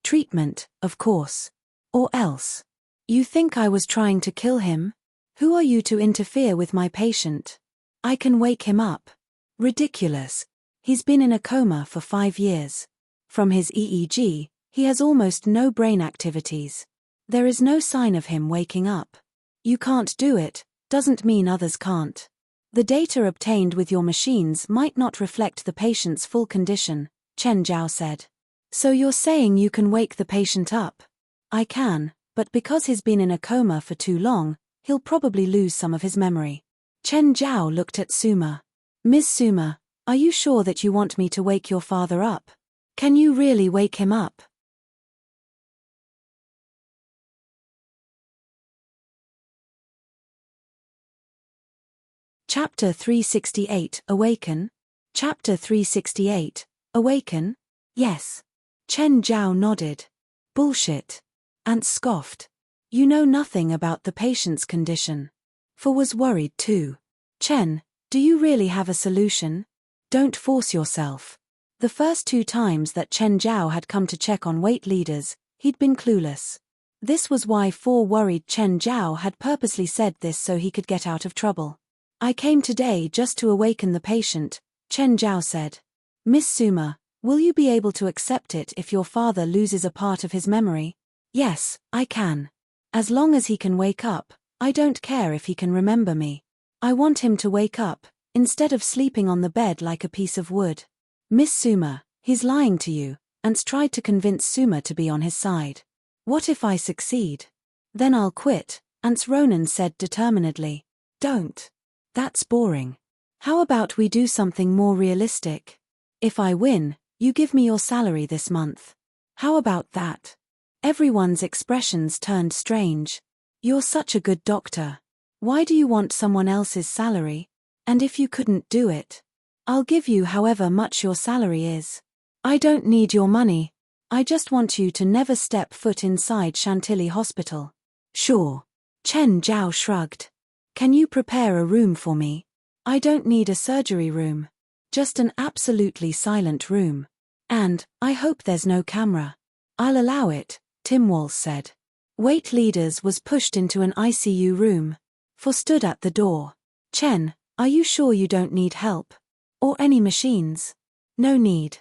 Treatment, of course. Or else. You think I was trying to kill him? Who are you to interfere with my patient? I can wake him up. Ridiculous. He's been in a coma for 5 years. From his EEG, he has almost no brain activities. There is no sign of him waking up. You can't do it, doesn't mean others can't. The data obtained with your machines might not reflect the patient's full condition, Chen Zhao said. So you're saying you can wake the patient up? I can, but because he's been in a coma for too long, he'll probably lose some of his memory. Chen Zhao looked at Suma. Ms. Suma, are you sure that you want me to wake your father up? Can you really wake him up? Chapter 368, Awaken? Chapter 368, Awaken? Yes. Chen Zhao nodded. Bullshit. Ant scoffed. You know nothing about the patient's condition. For was worried too. Chen, do you really have a solution? Don't force yourself. The first 2 times that Chen Zhao had come to check on weight leaders, he'd been clueless. This was why 4 worried Chen Zhao had purposely said this so he could get out of trouble. I came today just to awaken the patient, Chen Zhao said. Miss Suma, will you be able to accept it if your father loses a part of his memory? Yes, I can. As long as he can wake up, I don't care if he can remember me. I want him to wake up, instead of sleeping on the bed like a piece of wood. Miss Suma, he's lying to you, Ants tried to convince Suma to be on his side. What if I succeed? Then I'll quit, Ants Ronan said determinedly. Don't. That's boring. How about we do something more realistic? If I win, you give me your salary this month. How about that? Everyone's expressions turned strange. You're such a good doctor. Why do you want someone else's salary? And if you couldn't do it? I'll give you however much your salary is. I don't need your money. I just want you to never step foot inside Chantilly Hospital. Sure. Chen Zhao shrugged. Can you prepare a room for me? I don't need a surgery room. Just an absolutely silent room. And, I hope there's no camera. I'll allow it, Tim Walsh said. Wait Leaders was pushed into an ICU room. For stood at the door. Chen, are you sure you don't need help? Or any machines? No need.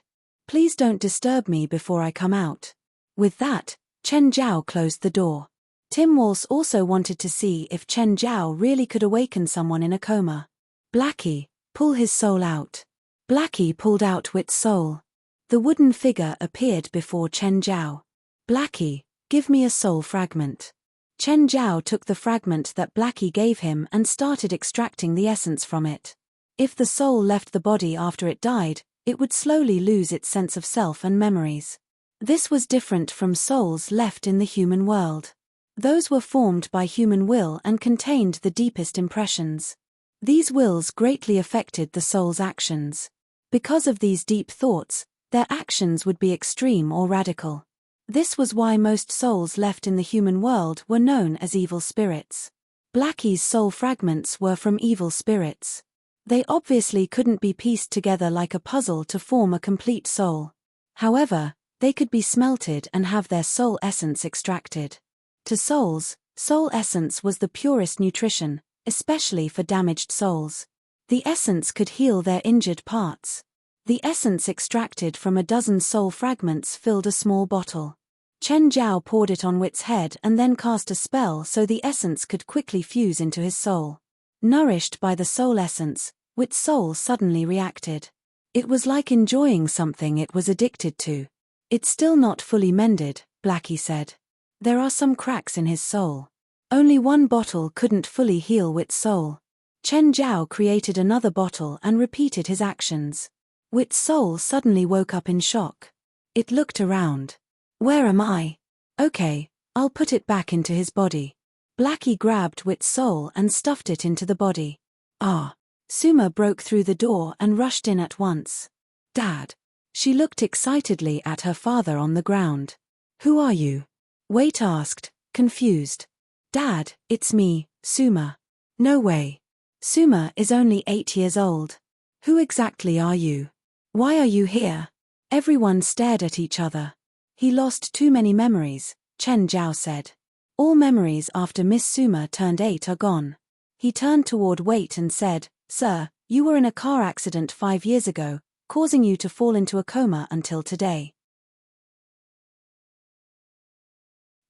Please don't disturb me before I come out. With that, Chen Zhao closed the door. Tim Walsh also wanted to see if Chen Zhao really could awaken someone in a coma. Blackie, pull his soul out. Blackie pulled out Wit's soul. The wooden figure appeared before Chen Zhao. Blackie, give me a soul fragment. Chen Zhao took the fragment that Blackie gave him and started extracting the essence from it. If the soul left the body after it died, it would slowly lose its sense of self and memories. This was different from souls left in the human world. Those were formed by human will and contained the deepest impressions. These wills greatly affected the soul's actions. Because of these deep thoughts, their actions would be extreme or radical. This was why most souls left in the human world were known as evil spirits. Blackie's soul fragments were from evil spirits. They obviously couldn't be pieced together like a puzzle to form a complete soul. However, they could be smelted and have their soul essence extracted. To souls, soul essence was the purest nutrition, especially for damaged souls. The essence could heal their injured parts. The essence extracted from a dozen soul fragments filled a small bottle. Chen Zhao poured it on Wit's head and then cast a spell so the essence could quickly fuse into his soul. Nourished by the soul essence, Wit's soul suddenly reacted. It was like enjoying something it was addicted to. It's still not fully mended, Blackie said. There are some cracks in his soul. Only one bottle couldn't fully heal Wit's soul. Chen Zhao created another bottle and repeated his actions. Wit's soul suddenly woke up in shock. It looked around. Where am I? Okay, I'll put it back into his body. Blackie grabbed Wit's soul and stuffed it into the body. Ah. Suma broke through the door and rushed in at once. Dad. She looked excitedly at her father on the ground. Who are you? Wait asked, confused. Dad, it's me, Suma. No way. Suma is only 8 years old. Who exactly are you? Why are you here? Everyone stared at each other. He lost too many memories, Chen Zhao said. All memories after Miss Suma turned 8 are gone. He turned toward Wait and said, Sir, you were in a car accident 5 years ago, causing you to fall into a coma until today.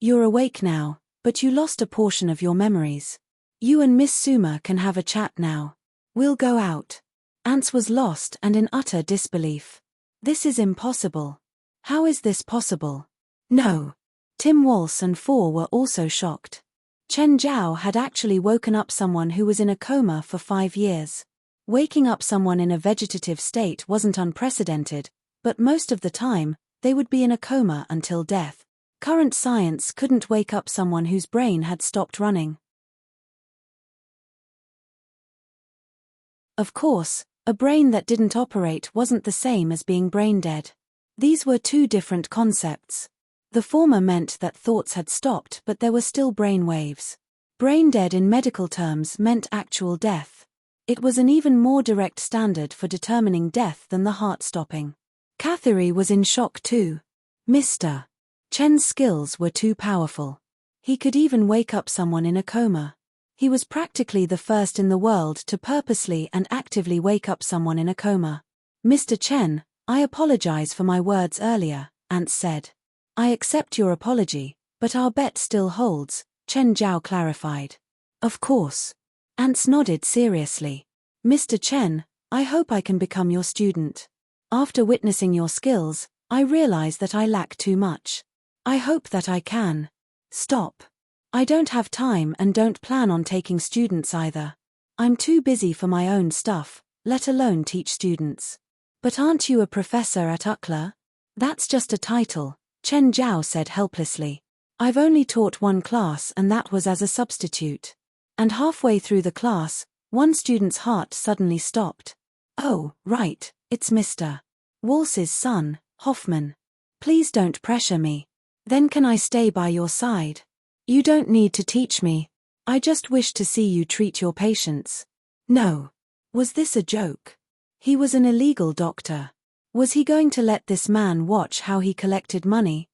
You're awake now, but you lost a portion of your memories. You and Miss Suma can have a chat now. We'll go out. Ants was lost and in utter disbelief. This is impossible. How is this possible? No. Tim Walsh and Four were also shocked. Chen Zhao had actually woken up someone who was in a coma for 5 years. Waking up someone in a vegetative state wasn't unprecedented, but most of the time, they would be in a coma until death. Current science couldn't wake up someone whose brain had stopped running. Of course, a brain that didn't operate wasn't the same as being brain dead. These were two different concepts. The former meant that thoughts had stopped but there were still brain waves. Brain dead in medical terms meant actual death. It was an even more direct standard for determining death than the heart stopping. Catherine was in shock too. Mr. Chen's skills were too powerful. He could even wake up someone in a coma. He was practically the first in the world to purposely and actively wake up someone in a coma. Mr. Chen, I apologize for my words earlier, Ants said. I accept your apology, but our bet still holds, Chen Zhao clarified. Of course. Ants nodded seriously. Mr. Chen, I hope I can become your student. After witnessing your skills, I realize that I lack too much. I hope that I can. Stop. I don't have time and don't plan on taking students either. I'm too busy for my own stuff, let alone teach students. But aren't you a professor at UCLA? That's just a title, Chen Zhao said helplessly. I've only taught one class and that was as a substitute. And halfway through the class, one student's heart suddenly stopped. Oh, right, it's Mr. Wals's son, Hoffman. Please don't pressure me. Then can I stay by your side? You don't need to teach me. I just wish to see you treat your patients. No. Was this a joke? He was an illegal doctor. Was he going to let this man watch how he collected money?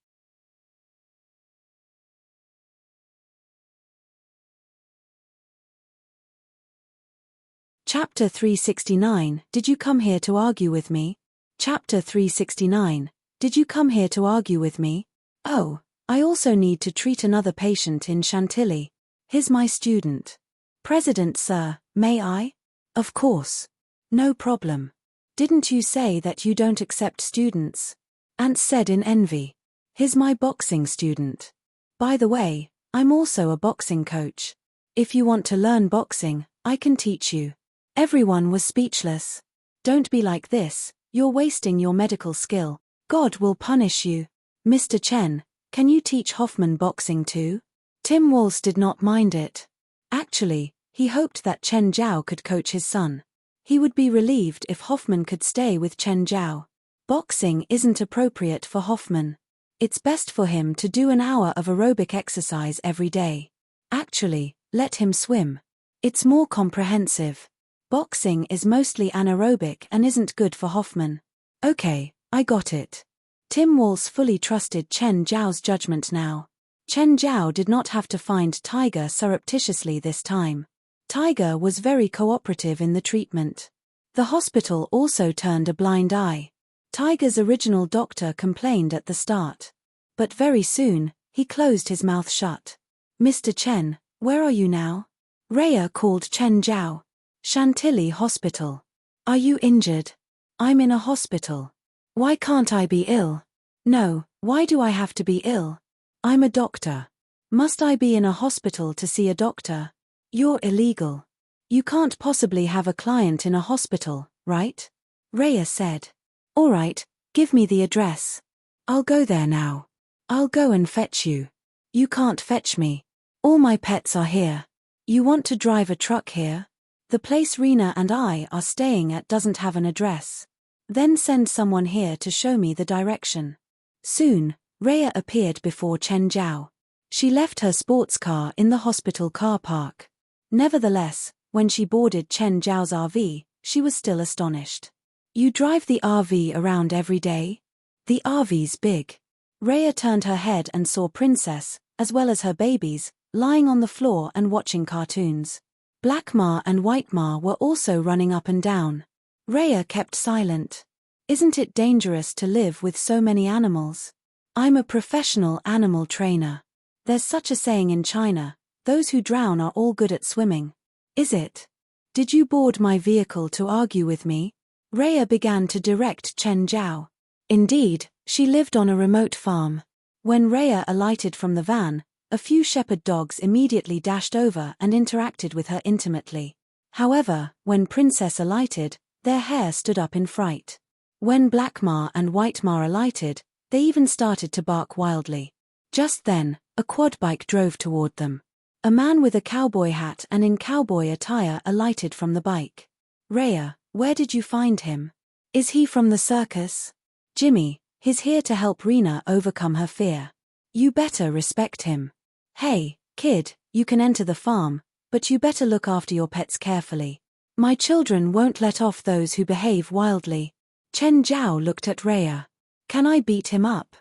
Chapter 369, Did you come here to argue with me? Chapter 369, Did you come here to argue with me? Oh, I also need to treat another patient in Chantilly. He's my student. President, sir, may I? Of course. No problem. Didn't you say that you don't accept students? Ant said in envy. He's my boxing student. By the way, I'm also a boxing coach. If you want to learn boxing, I can teach you. Everyone was speechless. Don't be like this, you're wasting your medical skill. God will punish you. Mr. Chen, can you teach Hoffman boxing too? Tim Walsh did not mind it. Actually, he hoped that Chen Zhao could coach his son. He would be relieved if Hoffman could stay with Chen Zhao. Boxing isn't appropriate for Hoffman. It's best for him to do an hour of aerobic exercise every day. Actually, let him swim. It's more comprehensive. Boxing is mostly anaerobic and isn't good for Hoffman. Okay, I got it. Tim Walsh fully trusted Chen Zhao's judgment now. Chen Zhao did not have to find Tiger surreptitiously this time. Tiger was very cooperative in the treatment. The hospital also turned a blind eye. Tiger's original doctor complained at the start. But very soon, he closed his mouth shut. Mr. Chen, where are you now? Rhea called Chen Zhao. Chantilly Hospital. Are you injured? I'm in a hospital. Why can't I be ill? No, why do I have to be ill? I'm a doctor. Must I be in a hospital to see a doctor? You're illegal. You can't possibly have a client in a hospital, right? Rhea said. All right, give me the address. I'll go there now. I'll go and fetch you. You can't fetch me. All my pets are here. You want to drive a truck here? The place Rena and I are staying at doesn't have an address. Then send someone here to show me the direction. Soon, Rhea appeared before Chen Zhao. She left her sports car in the hospital car park. Nevertheless, when she boarded Chen Zhao's RV, she was still astonished. You drive the RV around every day? The RV's big. Rhea turned her head and saw Princess, as well as her babies, lying on the floor and watching cartoons. Black Ma and White Ma were also running up and down. Rhea kept silent. Isn't it dangerous to live with so many animals? I'm a professional animal trainer. There's such a saying in China, those who drown are all good at swimming. Is it? Did you board my vehicle to argue with me? Rhea began to direct Chen Zhao. Indeed, she lived on a remote farm. When Rhea alighted from the van, a few shepherd dogs immediately dashed over and interacted with her intimately. However, when Princess alighted, their hair stood up in fright. When Black Ma and White Ma alighted, they even started to bark wildly. Just then, a quad bike drove toward them. A man with a cowboy hat and in cowboy attire alighted from the bike. Rhea, where did you find him? Is he from the circus? Jimmy, he's here to help Rena overcome her fear. You better respect him. Hey, kid, you can enter the farm, but you better look after your pets carefully. My children won't let off those who behave wildly. Chen Zhao looked at Rhea. Can I beat him up?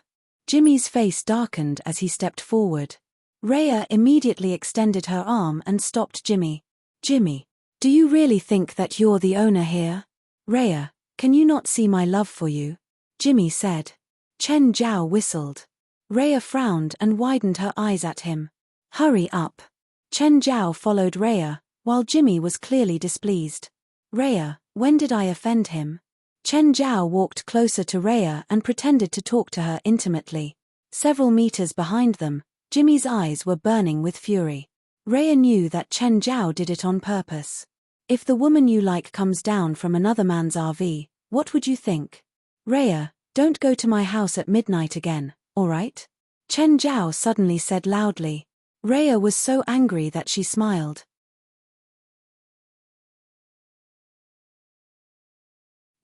Jimmy's face darkened as he stepped forward. Rhea immediately extended her arm and stopped Jimmy. Jimmy, do you really think that you're the owner here? Rhea, can you not see my love for you? Jimmy said. Chen Zhao whistled. Rhea frowned and widened her eyes at him. Hurry up. Chen Zhao followed Rhea, while Jimmy was clearly displeased. Rhea, when did I offend him? Chen Zhao walked closer to Rhea and pretended to talk to her intimately. Several meters behind them, Jimmy's eyes were burning with fury. Rhea knew that Chen Zhao did it on purpose. If the woman you like comes down from another man's RV, what would you think? Rhea, don't go to my house at midnight again, alright? Chen Zhao suddenly said loudly. Rhea was so angry that she smiled.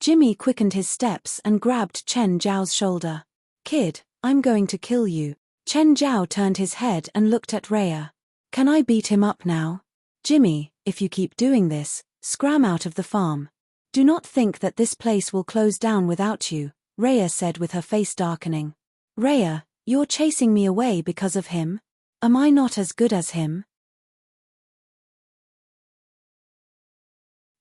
Jimmy quickened his steps and grabbed Chen Zhao's shoulder. Kid, I'm going to kill you. Chen Zhao turned his head and looked at Rhea. Can I beat him up now? Jimmy, if you keep doing this, scram out of the farm. Do not think that this place will close down without you, Rhea said with her face darkening. Rhea, you're chasing me away because of him? Am I not as good as him?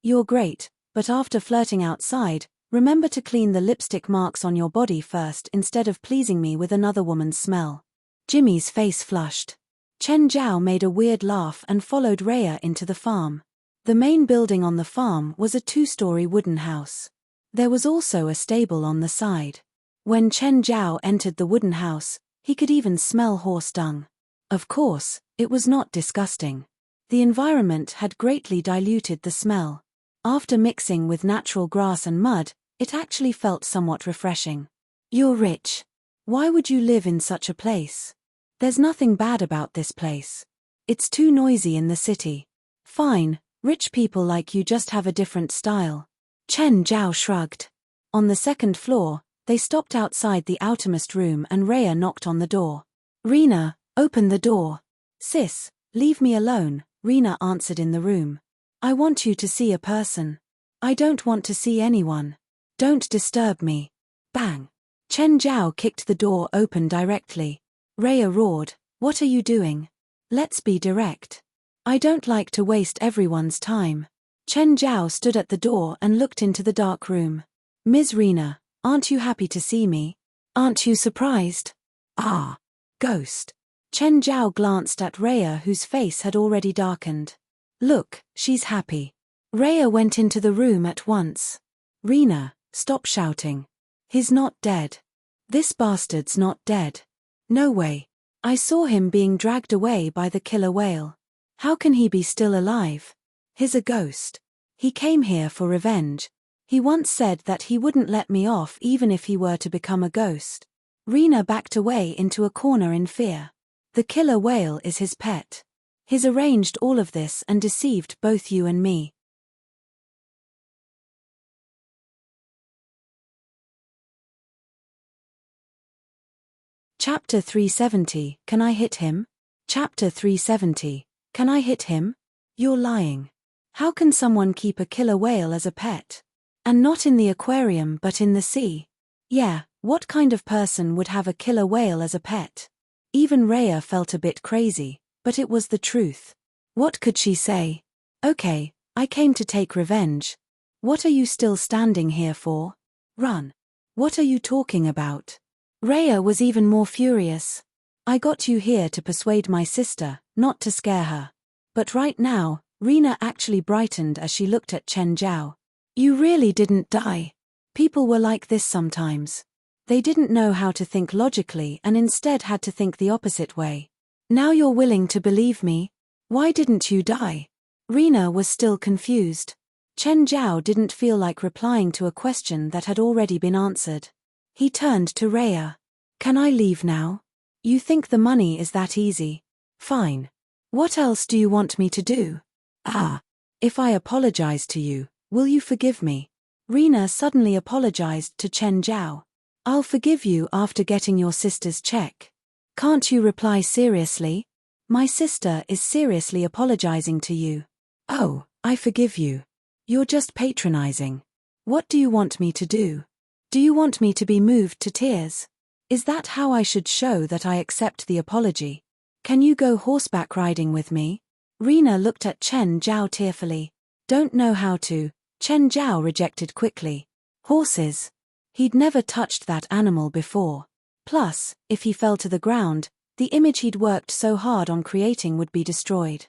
You're great, but after flirting outside, remember to clean the lipstick marks on your body first instead of pleasing me with another woman's smell. Jimmy's face flushed. Chen Zhao made a weird laugh and followed Rhea into the farm. The main building on the farm was a 2-story wooden house. There was also a stable on the side. When Chen Zhao entered the wooden house, he could even smell horse dung. Of course, it was not disgusting. The environment had greatly diluted the smell. After mixing with natural grass and mud, it actually felt somewhat refreshing. You're rich. Why would you live in such a place? There's nothing bad about this place. It's too noisy in the city. Fine, rich people like you just have a different style. Chen Zhao shrugged. On the second floor, they stopped outside the outermost room and Rhea knocked on the door. Rena, open the door. Sis, leave me alone, Rena answered in the room. I want you to see a person. I don't want to see anyone. Don't disturb me. Bang. Chen Zhao kicked the door open directly. Rhea roared, what are you doing? Let's be direct. I don't like to waste everyone's time. Chen Zhao stood at the door and looked into the dark room. Ms. Rena, aren't you happy to see me? Aren't you surprised? Ah. Ghost. Chen Zhao glanced at Rhea whose face had already darkened. Look, she's happy. Rhea went into the room at once. Rena, stop shouting. He's not dead. This bastard's not dead. No way. I saw him being dragged away by the killer whale. How can he be still alive? He's a ghost. He came here for revenge. He once said that he wouldn't let me off even if he were to become a ghost. Rena backed away into a corner in fear. The killer whale is his pet. He's arranged all of this and deceived both you and me. Chapter 370, Can I hit him? Chapter 370, Can I hit him? You're lying. How can someone keep a killer whale as a pet? And not in the aquarium but in the sea? Yeah, what kind of person would have a killer whale as a pet? Even Rhea felt a bit crazy, but it was the truth. What could she say? Okay, I came to take revenge. What are you still standing here for? Run. What are you talking about? Rhea was even more furious. I got you here to persuade my sister, not to scare her. But right now, Rena actually brightened as she looked at Chen Zhao. You really didn't die. People were like this sometimes. They didn't know how to think logically and instead had to think the opposite way. Now you're willing to believe me? Why didn't you die? Rena was still confused. Chen Zhao didn't feel like replying to a question that had already been answered. He turned to Rhea. Can I leave now? You think the money is that easy? Fine. What else do you want me to do? If I apologize to you, will you forgive me? Rena suddenly apologized to Chen Zhao. I'll forgive you after getting your sister's check. Can't you reply seriously? My sister is seriously apologizing to you. Oh, I forgive you. You're just patronizing. What do you want me to do? Do you want me to be moved to tears? Is that how I should show that I accept the apology? Can you go horseback riding with me? Rena looked at Chen Zhao tearfully. Don't know how to, Chen Zhao rejected quickly. Horses. He'd never touched that animal before. Plus, if he fell to the ground, the image he'd worked so hard on creating would be destroyed.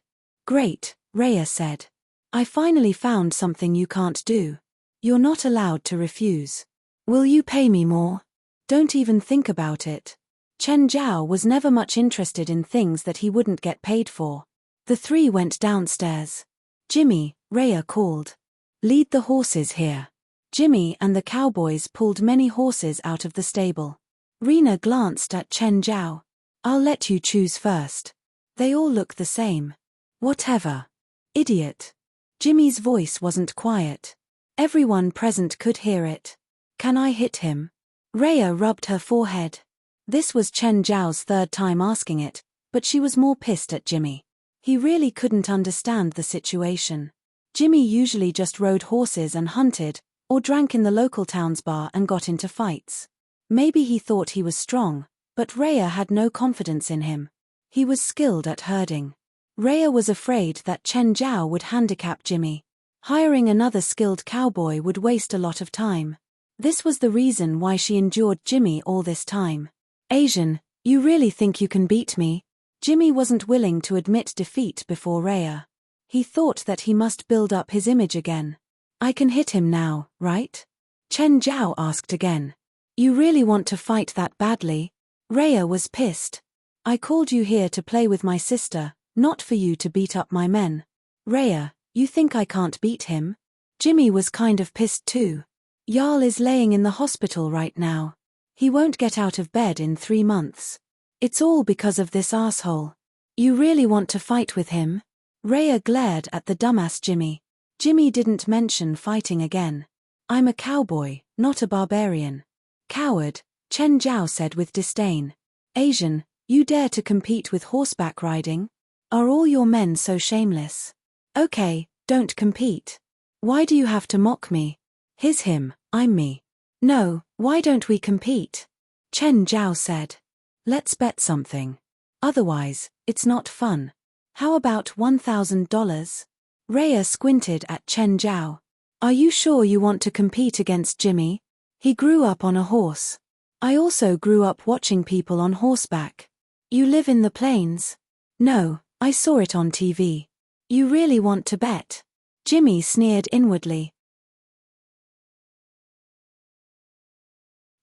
Great, Rhea said. I finally found something you can't do. You're not allowed to refuse. Will you pay me more? Don't even think about it. Chen Zhao was never much interested in things that he wouldn't get paid for. The three went downstairs. Jimmy, Rhea called. Lead the horses here. Jimmy and the cowboys pulled many horses out of the stable. Rena glanced at Chen Zhao. I'll let you choose first. They all look the same. Whatever. Idiot. Jimmy's voice wasn't quiet. Everyone present could hear it. Can I hit him? Rhea rubbed her forehead. This was Chen Zhao's third time asking it, but she was more pissed at Jimmy. He really couldn't understand the situation. Jimmy usually just rode horses and hunted, or drank in the local town's bar and got into fights. Maybe he thought he was strong, but Rhea had no confidence in him. He was skilled at herding. Rhea was afraid that Chen Zhao would handicap Jimmy. Hiring another skilled cowboy would waste a lot of time. This was the reason why she endured Jimmy all this time. Asian, you really think you can beat me? Jimmy wasn't willing to admit defeat before Rhea. He thought that he must build up his image again. I can hit him now, right? Chen Zhao asked again. You really want to fight that badly? Rhea was pissed. I called you here to play with my sister, not for you to beat up my men. Rhea, you think I can't beat him? Jimmy was kind of pissed too. Jarl is laying in the hospital right now. He won't get out of bed in 3 months. It's all because of this asshole. You really want to fight with him? Rhea glared at the dumbass Jimmy. Jimmy didn't mention fighting again. I'm a cowboy, not a barbarian. Coward, Chen Zhao said with disdain. Asian, you dare to compete with horseback riding? Are all your men so shameless? Okay, don't compete. Why do you have to mock me? He's him, I'm me. No, why don't we compete? Chen Zhao said. Let's bet something. Otherwise, it's not fun. How about $1,000? Rhea squinted at Chen Zhao. Are you sure you want to compete against Jimmy? He grew up on a horse. I also grew up watching people on horseback. You live in the plains? No, I saw it on TV. You really want to bet? Jimmy sneered inwardly.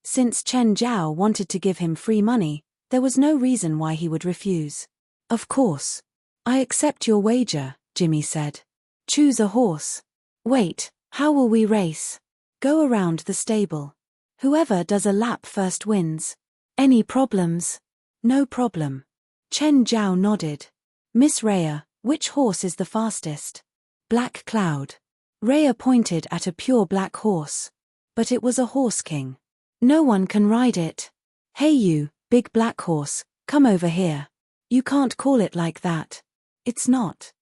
Since Chen Zhao wanted to give him free money, there was no reason why he would refuse. Of course. I accept your wager, Jimmy said. Choose a horse. Wait, how will we race? Go around the stable. Whoever does a lap first wins. Any problems? No problem. Chen Zhao nodded. Miss Rhea, which horse is the fastest? Black Cloud. Rhea pointed at a pure black horse. But it was a horse king. No one can ride it. Hey you, big black horse, come over here. You can't call it like that. It's not.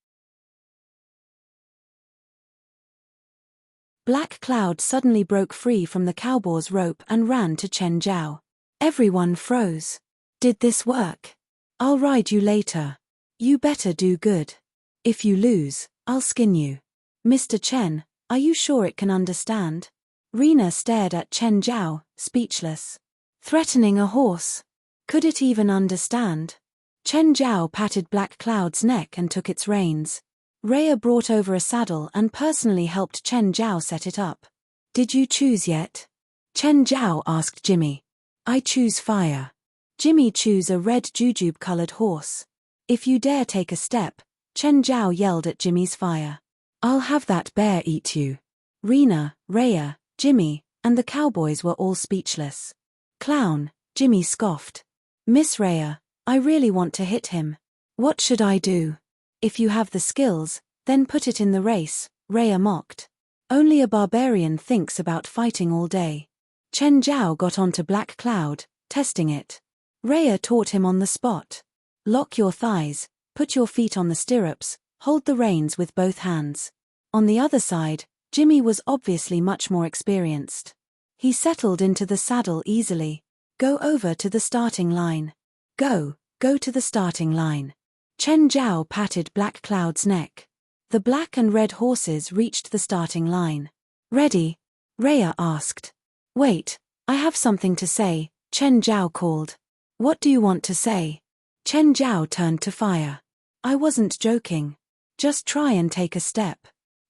Black Cloud suddenly broke free from the cowboy's rope and ran to Chen Zhao. Everyone froze. Did this work? I'll ride you later. You better do good. If you lose, I'll skin you. Mr. Chen, are you sure it can understand? Rena stared at Chen Zhao, speechless. Threatening a horse. Could it even understand? Chen Zhao patted Black Cloud's neck and took its reins. Rhea brought over a saddle and personally helped Chen Zhao set it up. Did you choose yet? Chen Zhao asked Jimmy. I choose fire. Jimmy choose a red jujube-colored horse. If you dare take a step, Chen Zhao yelled at Jimmy's fire. I'll have that bear eat you. Rena, Rhea, Jimmy, and the cowboys were all speechless. Clown, Jimmy scoffed. Miss Rhea, I really want to hit him. What should I do? If you have the skills, then put it in the race, Rhea mocked. Only a barbarian thinks about fighting all day. Chen Zhao got onto Black Cloud, testing it. Rhea taught him on the spot. Lock your thighs, put your feet on the stirrups, hold the reins with both hands. On the other side, Jimmy was obviously much more experienced. He settled into the saddle easily. Go over to the starting line. Go to the starting line. Chen Zhao patted Black Cloud's neck. The black and red horses reached the starting line. Ready? Rhea asked. Wait, I have something to say, Chen Zhao called. What do you want to say? Chen Zhao turned to fire. I wasn't joking. Just try and take a step.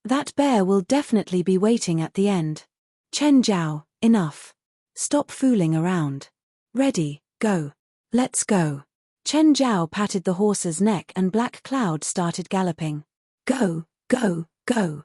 That bear will definitely be waiting at the end. Chen Zhao, enough. Stop fooling around. Ready, go. Let's go. Chen Zhao patted the horse's neck and Black Cloud started galloping. Go, go, go.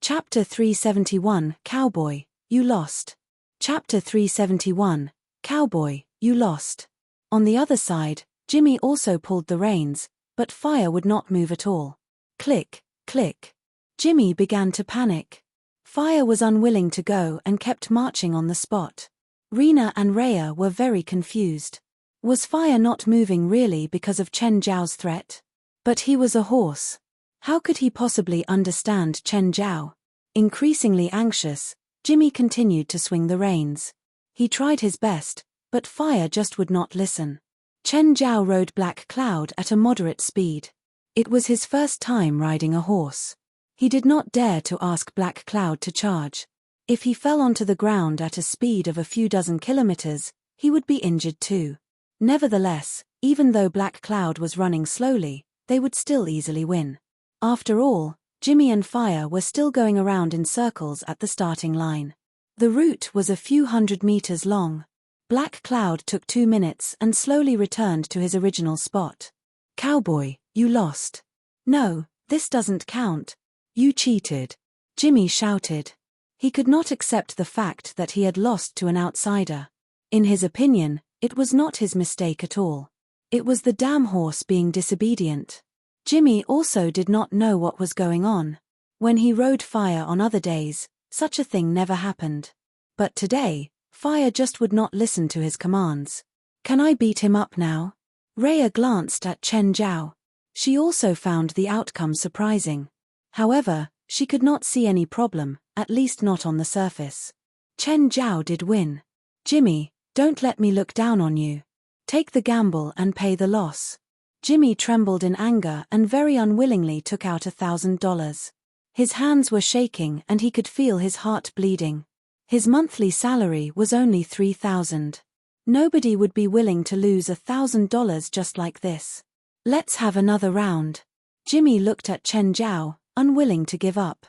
Chapter 371, Cowboy, you lost. Chapter 371, Cowboy, you lost. On the other side, Jimmy also pulled the reins, but Fire would not move at all. Click, click. Jimmy began to panic. Fire was unwilling to go and kept marching on the spot. Rena and Rhea were very confused. Was Fire not moving really because of Chen Zhao's threat? But he was a horse. How could he possibly understand Chen Zhao? Increasingly anxious, Jimmy continued to swing the reins. He tried his best, but Fire just would not listen. Chen Zhao rode Black Cloud at a moderate speed. It was his first time riding a horse. He did not dare to ask Black Cloud to charge. If he fell onto the ground at a speed of a few dozen kilometers, he would be injured too. Nevertheless, even though Black Cloud was running slowly, they would still easily win. After all, Jimmy and Fire were still going around in circles at the starting line. The route was a few hundred meters long. Black Cloud took 2 minutes and slowly returned to his original spot. Cowboy, you lost. No, this doesn't count. You cheated. Jimmy shouted. He could not accept the fact that he had lost to an outsider. In his opinion, it was not his mistake at all. It was the damn horse being disobedient. Jimmy also did not know what was going on. When he rode Fire on other days, such a thing never happened. But today, Fire just would not listen to his commands. Can I beat him up now? Rhea glanced at Chen Zhao. She also found the outcome surprising. However, she could not see any problem, at least not on the surface. Chen Zhao did win. Jimmy, don't let me look down on you. Take the gamble and pay the loss. Jimmy trembled in anger and very unwillingly took out $1,000. His hands were shaking and he could feel his heart bleeding. His monthly salary was only $3,000. Nobody would be willing to lose $1,000 just like this. Let's have another round. Jimmy looked at Chen Zhao, unwilling to give up.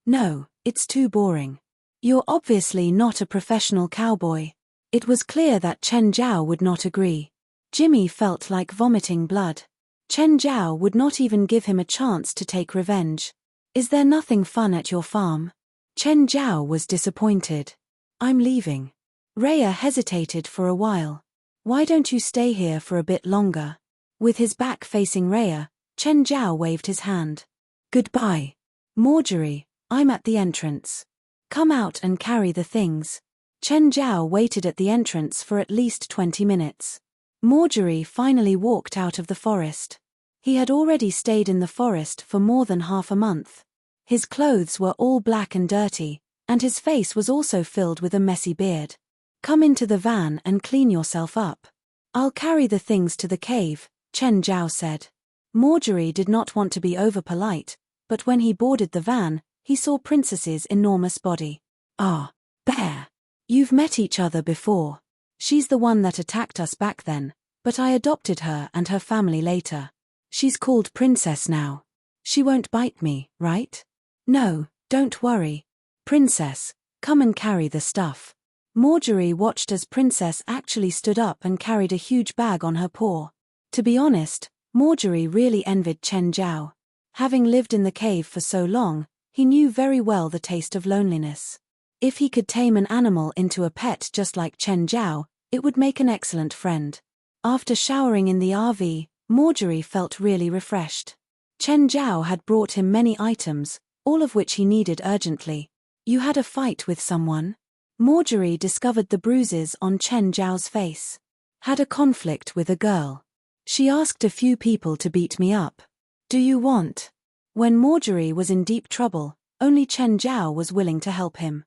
No, it's too boring. You're obviously not a professional cowboy. It was clear that Chen Zhao would not agree. Jimmy felt like vomiting blood. Chen Zhao would not even give him a chance to take revenge. Is there nothing fun at your farm? Chen Zhao was disappointed. I'm leaving. Rhea hesitated for a while. Why don't you stay here for a bit longer? With his back facing Rhea, Chen Zhao waved his hand. Goodbye. Marjorie, I'm at the entrance. Come out and carry the things. Chen Zhao waited at the entrance for at least 20 minutes. Marjorie finally walked out of the forest. He had already stayed in the forest for more than half a month. His clothes were all black and dirty, and his face was also filled with a messy beard. Come into the van and clean yourself up. I'll carry the things to the cave, Chen Zhao said. Marjorie did not want to be over-polite, but when he boarded the van, he saw Princess's enormous body. Ah, bear. You've met each other before. She's the one that attacked us back then, but I adopted her and her family later. She's called Princess now. She won't bite me, right? No, don't worry. Princess, come and carry the stuff. Marjorie watched as Princess actually stood up and carried a huge bag on her paw. To be honest, Marjorie really envied Chen Zhao. Having lived in the cave for so long, he knew very well the taste of loneliness. If he could tame an animal into a pet just like Chen Zhao, it would make an excellent friend. After showering in the RV, Marjorie felt really refreshed. Chen Zhao had brought him many items, all of which he needed urgently. You had a fight with someone? Marjorie discovered the bruises on Chen Zhao's face. Had a conflict with a girl. She asked a few people to beat me up. Do you want? When Marjorie was in deep trouble, only Chen Zhao was willing to help him.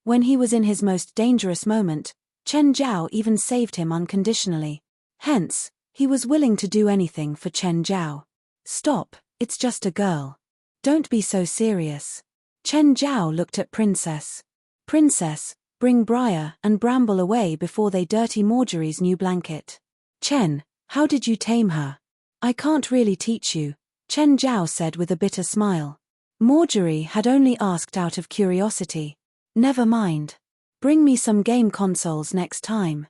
When he was in his most dangerous moment, Chen Zhao even saved him unconditionally. Hence, he was willing to do anything for Chen Zhao. Stop, it's just a girl. Don't be so serious. Chen Zhao looked at Princess. Princess, bring briar and bramble away before they dirty Marjorie's new blanket. Chen, how did you tame her? I can't really teach you, Chen Zhao said with a bitter smile. Marjorie had only asked out of curiosity. Never mind. Bring me some game consoles next time.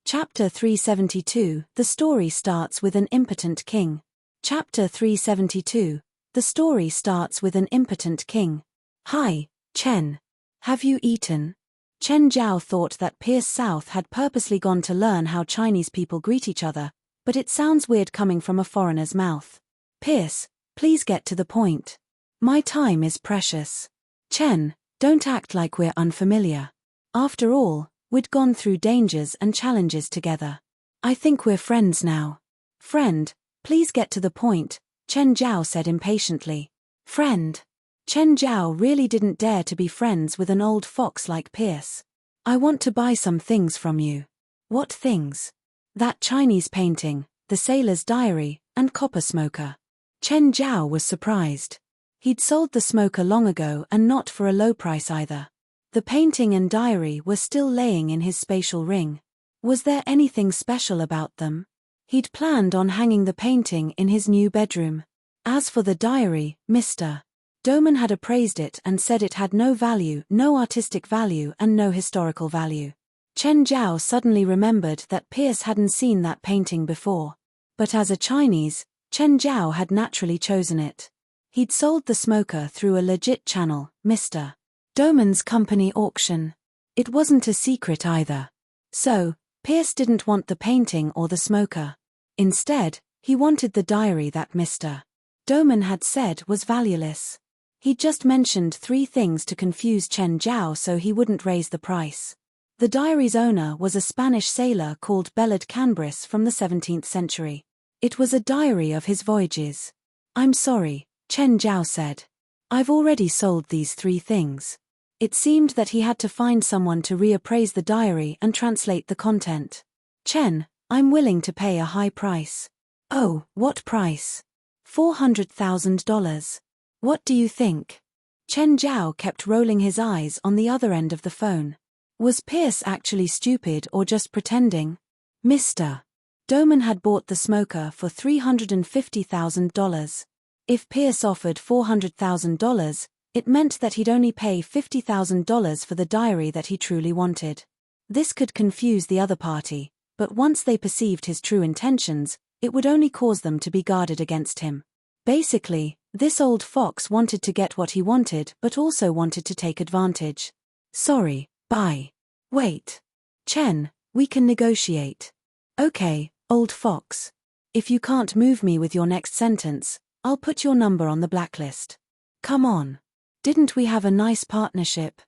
Chapter 372, The story starts with an impotent king. Chapter 372, The story starts with an impotent king. Hi, Chen. Have you eaten? Chen Zhao thought that Pierce South had purposely gone to learn how Chinese people greet each other, but it sounds weird coming from a foreigner's mouth. Pierce, please get to the point. My time is precious. Chen, don't act like we're unfamiliar. After all, we'd gone through dangers and challenges together. I think we're friends now. Friend, please get to the point, Chen Zhao said impatiently. Friend. Chen Zhao really didn't dare to be friends with an old fox like Pierce. I want to buy some things from you. What things? That Chinese painting, the sailor's diary, and copper smoker. Chen Zhao was surprised. He'd sold the smoker long ago and not for a low price either. The painting and diary were still laying in his spatial ring. Was there anything special about them? He'd planned on hanging the painting in his new bedroom. As for the diary, Mr. Doman had appraised it and said it had no value, no artistic value and no historical value. Chen Zhao suddenly remembered that Pierce hadn't seen that painting before. But as a Chinese, Chen Zhao had naturally chosen it. He'd sold the smoker through a legit channel, Mr. Doman's company auction. It wasn't a secret either. So, Pierce didn't want the painting or the smoker. Instead, he wanted the diary that Mr. Doman had said was valueless. He'd just mentioned 3 things to confuse Chen Zhao so he wouldn't raise the price. The diary's owner was a Spanish sailor called Bellard Canbris from the 17th century. It was a diary of his voyages. I'm sorry, Chen Zhao said. I've already sold these 3 things. It seemed that he had to find someone to reappraise the diary and translate the content. Chen, I'm willing to pay a high price. Oh, what price? $400,000. What do you think? Chen Zhao kept rolling his eyes on the other end of the phone. Was Pierce actually stupid or just pretending? Mr. Doman had bought the smoker for $350,000. If Pierce offered $400,000, it meant that he'd only pay $50,000 for the diary that he truly wanted. This could confuse the other party, but once they perceived his true intentions, it would only cause them to be guarded against him. Basically, this old fox wanted to get what he wanted but also wanted to take advantage. Sorry, bye. Wait. Chen, we can negotiate. Okay, old fox. If you can't move me with your next sentence, I'll put your number on the blacklist. Come on. Didn't we have a nice partnership?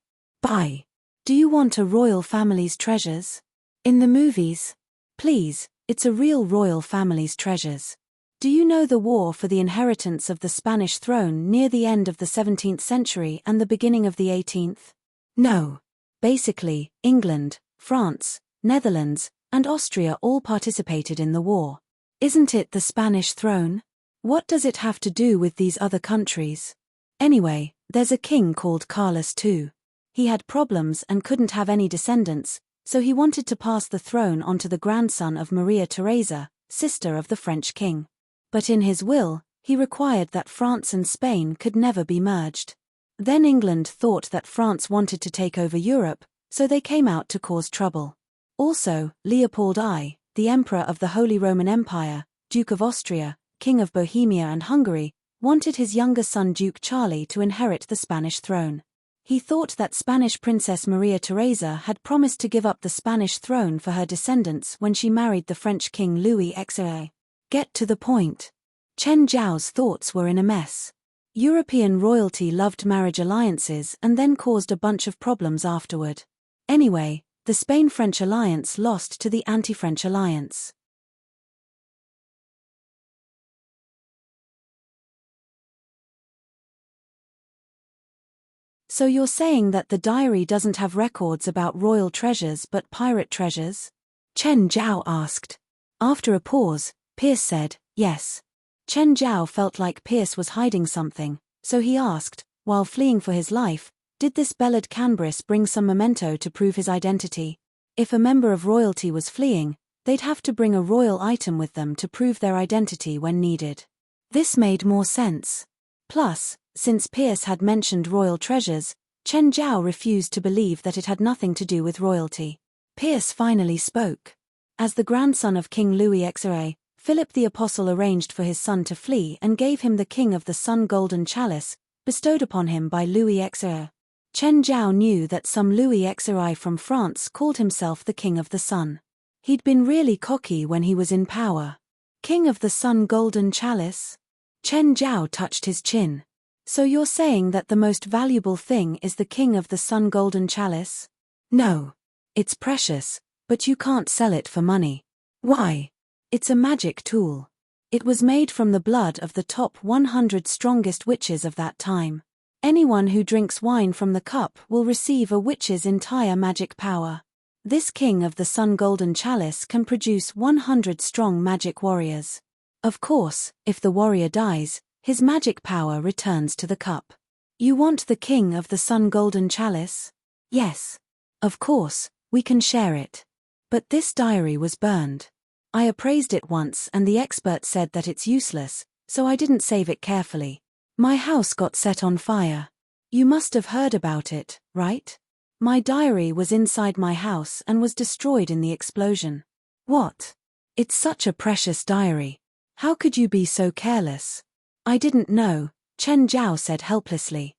Bye. Do you want a royal family's treasures? In the movies? Please, it's a real royal family's treasures. Do you know the war for the inheritance of the Spanish throne near the end of the 17th century and the beginning of the 18th? No. Basically, England, France, Netherlands, and Austria all participated in the war. Isn't it the Spanish throne? What does it have to do with these other countries? Anyway, there's a king called Carlos II. He had problems and couldn't have any descendants, so he wanted to pass the throne on to the grandson of Maria Theresa, sister of the French king. But in his will, he required that France and Spain could never be merged. Then England thought that France wanted to take over Europe, so they came out to cause trouble. Also, Leopold I, the Emperor of the Holy Roman Empire, Duke of Austria, King of Bohemia and Hungary, wanted his younger son Duke Charlie to inherit the Spanish throne. He thought that Spanish Princess Maria Theresa had promised to give up the Spanish throne for her descendants when she married the French King Louis XVI. Get to the point. Chen Zhao's thoughts were in a mess. European royalty loved marriage alliances and then caused a bunch of problems afterward. Anyway, the Spain-French alliance lost to the anti-French alliance. So you're saying that the diary doesn't have records about royal treasures but pirate treasures? Chen Zhao asked. After a pause, Pierce said, yes. Chen Zhao felt like Pierce was hiding something, so he asked, while fleeing for his life, did this bellad Canbris bring some memento to prove his identity? If a member of royalty was fleeing, they'd have to bring a royal item with them to prove their identity when needed. This made more sense. Plus, since Pierce had mentioned royal treasures, Chen Zhao refused to believe that it had nothing to do with royalty. Pierce finally spoke. As the grandson of King Louis XIII, Philip the Apostle arranged for his son to flee and gave him the King of the Sun Golden Chalice, bestowed upon him by Louis XIII. Chen Zhao knew that some Louis XIII from France called himself the King of the Sun. He'd been really cocky when he was in power. King of the Sun Golden Chalice? Chen Zhao touched his chin. So you're saying that the most valuable thing is the King of the Sun Golden Chalice? No. It's precious, but you can't sell it for money. Why? It's a magic tool. It was made from the blood of the top 100 strongest witches of that time. Anyone who drinks wine from the cup will receive a witch's entire magic power. This King of the Sun Golden Chalice can produce 100 strong magic warriors. Of course, if the warrior dies, his magic power returns to the cup. You want the King of the Sun Golden Chalice? Yes. Of course, we can share it. But this diary was burned. I appraised it once and the expert said that it's useless, so I didn't save it carefully. My house got set on fire. You must have heard about it, right? My diary was inside my house and was destroyed in the explosion. What? It's such a precious diary. How could you be so careless? I didn't know, Chen Zhao said helplessly.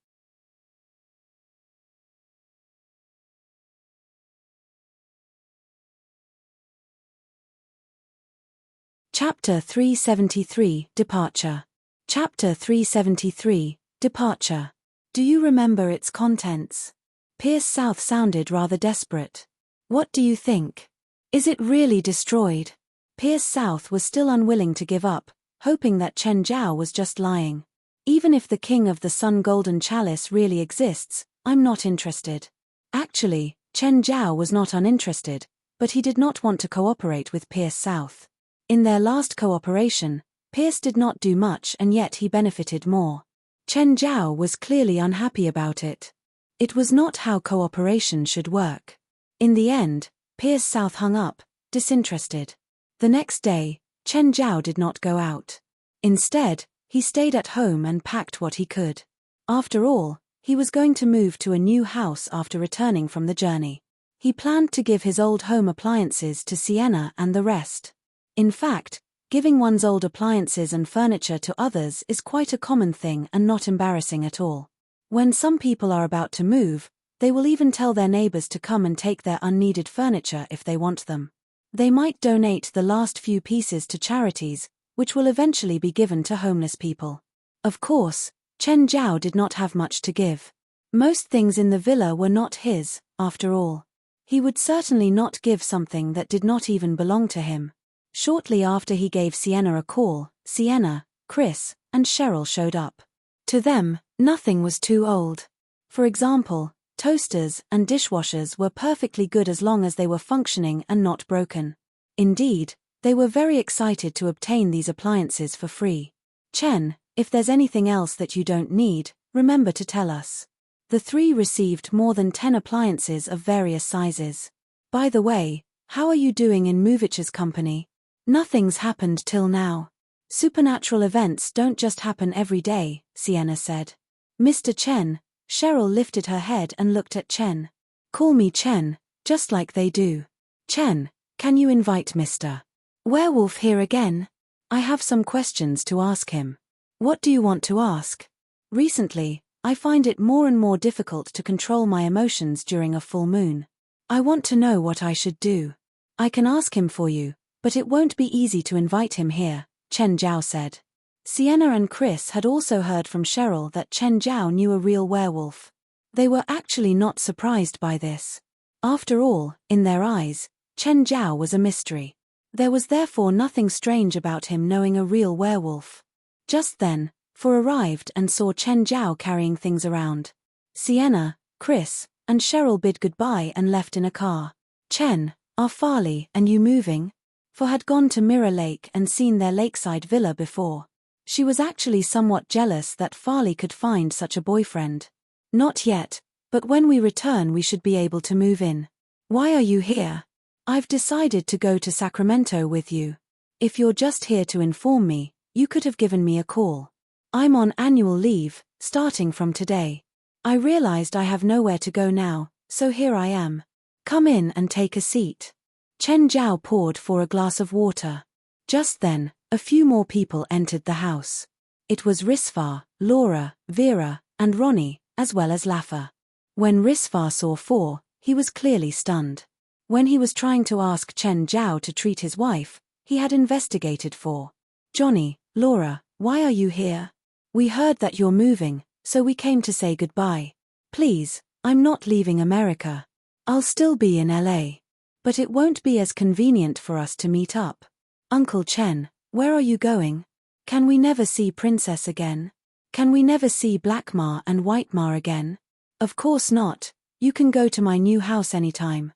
Chapter 373, Departure. Chapter 373, Departure. Do you remember its contents? Pierce South sounded rather desperate. What do you think? Is it really destroyed? Pierce South was still unwilling to give up, hoping that Chen Zhao was just lying. Even if the King of the Sun Golden Chalice really exists, I'm not interested. Actually, Chen Zhao was not uninterested, but he did not want to cooperate with Pierce South. In their last cooperation, Pierce did not do much and yet he benefited more. Chen Zhao was clearly unhappy about it. It was not how cooperation should work. In the end, Pierce South hung up, disinterested. The next day, Chen Zhao did not go out. Instead, he stayed at home and packed what he could. After all, he was going to move to a new house after returning from the journey. He planned to give his old home appliances to Sienna and the rest. In fact, giving one's old appliances and furniture to others is quite a common thing and not embarrassing at all. When some people are about to move, they will even tell their neighbors to come and take their unneeded furniture if they want them. They might donate the last few pieces to charities, which will eventually be given to homeless people. Of course, Chen Zhao did not have much to give. Most things in the villa were not his, after all. He would certainly not give something that did not even belong to him. Shortly after he gave Sienna a call, Sienna, Chris, and Cheryl showed up. To them, nothing was too old. For example, toasters and dishwashers were perfectly good as long as they were functioning and not broken. Indeed, they were very excited to obtain these appliances for free. Chen, if there's anything else that you don't need, remember to tell us. The three received more than 10 appliances of various sizes. By the way, how are you doing in Movich's company? Nothing's happened till now. Supernatural events don't just happen every day, Sienna said. Mr. Chen, Cheryl lifted her head and looked at Chen. Call me Chen, just like they do. Chen, can you invite Mr. Werewolf here again? I have some questions to ask him. What do you want to ask? Recently, I find it more and more difficult to control my emotions during a full moon. I want to know what I should do. I can ask him for you, but it won't be easy to invite him here, Chen Zhao said. Sienna and Chris had also heard from Cheryl that Chen Zhao knew a real werewolf. They were actually not surprised by this. After all, in their eyes, Chen Zhao was a mystery. There was therefore nothing strange about him knowing a real werewolf. Just then, Fu arrived and saw Chen Zhao carrying things around. Sienna, Chris, and Cheryl bid goodbye and left in a car. Chen, are Fali and you moving? For had gone to Mirror Lake and seen their lakeside villa before. She was actually somewhat jealous that Fali could find such a boyfriend. Not yet, but when we return we should be able to move in. Why are you here? I've decided to go to Sacramento with you. If you're just here to inform me, you could have given me a call. I'm on annual leave, starting from today. I realized I have nowhere to go now, so here I am. Come in and take a seat. Chen Zhao poured for a glass of water. Just then, a few more people entered the house. It was Risfar, Laura, Vera, and Ronnie, as well as Laffer. When Risfar saw four, he was clearly stunned. When he was trying to ask Chen Zhao to treat his wife, he had investigated for. Johnny, Laura, why are you here? We heard that you're moving, so we came to say goodbye. Please, I'm not leaving America. I'll still be in LA. But it won't be as convenient for us to meet up. Uncle Chen, where are you going? Can we never see Princess again? Can we never see Black Ma and White Ma again? Of course not. You can go to my new house anytime.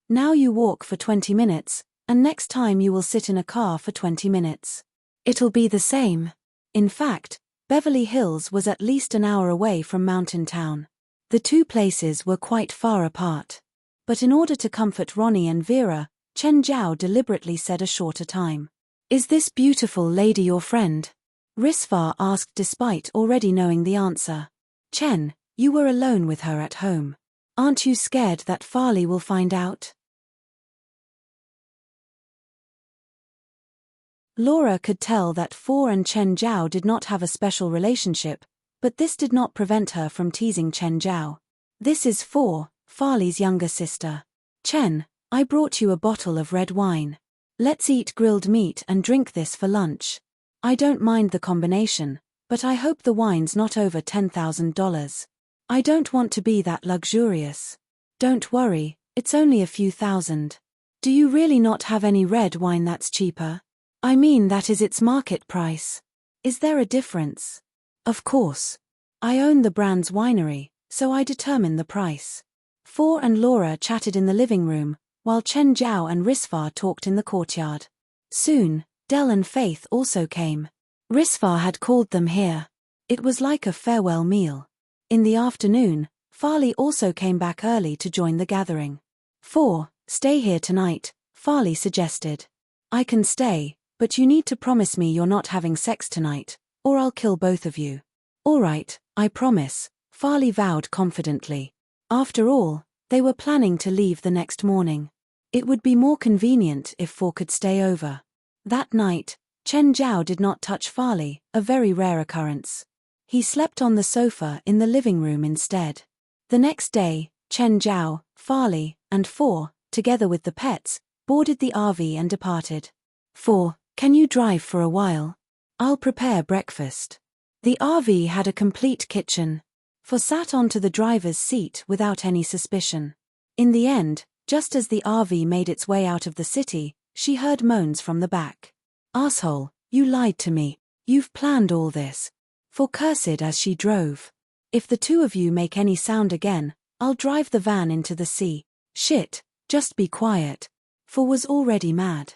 Now you walk for 20 minutes, and next time you will sit in a car for 20 minutes. It'll be the same. In fact, Beverly Hills was at least an hour away from Mountain Town. The two places were quite far apart. But in order to comfort Ronnie and Vera, Chen Zhao deliberately said a shorter time. Is this beautiful lady your friend? Risfar asked despite already knowing the answer. Chen, you were alone with her at home. Aren't you scared that Fali will find out? Laura could tell that Four and Chen Zhao did not have a special relationship, but this did not prevent her from teasing Chen Zhao. This is Four, Fali's younger sister. Chen, I brought you a bottle of red wine. Let's eat grilled meat and drink this for lunch. I don't mind the combination, but I hope the wine's not over $10,000. I don't want to be that luxurious. Don't worry, it's only a few thousand. Do you really not have any red wine that's cheaper? I mean that is its market price. Is there a difference? Of course. I own the brand's winery, so I determine the price. Four and Laura chatted in the living room, while Chen Zhao and Risfar talked in the courtyard. Soon, Del and Faith also came. Risfar had called them here. It was like a farewell meal. In the afternoon, Fali also came back early to join the gathering. Four, stay here tonight, Fali suggested. I can stay, but you need to promise me you're not having sex tonight, or I'll kill both of you. All right, I promise, Fali vowed confidently. After all, they were planning to leave the next morning. It would be more convenient if Four could stay over. That night, Chen Zhao did not touch Fali, a very rare occurrence. He slept on the sofa in the living room instead. The next day, Chen Zhao, Fali, and Four, together with the pets, boarded the RV and departed. Four, can you drive for a while? I'll prepare breakfast. The RV had a complete kitchen. Four sat onto the driver's seat without any suspicion. In the end, just as the RV made its way out of the city, she heard moans from the back. Asshole, you lied to me. You've planned all this. Four cursed as she drove. If the two of you make any sound again, I'll drive the van into the sea. Shit, just be quiet. Four was already mad.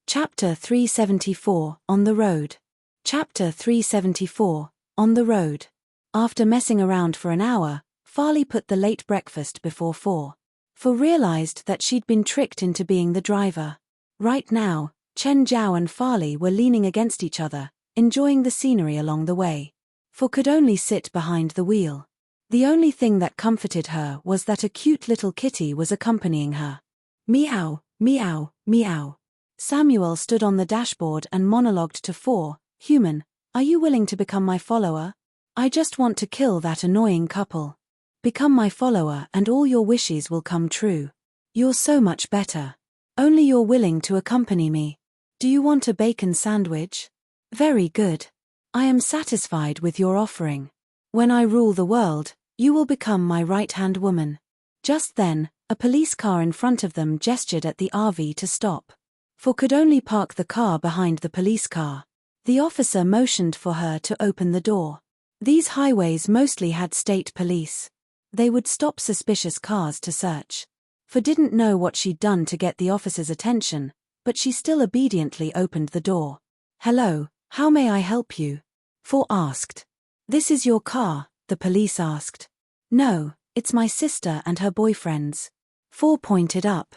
Chapter 374, On the Road. Chapter 374, On the Road. After messing around for an hour, Fali put the late breakfast before Four. Four realized that she'd been tricked into being the driver. Right now, Chen Zhao and Fali were leaning against each other, enjoying the scenery along the way. Four could only sit behind the wheel. The only thing that comforted her was that a cute little kitty was accompanying her. Meow, meow, meow. Samuel stood on the dashboard and monologued to Four, Human, are you willing to become my follower? I just want to kill that annoying couple. Become my follower and all your wishes will come true. You're so much better. Only you're willing to accompany me. Do you want a bacon sandwich? Very good. I am satisfied with your offering. When I rule the world, you will become my right-hand woman. Just then, a police car in front of them gestured at the RV to stop. For could only park the car behind the police car. The officer motioned for her to open the door. These highways mostly had state police. They would stop suspicious cars to search. For didn't know what she'd done to get the officer's attention, but she still obediently opened the door. "Hello, how may I help you?" For asked. "This is your car?" the police asked. "No, it's my sister and her boyfriend's." For pointed up.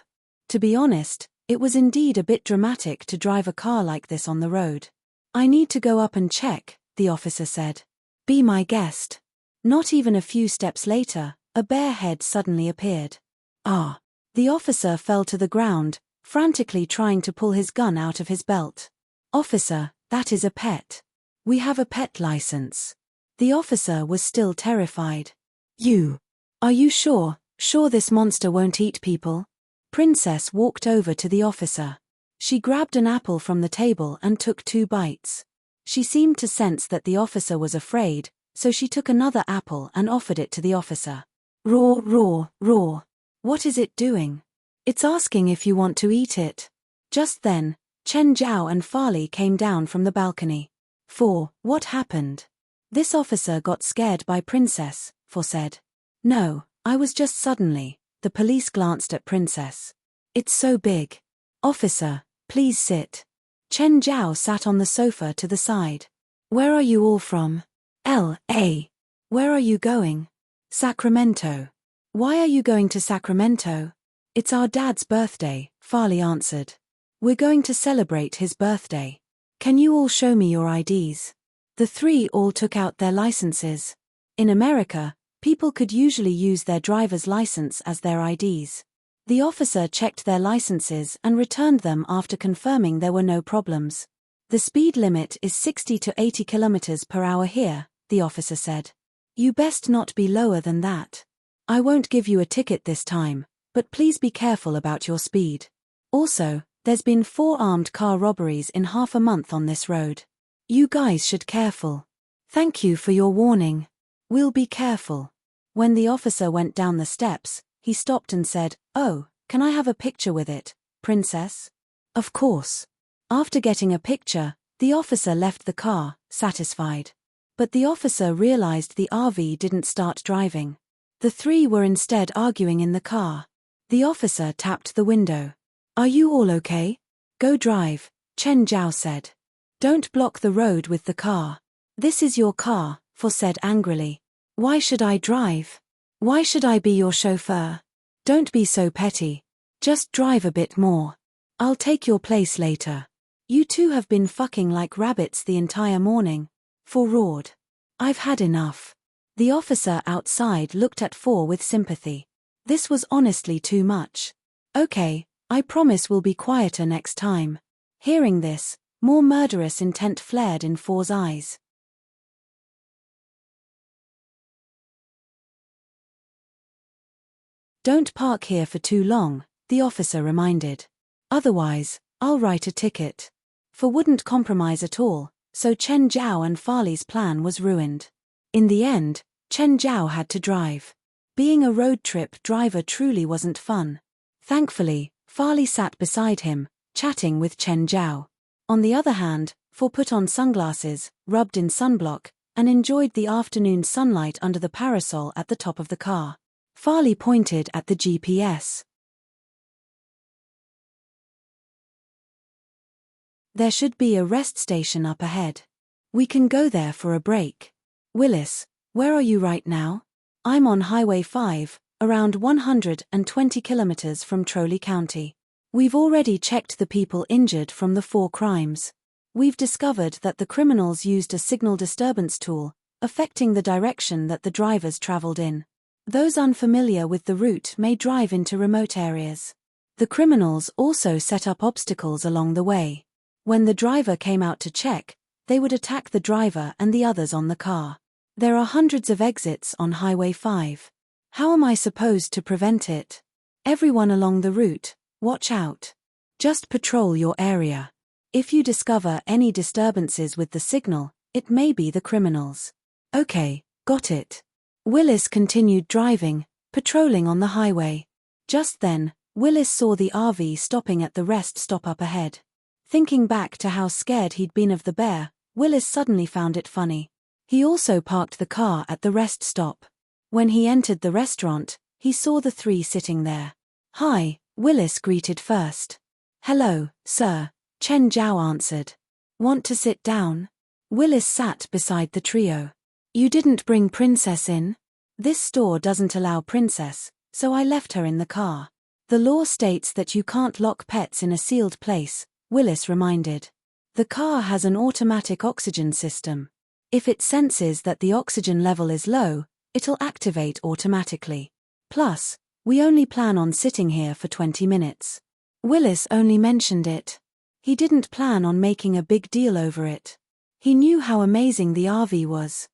To be honest, it was indeed a bit dramatic to drive a car like this on the road. "I need to go up and check," the officer said. "Be my guest." Not even a few steps later, a bare head suddenly appeared. "Ah!" The officer fell to the ground, frantically trying to pull his gun out of his belt. "Officer, that is a pet. We have a pet license." The officer was still terrified. Are you sure this monster won't eat people?" Princess walked over to the officer. She grabbed an apple from the table and took 2 bites. She seemed to sense that the officer was afraid, so she took another apple and offered it to the officer. "Roar, roar, roar. What is it doing? It's asking if you want to eat it." Just then, Chen Zhao and Fali came down from the balcony. "For, what happened?" This officer got scared by Princess, For said. "No, I was just suddenly." The police glanced at Princess. "It's so big." "Officer, please sit." Chen Zhao sat on the sofa to the side. "Where are you all from?" "L.A. "Where are you going?" "Sacramento." "Why are you going to Sacramento?" "It's our dad's birthday," Fali answered. "We're going to celebrate his birthday. Can you all show me your IDs?" The 3 all took out their licenses. In America, people could usually use their driver's license as their IDs. The officer checked their licenses and returned them after confirming there were no problems. "The speed limit is 60 to 80 kilometers per hour here," the officer said. "You best not be lower than that. I won't give you a ticket this time, but please be careful about your speed. Also, there's been 4 armed car robberies in half a month on this road. You guys should careful. Thank you for your warning. We'll be careful." When the officer went down the steps, he stopped and said, "Oh, can I have a picture with it, Princess?" "Of course." After getting a picture, the officer left the car, satisfied. But the officer realized the RV didn't start driving. The 3 were instead arguing in the car. The officer tapped the window. "Are you all okay? Go drive," Chen Zhao said. "Don't block the road with the car." "This is your car," For said angrily. "Why should I drive? Why should I be your chauffeur? Don't be so petty. Just drive a bit more. I'll take your place later. You 2 have been fucking like rabbits the entire morning," For roared. "I've had enough." The officer outside looked at For with sympathy. This was honestly too much. "Okay, I promise we'll be quieter next time." Hearing this, more murderous intent flared in For's eyes. "Don't park here for too long," the officer reminded. "Otherwise, I'll write a ticket." For wouldn't compromise at all, so Chen Zhao and Fali's plan was ruined. In the end, Chen Zhao had to drive. Being a road trip driver truly wasn't fun. Thankfully, Fali sat beside him, chatting with Chen Zhao. On the other hand, For put on sunglasses, rubbed in sunblock, and enjoyed the afternoon sunlight under the parasol at the top of the car. Fali pointed at the GPS. "There should be a rest station up ahead. We can go there for a break." "Willis, where are you right now?" "I'm on Highway 5, around 120 kilometers from Trolley County. We've already checked the people injured from the 4 crimes. We've discovered that the criminals used a signal disturbance tool, affecting the direction that the drivers traveled in. Those unfamiliar with the route may drive into remote areas. The criminals also set up obstacles along the way. When the driver came out to check, they would attack the driver and the others on the car. There are hundreds of exits on Highway 5. How am I supposed to prevent it? Everyone along the route, watch out. Just patrol your area. If you discover any disturbances with the signal, it may be the criminals." "Okay, got it." Willis continued driving, patrolling on the highway. Just then, Willis saw the RV stopping at the rest stop up ahead. Thinking back to how scared he'd been of the bear, Willis suddenly found it funny. He also parked the car at the rest stop. When he entered the restaurant, he saw the three sitting there. "Hi," Willis greeted first. "Hello, sir," Chen Zhao answered. "Want to sit down?" Willis sat beside the trio. "You didn't bring Princess in?" "This store doesn't allow Princess, so I left her in the car." "The law states that you can't lock pets in a sealed place," Willis reminded. "The car has an automatic oxygen system. If it senses that the oxygen level is low, it'll activate automatically. Plus, we only plan on sitting here for 20 minutes. Willis only mentioned it. He didn't plan on making a big deal over it. He knew how amazing the RV was.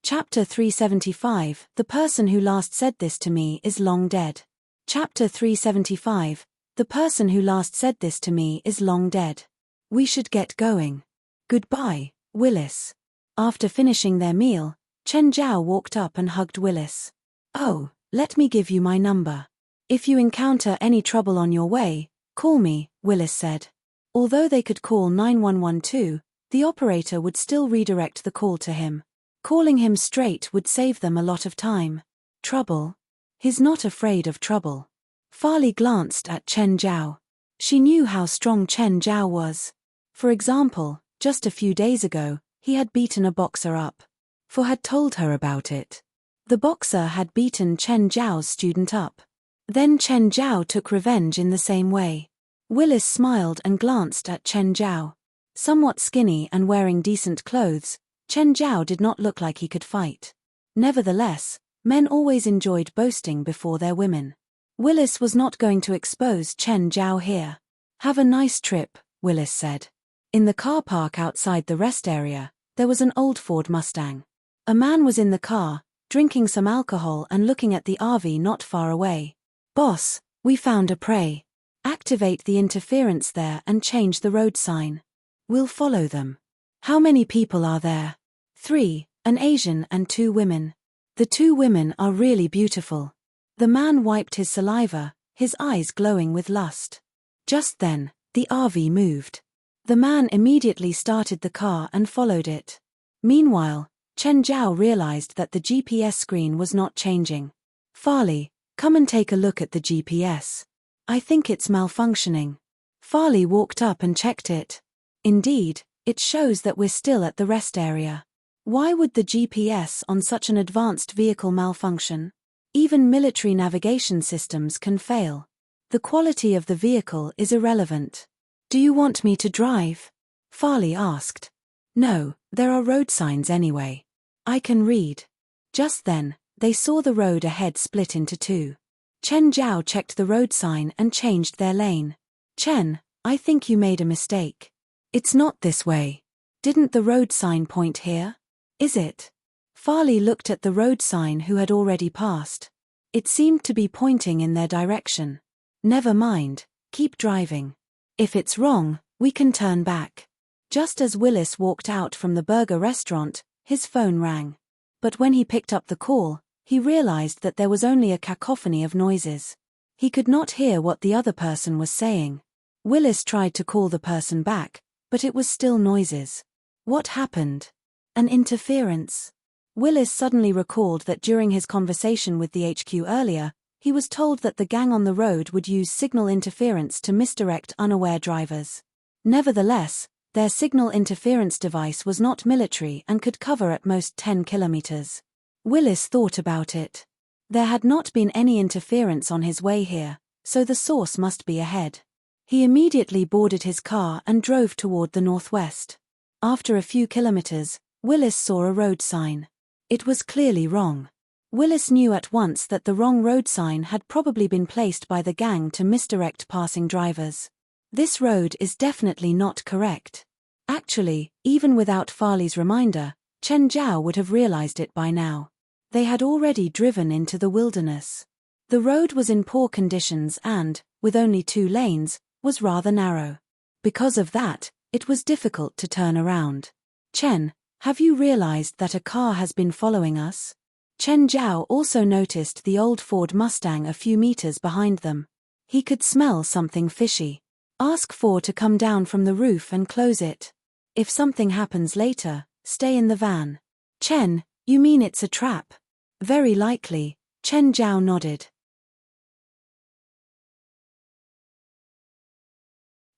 Chapter 375, The person who last said this to me is long dead. Chapter 375, The person who last said this to me is long dead. We should get going. Goodbye, Willis. After finishing their meal, Chen Zhao walked up and hugged Willis. "Oh, let me give you my number. If you encounter any trouble on your way, call me," Willis said. Although they could call 911 too, the operator would still redirect the call to him. Calling him straight would save them a lot of time. Trouble? He's not afraid of trouble. Fali glanced at Chen Zhao. She knew how strong Chen Zhao was. For example, just a few days ago, he had beaten a boxer up. For had told her about it. The boxer had beaten Chen Zhao's student up. Then Chen Zhao took revenge in the same way. Willis smiled and glanced at Chen Zhao. Somewhat skinny and wearing decent clothes, Chen Zhao did not look like he could fight. Nevertheless, men always enjoyed boasting before their women. Willis was not going to expose Chen Zhao here. "Have a nice trip," Willis said. In the car park outside the rest area, there was an old Ford Mustang. A man was in the car, drinking some alcohol and looking at the RV not far away. "Boss, we found a prey. Activate the interference there and change the road sign. We'll follow them." "How many people are there?" "3, an Asian and 2 women. The 2 women are really beautiful." The man wiped his saliva, his eyes glowing with lust. Just then, the RV moved. The man immediately started the car and followed it. Meanwhile, Chen Zhao realized that the GPS screen was not changing. "Fali, come and take a look at the GPS. I think it's malfunctioning." Fali walked up and checked it. Indeed, it shows that we're still at the rest area. Why would the GPS on such an advanced vehicle malfunction? Even military navigation systems can fail. The quality of the vehicle is irrelevant. "Do you want me to drive?" Fali asked. "No, there are road signs anyway. I can read." Just then, they saw the road ahead split into 2. Chen Zhao checked the road sign and changed their lane. "Chen, I think you made a mistake. It's not this way. Didn't the road sign point here? Is it?" Fali looked at the road sign who had already passed. It seemed to be pointing in their direction. "Never mind, keep driving. If it's wrong, we can turn back." Just as Willis walked out from the burger restaurant, his phone rang. But when he picked up the call, he realized that there was only a cacophony of noises. He could not hear what the other person was saying. Willis tried to call the person back, but it was still noises. What happened? An interference? Willis suddenly recalled that during his conversation with the HQ earlier, he was told that the gang on the road would use signal interference to misdirect unaware drivers. Nevertheless, their signal interference device was not military and could cover at most 10 kilometers. Willis thought about it. There had not been any interference on his way here, so the source must be ahead. He immediately boarded his car and drove toward the northwest. After a few kilometers, Willis saw a road sign. It was clearly wrong. Willis knew at once that the wrong road sign had probably been placed by the gang to misdirect passing drivers. This road is definitely not correct. Actually, even without Fali's reminder, Chen Zhao would have realized it by now. They had already driven into the wilderness. The road was in poor conditions and, with only 2 lanes, was rather narrow. Because of that, it was difficult to turn around. Chen, have you realized that a car has been following us? Chen Zhao also noticed the old Ford Mustang a few meters behind them. He could smell something fishy. Ask Ford to come down from the roof and close it. If something happens later, stay in the van. Chen, you mean it's a trap? Very likely, Chen Zhao nodded.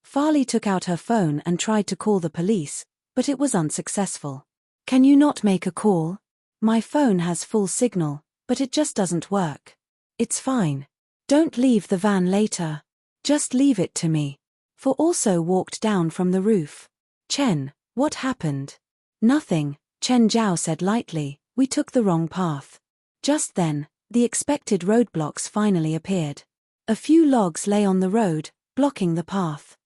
Fali took out her phone and tried to call the police, but it was unsuccessful. Can you not make a call? My phone has full signal, but it just doesn't work. It's fine. Don't leave the van later. Just leave it to me. For also walked down from the roof. Chen, what happened? Nothing, Chen Zhao said lightly, we took the wrong path. Just then, the expected roadblocks finally appeared. A few logs lay on the road, blocking the path.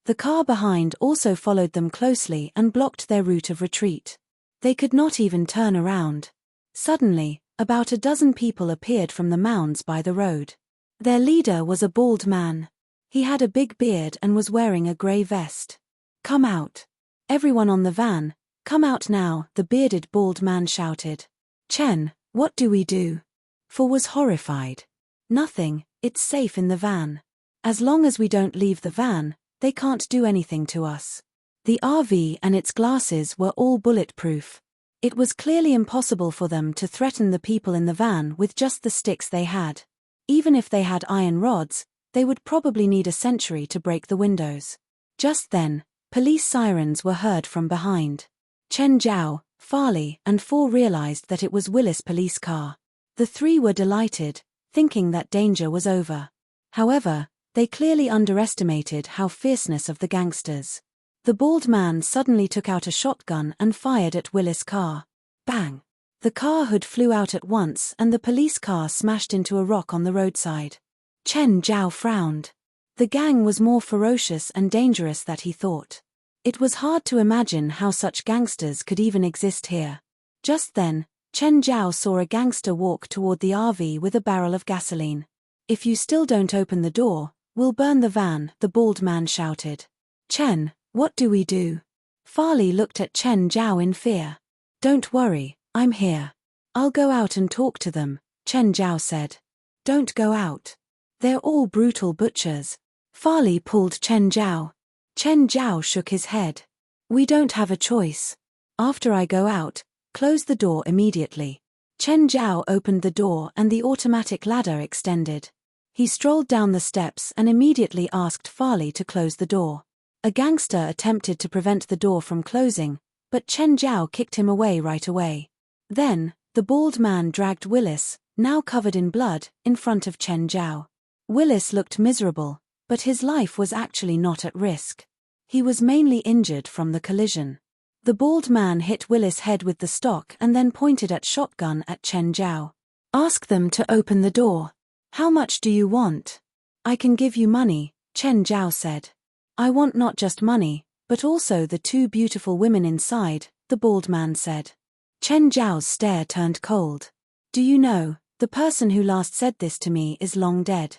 The car behind also followed them closely and blocked their route of retreat. They could not even turn around. Suddenly, about a dozen people appeared from the mounds by the road. Their leader was a bald man. He had a big beard and was wearing a grey vest. Come out. Everyone on the van, come out now, the bearded bald man shouted. Chen, what do we do? For was horrified. Nothing, it's safe in the van. As long as we don't leave the van, they can't do anything to us. The RV and its glasses were all bulletproof. It was clearly impossible for them to threaten the people in the van with just the sticks they had. Even if they had iron rods, they would probably need a century to break the windows. Just then, police sirens were heard from behind. Chen Zhao, Fali, and Fo realized that it was Willis' police car. The three were delighted, thinking that danger was over. However, they clearly underestimated how fierceness of the gangsters. The bald man suddenly took out a shotgun and fired at Willis' car. Bang! The car hood flew out at once and the police car smashed into a rock on the roadside. Chen Zhao frowned. The gang was more ferocious and dangerous than he thought. It was hard to imagine how such gangsters could even exist here. Just then, Chen Zhao saw a gangster walk toward the RV with a barrel of gasoline. If you still don't open the door, we'll burn the van, the bald man shouted. Chen, what do we do? Fali looked at Chen Zhao in fear. Don't worry, I'm here. I'll go out and talk to them, Chen Zhao said. Don't go out. They're all brutal butchers. Fali pulled Chen Zhao. Chen Zhao shook his head. We don't have a choice. After I go out, close the door immediately. Chen Zhao opened the door and the automatic ladder extended. He strolled down the steps and immediately asked Fali to close the door. A gangster attempted to prevent the door from closing, but Chen Zhao kicked him away right away. Then, the bald man dragged Willis, now covered in blood, in front of Chen Zhao. Willis looked miserable, but his life was actually not at risk. He was mainly injured from the collision. The bald man hit Willis' head with the stock and then pointed a shotgun at Chen Zhao. Ask them to open the door. How much do you want? I can give you money, Chen Zhao said. I want not just money, but also the two beautiful women inside, the bald man said. Chen Zhao's stare turned cold. Do you know, the person who last said this to me is long dead.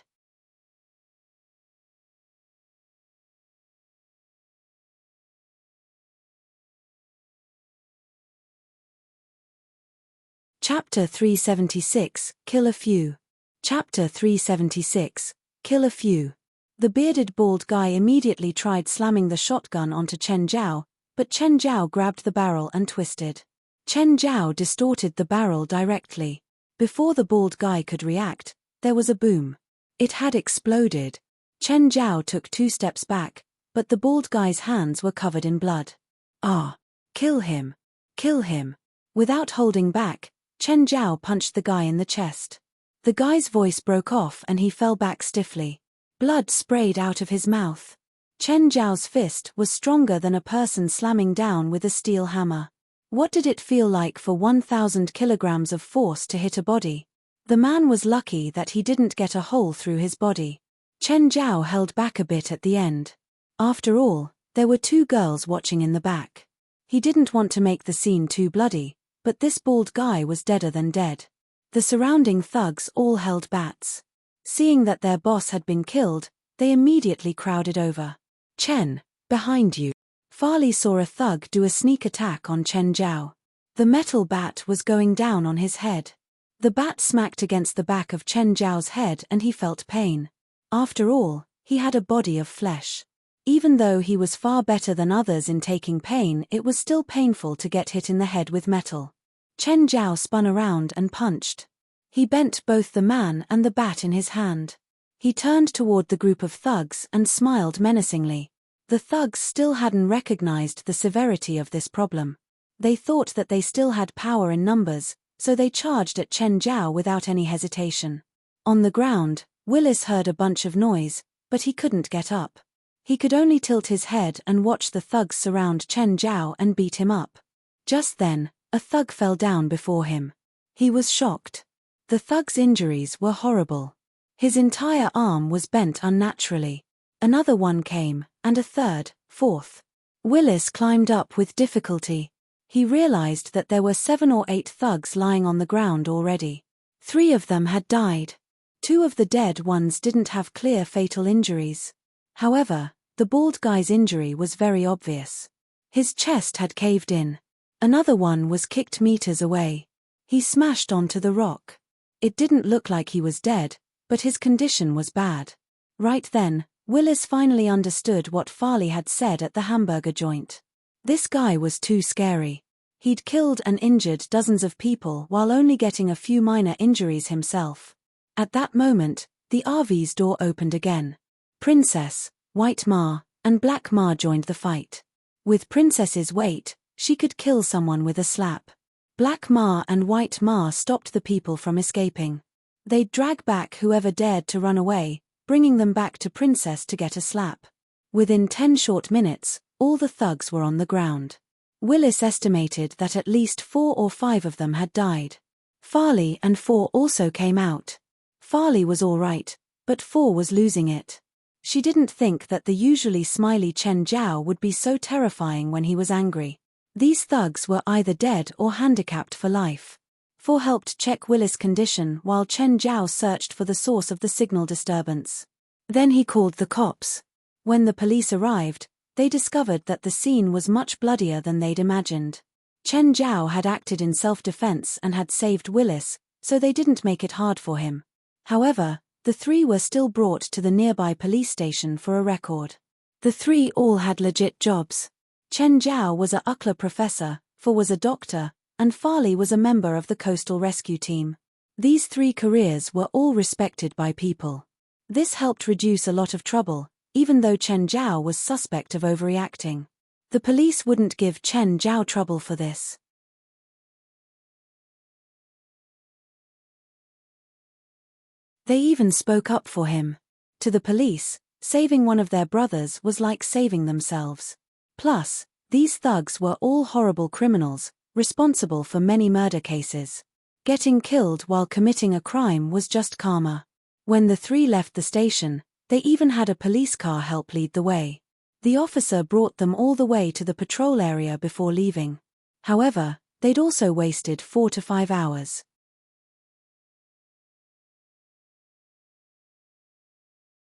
Chapter 376, Kill a Few. Chapter 376, Kill a Few. The bearded bald guy immediately tried slamming the shotgun onto Chen Zhao, but Chen Zhao grabbed the barrel and twisted. Chen Zhao distorted the barrel directly. Before the bald guy could react, there was a boom. It had exploded. Chen Zhao took 2 steps back, but the bald guy's hands were covered in blood. Ah! Kill him! Kill him! Without holding back, Chen Zhao punched the guy in the chest. The guy's voice broke off and he fell back stiffly. Blood sprayed out of his mouth. Chen Zhao's fist was stronger than a person slamming down with a steel hammer. What did it feel like for 1,000 kilograms of force to hit a body? The man was lucky that he didn't get a hole through his body. Chen Zhao held back a bit at the end. After all, there were 2 girls watching in the back. He didn't want to make the scene too bloody, but this bald guy was deader than dead. The surrounding thugs all held bats. Seeing that their boss had been killed, they immediately crowded over. Chen, behind you. Fali saw a thug do a sneak attack on Chen Zhao. The metal bat was going down on his head. The bat smacked against the back of Chen Zhao's head and he felt pain. After all, he had a body of flesh. Even though he was far better than others in taking pain, it was still painful to get hit in the head with metal. Chen Zhao spun around and punched. He bent both the man and the bat in his hand. He turned toward the group of thugs and smiled menacingly. The thugs still hadn't recognized the severity of this problem. They thought that they still had power in numbers, so they charged at Chen Zhao without any hesitation. On the ground, Willis heard a bunch of noise, but he couldn't get up. He could only tilt his head and watch the thugs surround Chen Zhao and beat him up. Just then, a thug fell down before him. He was shocked. The thug's injuries were horrible. His entire arm was bent unnaturally. Another one came, and a third, fourth. Willis climbed up with difficulty. He realized that there were 7 or 8 thugs lying on the ground already. 3 of them had died. 2 of the dead ones didn't have clear fatal injuries. However, the bald guy's injury was very obvious. His chest had caved in. Another one was kicked meters away. He smashed onto the rock. It didn't look like he was dead, but his condition was bad. Right then, Willis finally understood what Fali had said at the hamburger joint. This guy was too scary. He'd killed and injured dozens of people while only getting a few minor injuries himself. At that moment, the RV's door opened again. Princess, White Ma, and Black Ma joined the fight. With Princess's weight, she could kill someone with a slap. Black Ma and White Ma stopped the people from escaping. They'd drag back whoever dared to run away, bringing them back to Princess to get a slap. Within 10 short minutes, all the thugs were on the ground. Willis estimated that at least 4 or 5 of them had died. Fali and 4 also came out. Fali was all right, but 4 was losing it. She didn't think that the usually smiley Chen Zhao would be so terrifying when he was angry. These thugs were either dead or handicapped for life. 4 helped check Willis' condition while Chen Zhao searched for the source of the signal disturbance. Then he called the cops. When the police arrived, they discovered that the scene was much bloodier than they'd imagined. Chen Zhao had acted in self-defense and had saved Willis, so they didn't make it hard for him. However, the 3 were still brought to the nearby police station for a record. The 3 all had legit jobs. Chen Zhao was a UCLA professor, 4 was a doctor, and Fali was a member of the coastal rescue team. These 3 careers were all respected by people. This helped reduce a lot of trouble, even though Chen Zhao was suspect of overreacting. The police wouldn't give Chen Zhao trouble for this. They even spoke up for him. To the police, saving one of their brothers was like saving themselves. Plus, these thugs were all horrible criminals, responsible for many murder cases. Getting killed while committing a crime was just karma. When the 3 left the station, they even had a police car help lead the way. The officer brought them all the way to the patrol area before leaving. However, they'd also wasted 4 to 5 hours.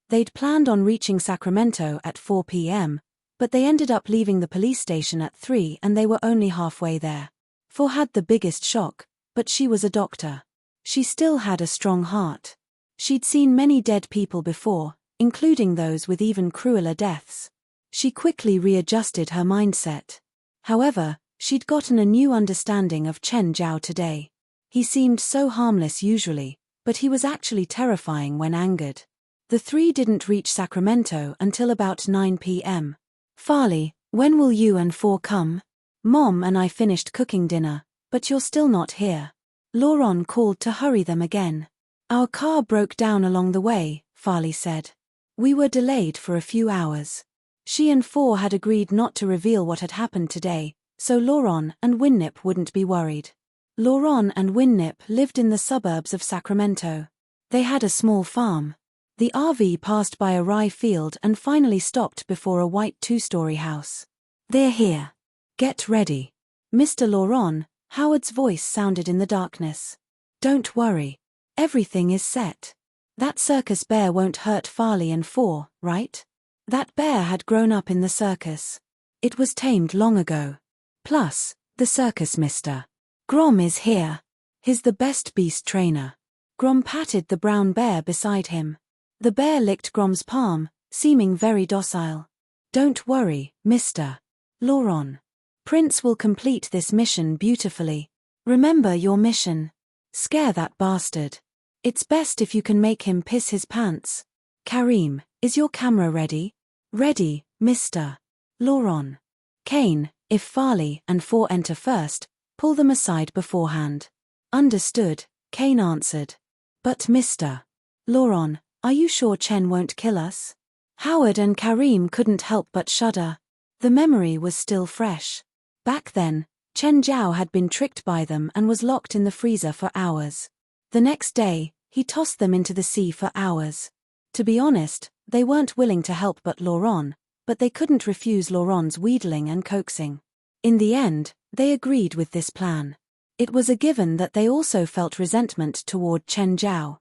They'd planned on reaching Sacramento at 4 p.m., but they ended up leaving the police station at 3 and they were only halfway there. 4 had the biggest shock, but she was a doctor. She still had a strong heart. She'd seen many dead people before, including those with even crueler deaths. She quickly readjusted her mindset. However, she'd gotten a new understanding of Chen Zhao today. He seemed so harmless usually, but he was actually terrifying when angered. The 3 didn't reach Sacramento until about 9 p.m. Fali, when will you and 4 come? Mom and I finished cooking dinner, but you're still not here. Laurent called to hurry them again. Our car broke down along the way, Fali said. We were delayed for a few hours. She and 4 had agreed not to reveal what had happened today, so Laurent and Winnip wouldn't be worried. Laurent and Winnip lived in the suburbs of Sacramento. They had a small farm. The RV passed by a rye field and finally stopped before a white 2-story house. They're here. Get ready. Mr. Laurent, Howard's voice sounded in the darkness. Don't worry. Everything is set. That circus bear won't hurt Fali and Four, right? That bear had grown up in the circus. It was tamed long ago. Plus, the circus mister. Grom is here. He's the best beast trainer. Grom patted the brown bear beside him. The bear licked Grom's palm, seeming very docile. Don't worry, mister. Laurent. Prince will complete this mission beautifully. Remember your mission. Scare that bastard. It's best if you can make him piss his pants. Karim, is your camera ready? Ready, mister. Laurent. Kane, if Fali and Four enter first, pull them aside beforehand. Understood, Kane answered. But mister. Laurent, are you sure Chen won't kill us? Howard and Karim couldn't help but shudder. The memory was still fresh. Back then, Chen Zhao had been tricked by them and was locked in the freezer for hours. The next day, he tossed them into the sea for hours. To be honest, they weren't willing to help Laurent, but they couldn't refuse Laurent's wheedling and coaxing. In the end, they agreed with this plan. It was a given that they also felt resentment toward Chen Zhao.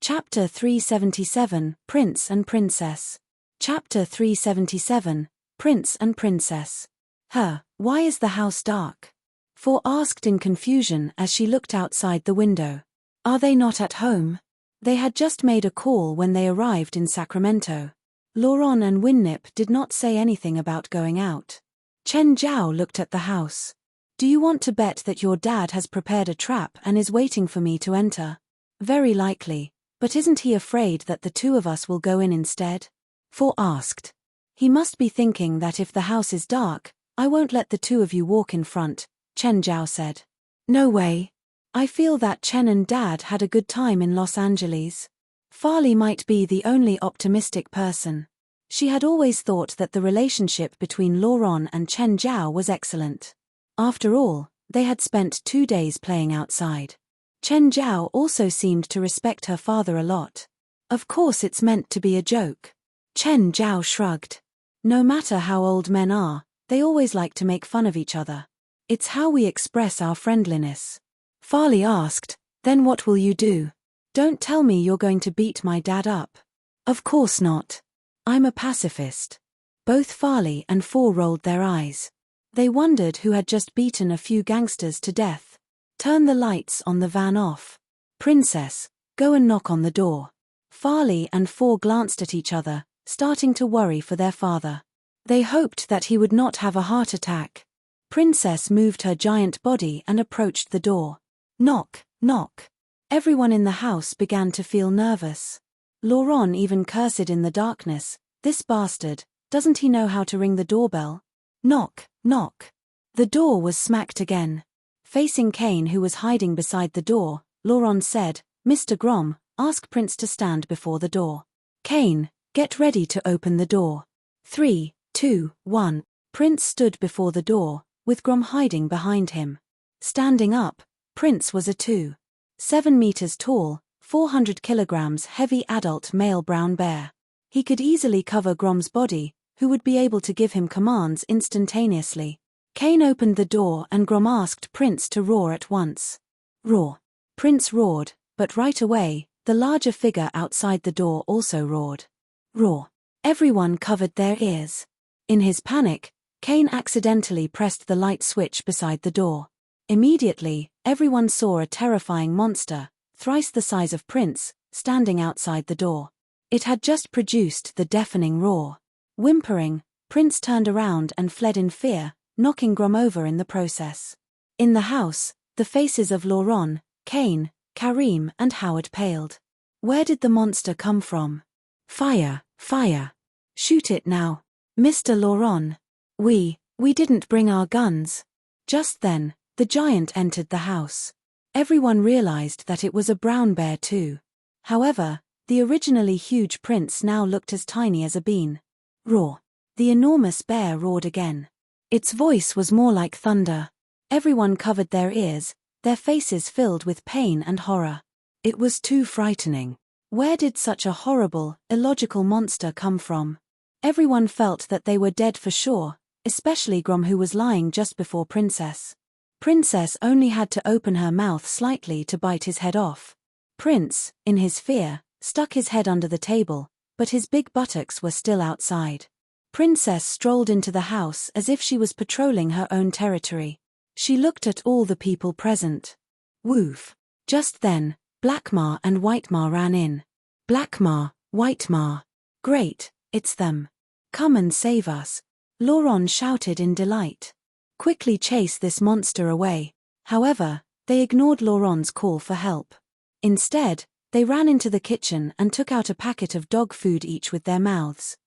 Chapter 377, Prince and Princess. Chapter 377, Prince and Princess. Why is the house dark? Four asked in confusion as she looked outside the window. Are they not at home? They had just made a call when they arrived in Sacramento. Laurent and Winnip did not say anything about going out. Chen Zhao looked at the house. Do you want to bet that your dad has prepared a trap and is waiting for me to enter? Very likely, but isn't he afraid that the two of us will go in instead? Four asked. He must be thinking that if the house is dark, I won't let the two of you walk in front, Chen Zhao said. No way. I feel that Chen and Dad had a good time in Los Angeles. Fali might be the only optimistic person. She had always thought that the relationship between Laurent and Chen Zhao was excellent. After all, they had spent 2 days playing outside. Chen Zhao also seemed to respect her father a lot. Of course it's meant to be a joke. Chen Zhao shrugged. No matter how old men are, they always like to make fun of each other. It's how we express our friendliness. Fali asked, then what will you do? Don't tell me you're going to beat my dad up. Of course not. I'm a pacifist. Both Fali and Four rolled their eyes. They wondered who had just beaten a few gangsters to death. Turn the lights on the van off. Princess, go and knock on the door. Fali and Four glanced at each other, starting to worry for their father. They hoped that he would not have a heart attack. Princess moved her giant body and approached the door. Knock, knock. Everyone in the house began to feel nervous. Laurent even cursed in the darkness, this bastard, doesn't he know how to ring the doorbell? Knock, knock. The door was smacked again. Facing Kane, who was hiding beside the door, Laurent said, Mr. Grom, ask Prince to stand before the door. Kane, get ready to open the door. 3, 2, 1. Prince stood before the door, with Grom hiding behind him. Standing up, Prince was a 7 meters tall, 400 kilograms heavy adult male brown bear. He could easily cover Grom's body, who would be able to give him commands instantaneously. Kane opened the door and Grom asked Prince to roar at once. Roar. Prince roared, but right away, the larger figure outside the door also roared. Roar. Everyone covered their ears. In his panic, Kane accidentally pressed the light switch beside the door. Immediately, everyone saw a terrifying monster, thrice the size of Prince, standing outside the door. It had just produced the deafening roar. Whimpering, Prince turned around and fled in fear, knocking Grom over in the process. In the house, the faces of Laurent, Kane, Karim and Howard paled. Where did the monster come from? Fire, fire. Shoot it now. Mr. Laurent. We didn't bring our guns. Just then, the giant entered the house. Everyone realized that it was a brown bear too. However, the originally huge Prince now looked as tiny as a bean. Roar. The enormous bear roared again. Its voice was more like thunder. Everyone covered their ears, their faces filled with pain and horror. It was too frightening. Where did such a horrible, illogical monster come from? Everyone felt that they were dead for sure, especially Grom, who was lying just before Princess. Princess only had to open her mouth slightly to bite his head off. Prince, in his fear, stuck his head under the table, but his big buttocks were still outside. Princess strolled into the house as if she was patrolling her own territory. She looked at all the people present. Woof. Just then, Blackmar and Whitemar ran in. Blackmar, Whitemar. Great, it's them. Come and save us. Laurent shouted in delight. Quickly chase this monster away. However, they ignored Laurent's call for help. Instead, they ran into the kitchen and took out a packet of dog food each with their mouths.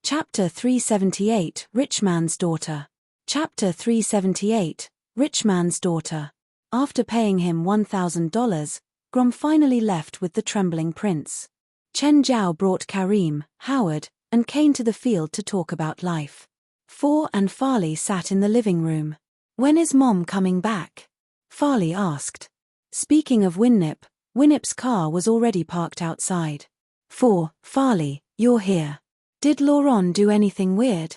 Chapter 378, Rich Man's Daughter. Chapter 378, Rich Man's Daughter. After paying him $1,000, Grom finally left with the trembling prince. Chen Zhao brought Karim, Howard, and Kane to the field to talk about life. Four and Fali sat in the living room. When is Mom coming back? Fali asked. Speaking of Winnip's car was already parked outside. Four, Fali, you're here. Did Laurent do anything weird?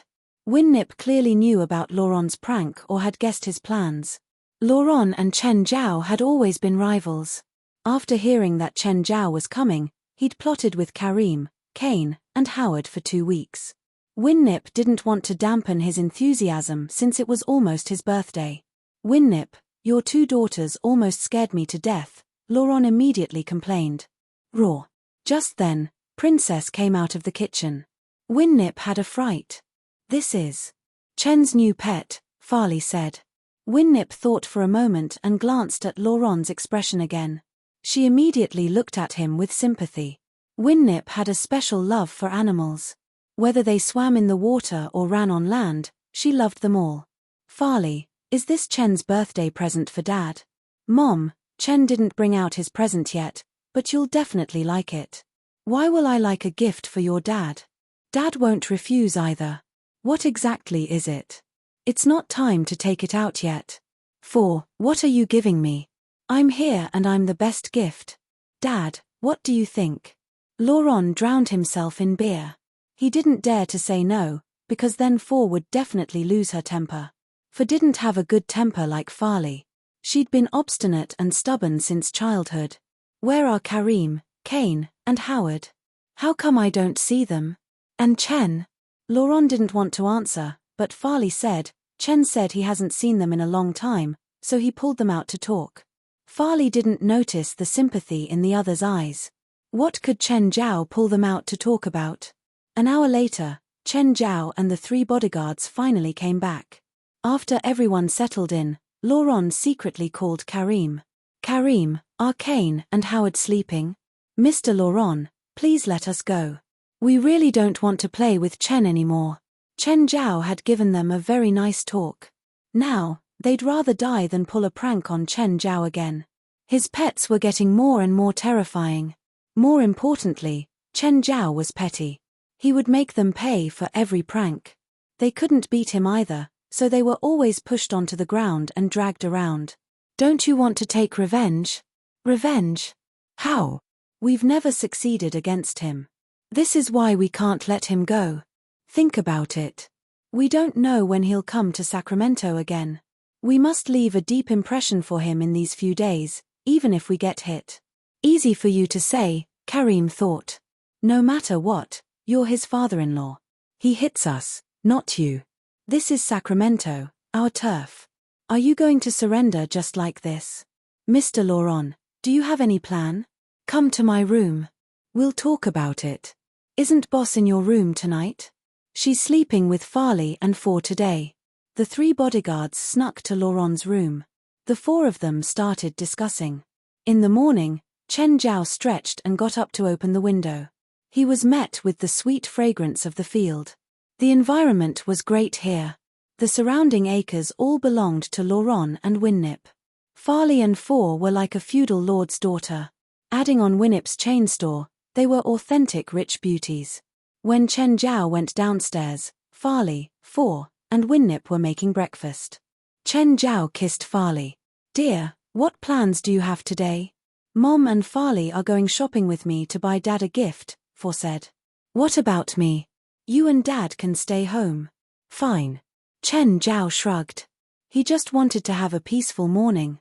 Winnip clearly knew about Laurent's prank or had guessed his plans. Laurent and Chen Zhao had always been rivals. After hearing that Chen Zhao was coming, he'd plotted with Karim, Kane, and Howard for 2 weeks. Winnip didn't want to dampen his enthusiasm since it was almost his birthday. Winnip, your 2 daughters almost scared me to death, Laurent immediately complained. Raw. Just then, Princess came out of the kitchen. Winnip had a fright. This is Chen's new pet, Fali said. Winnip thought for a moment and glanced at Laurent's expression again. She immediately looked at him with sympathy. Winnip had a special love for animals. Whether they swam in the water or ran on land, she loved them all. Fali, is this Chen's birthday present for Dad? Mom, Chen didn't bring out his present yet, but you'll definitely like it. Why will I like a gift for your dad? Dad won't refuse either. What exactly is it? It's not time to take it out yet. 4. What are you giving me? I'm here and I'm the best gift. Dad, what do you think? Laurent drowned himself in beer. He didn't dare to say no, because then 4 would definitely lose her temper. 4 didn't have a good temper like Fali. She'd been obstinate and stubborn since childhood. Where are Karim, Kane, and Howard? How come I don't see them? And Chen? Laurent didn't want to answer, but Fali said, Chen said he hasn't seen them in a long time, so he pulled them out to talk. Fali didn't notice the sympathy in the other's eyes. What could Chen Zhao pull them out to talk about? An hour later, Chen Zhao and the 3 bodyguards finally came back. After everyone settled in, Laurent secretly called Karim. Karim, are Kane and Howard sleeping? Mr. Laurent, please let us go. We really don't want to play with Chen anymore. Chen Zhao had given them a very nice talk. Now, they'd rather die than pull a prank on Chen Zhao again. His pets were getting more and more terrifying. More importantly, Chen Zhao was petty. He would make them pay for every prank. They couldn't beat him either, so they were always pushed onto the ground and dragged around. Don't you want to take revenge? Revenge? How? We've never succeeded against him. This is why we can't let him go. Think about it. We don't know when he'll come to Sacramento again. We must leave a deep impression for him in these few days, even if we get hit. Easy for you to say, Karim thought. No matter what, you're his father-in-law. He hits us, not you. This is Sacramento, our turf. Are you going to surrender just like this? Mr. Laurent, do you have any plan? Come to my room. We'll talk about it. Isn't Boss in your room tonight? She's sleeping with Fali and 4 today. The 3 bodyguards snuck to Laurent's room. The 4 of them started discussing. In the morning, Chen Zhao stretched and got up to open the window. He was met with the sweet fragrance of the field. The environment was great here. The surrounding acres all belonged to Laurent and Winnip. Fali and 4 were like a feudal lord's daughter. Adding on Winnip's chain store, they were authentic rich beauties. When Chen Zhao went downstairs, Fali, 4, and Winnip were making breakfast. Chen Zhao kissed Fali. "Dear, what plans do you have today?" "Mom and Fali are going shopping with me to buy Dad a gift," 4 said. "What about me? You and Dad can stay home." "Fine." Chen Zhao shrugged. He just wanted to have a peaceful morning.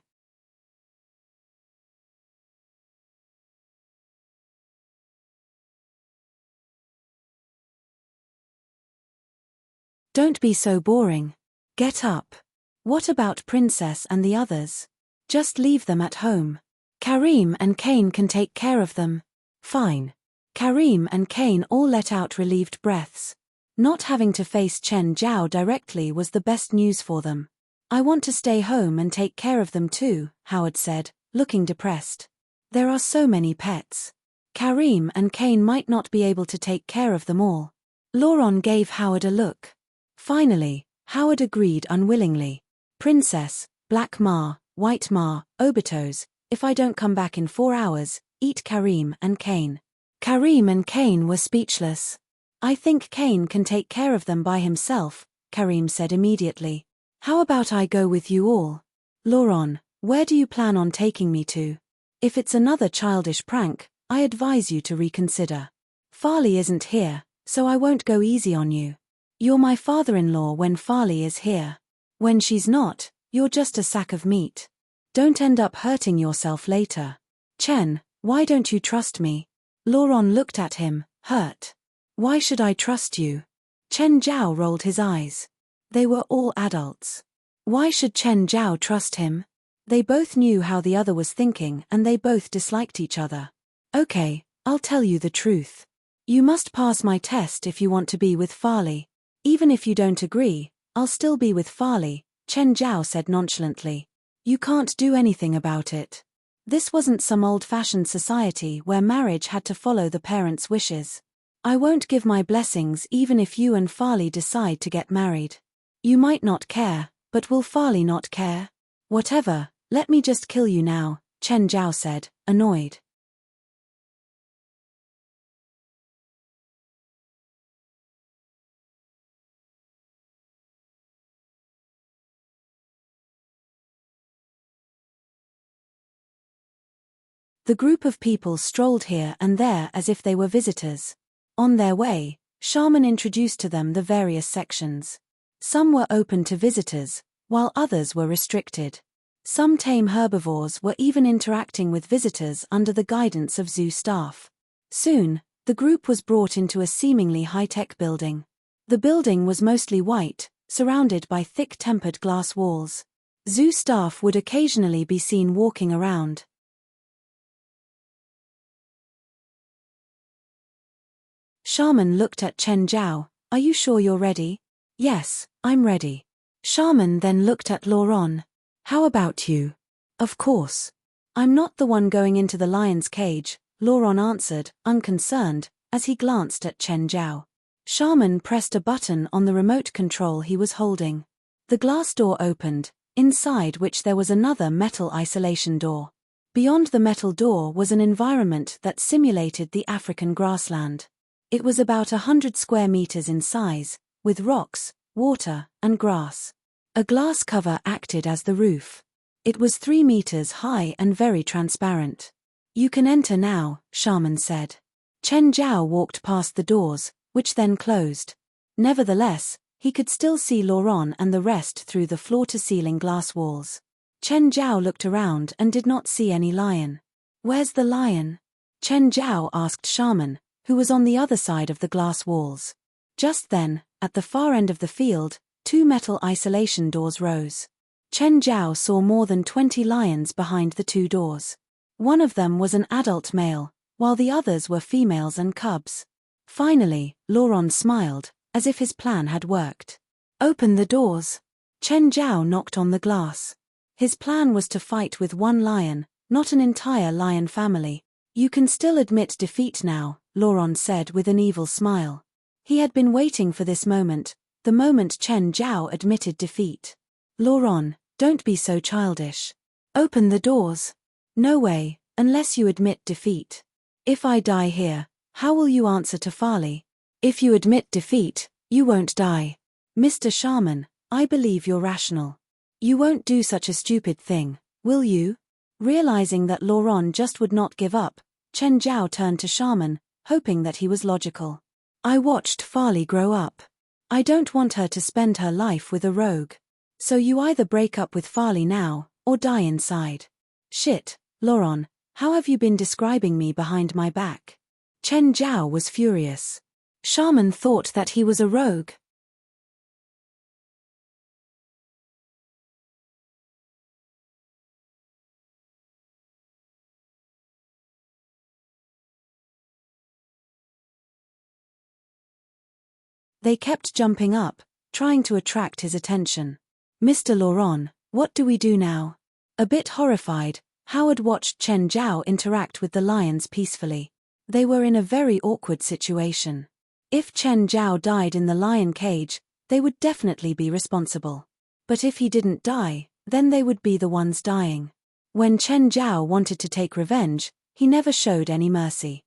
"Don't be so boring. Get up. What about Princess and the others? Just leave them at home. Karim and Kane can take care of them." "Fine." Karim and Kane all let out relieved breaths. Not having to face Chen Zhao directly was the best news for them. "I want to stay home and take care of them too," Howard said, looking depressed. "There are so many pets. Karim and Kane might not be able to take care of them all." Laurent gave Howard a look. Finally, Howard agreed unwillingly. "Princess, Black Ma, White Ma, Obito's, if I don't come back in 4 hours, eat Karim and Kane." Karim and Kane were speechless. "I think Kane can take care of them by himself," Karim said immediately. "How about I go with you all?" "Laurent, where do you plan on taking me to? If it's another childish prank, I advise you to reconsider. Fali isn't here, so I won't go easy on you. You're my father-in-law when Fali is here. When she's not, you're just a sack of meat. Don't end up hurting yourself later. Chen, why don't you trust me?" Laurent looked at him, hurt. "Why should I trust you?" Chen Zhao rolled his eyes. They were all adults. Why should Chen Zhao trust him? They both knew how the other was thinking and they both disliked each other. "Okay, I'll tell you the truth. You must pass my test if you want to be with Fali. Even if you don't agree, I'll still be with Fali," Chen Zhao said nonchalantly. "You can't do anything about it. This wasn't some old-fashioned society where marriage had to follow the parents' wishes. I won't give my blessings even if you and Fali decide to get married. You might not care, but will Fali not care? Whatever, let me just kill you now," Chen Zhao said, annoyed. The group of people strolled here and there as if they were visitors. On their way, Shaman introduced to them the various sections. Some were open to visitors, while others were restricted. Some tame herbivores were even interacting with visitors under the guidance of zoo staff. Soon, the group was brought into a seemingly high-tech building. The building was mostly white, surrounded by thick tempered glass walls. Zoo staff would occasionally be seen walking around. Shaman looked at Chen Zhao. "Are you sure you're ready?" "Yes, I'm ready." Shaman then looked at Laurent. "How about you?" "Of course. I'm not the one going into the lion's cage," Laurent answered, unconcerned, as he glanced at Chen Zhao. Shaman pressed a button on the remote control he was holding. The glass door opened, inside which there was another metal isolation door. Beyond the metal door was an environment that simulated the African grassland. It was about 100 square meters in size, with rocks, water, and grass. A glass cover acted as the roof. It was 3 meters high and very transparent. "You can enter now," Shaman said. Chen Zhao walked past the doors, which then closed. Nevertheless, he could still see Laurent and the rest through the floor-to-ceiling glass walls. Chen Zhao looked around and did not see any lion. "Where's the lion?" Chen Zhao asked Shaman, who was on the other side of the glass walls. Just then, at the far end of the field, 2 metal isolation doors rose. Chen Zhao saw more than 20 lions behind the 2 doors. One of them was an adult male, while the others were females and cubs. Finally, Laurent smiled, as if his plan had worked. "Open the doors." Chen Zhao knocked on the glass. His plan was to fight with 1 lion, not an entire lion family. "You can still admit defeat now," Laurent said with an evil smile. He had been waiting for this moment, the moment Chen Zhao admitted defeat. "Laurent, don't be so childish. Open the doors." "No way, unless you admit defeat. If I die here, how will you answer to Fali?" If you admit defeat, you won't die. Mr. Shaman, I believe you're rational. You won't do such a stupid thing, will you? Realizing that Laurent just would not give up, Chen Zhao turned to Shaman, hoping that he was logical. I watched Fali grow up. I don't want her to spend her life with a rogue. So you either break up with Fali now, or die inside. Shit, Laurent, how have you been describing me behind my back? Chen Zhao was furious. Shaman thought that he was a rogue. They kept jumping up, trying to attract his attention. Mr. Laurent, what do we do now? A bit horrified, Howard watched Chen Zhao interact with the lions peacefully. They were in a very awkward situation. If Chen Zhao died in the lion cage, they would definitely be responsible. But if he didn't die, then they would be the ones dying. When Chen Zhao wanted to take revenge, he never showed any mercy.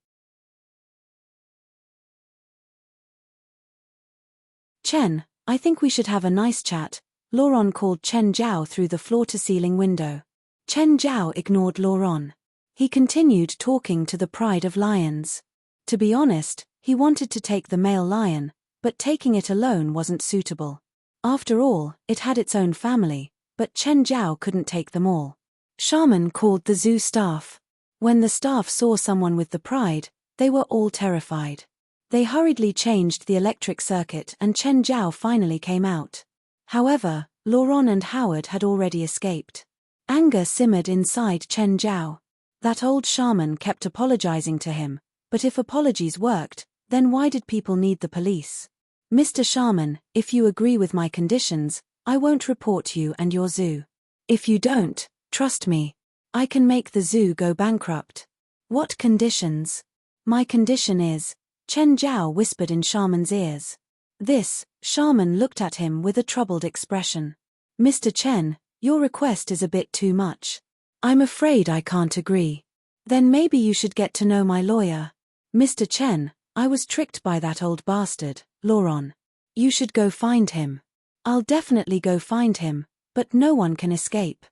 Chen, I think we should have a nice chat, Laurent called Chen Zhao through the floor-to-ceiling window. Chen Zhao ignored Laurent. He continued talking to the pride of lions. To be honest, he wanted to take the male lion, but taking it alone wasn't suitable. After all, it had its own family, but Chen Zhao couldn't take them all. Shaman called the zoo staff. When the staff saw someone with the pride, they were all terrified. They hurriedly changed the electric circuit and Chen Zhao finally came out. However, Laurent and Howard had already escaped. Anger simmered inside Chen Zhao. That old shaman kept apologizing to him, but if apologies worked, then why did people need the police? Mr. Shaman, if you agree with my conditions, I won't report you and your zoo. If you don't, trust me, I can make the zoo go bankrupt. What conditions? My condition is, Chen Zhao whispered in Shaman's ears. This, Shaman looked at him with a troubled expression. Mr. Chen, your request is a bit too much. I'm afraid I can't agree. Then maybe you should get to know my lawyer. Mr. Chen, I was tricked by that old bastard, Laurent. You should go find him. I'll definitely go find him, but no one can escape.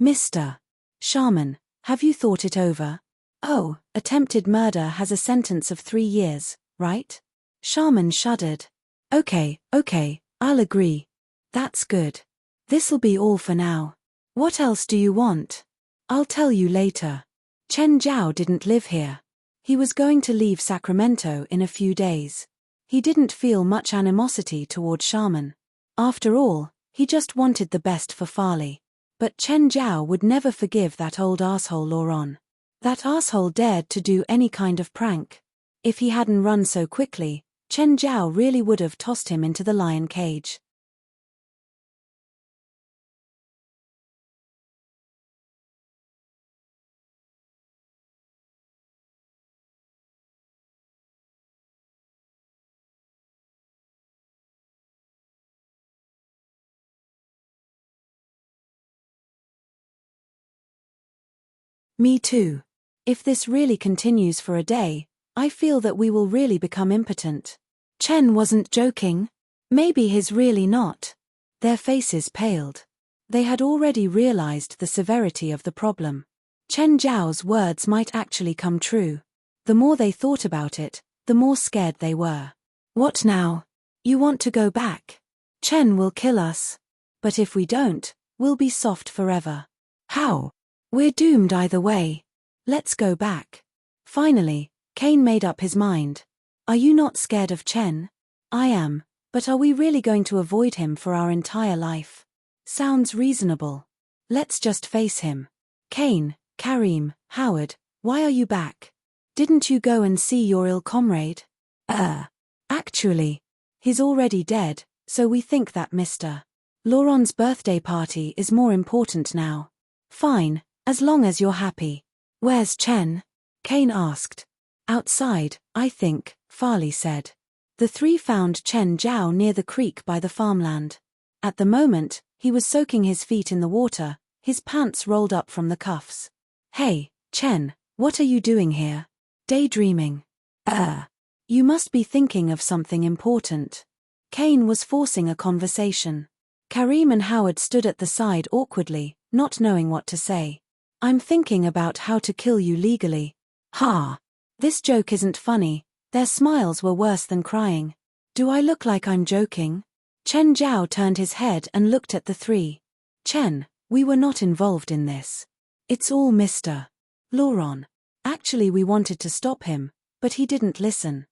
Mr. Shaman, have you thought it over? Oh, attempted murder has a sentence of 3 years, right? Shaman shuddered. Okay, I'll agree. That's good. This'll be all for now. What else do you want? I'll tell you later. Chen Zhao didn't live here. He was going to leave Sacramento in a few days. He didn't feel much animosity toward Shaman. After all, he just wanted the best for Fali. But Chen Zhao would never forgive that old asshole Laurent. That asshole dared to do any kind of prank. If he hadn't run so quickly, Chen Zhao really would have tossed him into the lion cage. Me too. If this really continues for a day, I feel that we will really become impotent. Chen wasn't joking. Maybe he's really not. Their faces paled. They had already realized the severity of the problem. Chen Zhao's words might actually come true. The more they thought about it, the more scared they were. What now? You want to go back? Chen will kill us. But if we don't, we'll be soft forever. How? We're doomed either way. Let's go back. Finally, Kane made up his mind. Are you not scared of Chen? I am, but are we really going to avoid him for our entire life? Sounds reasonable. Let's just face him. Kane, Karim, Howard, why are you back? Didn't you go and see your ill comrade? Actually, he's already dead, so we think that Mr. Laurent's birthday party is more important now. Fine, as long as you're happy. Where's Chen? Kane asked. Outside, I think, Fali said. The three found Chen Zhao near the creek by the farmland. At the moment, he was soaking his feet in the water, his pants rolled up from the cuffs. Hey, Chen, what are you doing here? Daydreaming. You must be thinking of something important. Kane was forcing a conversation. Karim and Howard stood at the side awkwardly, not knowing what to say. I'm thinking about how to kill you legally. Ha! This joke isn't funny. Their smiles were worse than crying. Do I look like I'm joking? Chen Zhao turned his head and looked at the three. Chen, we were not involved in this. It's all Mr. Laurent. Actually, we wanted to stop him, but he didn't listen.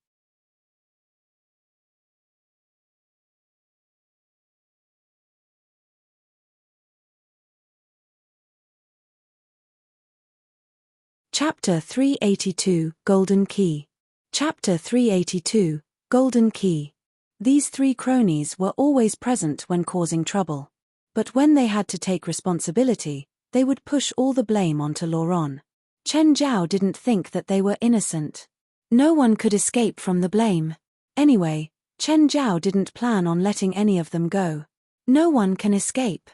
Chapter 382, Golden Key. Chapter 382, Golden Key. These three cronies were always present when causing trouble. But when they had to take responsibility, they would push all the blame onto Laurent. Chen Zhao didn't think that they were innocent. No one could escape from the blame. Anyway, Chen Zhao didn't plan on letting any of them go. No one can escape.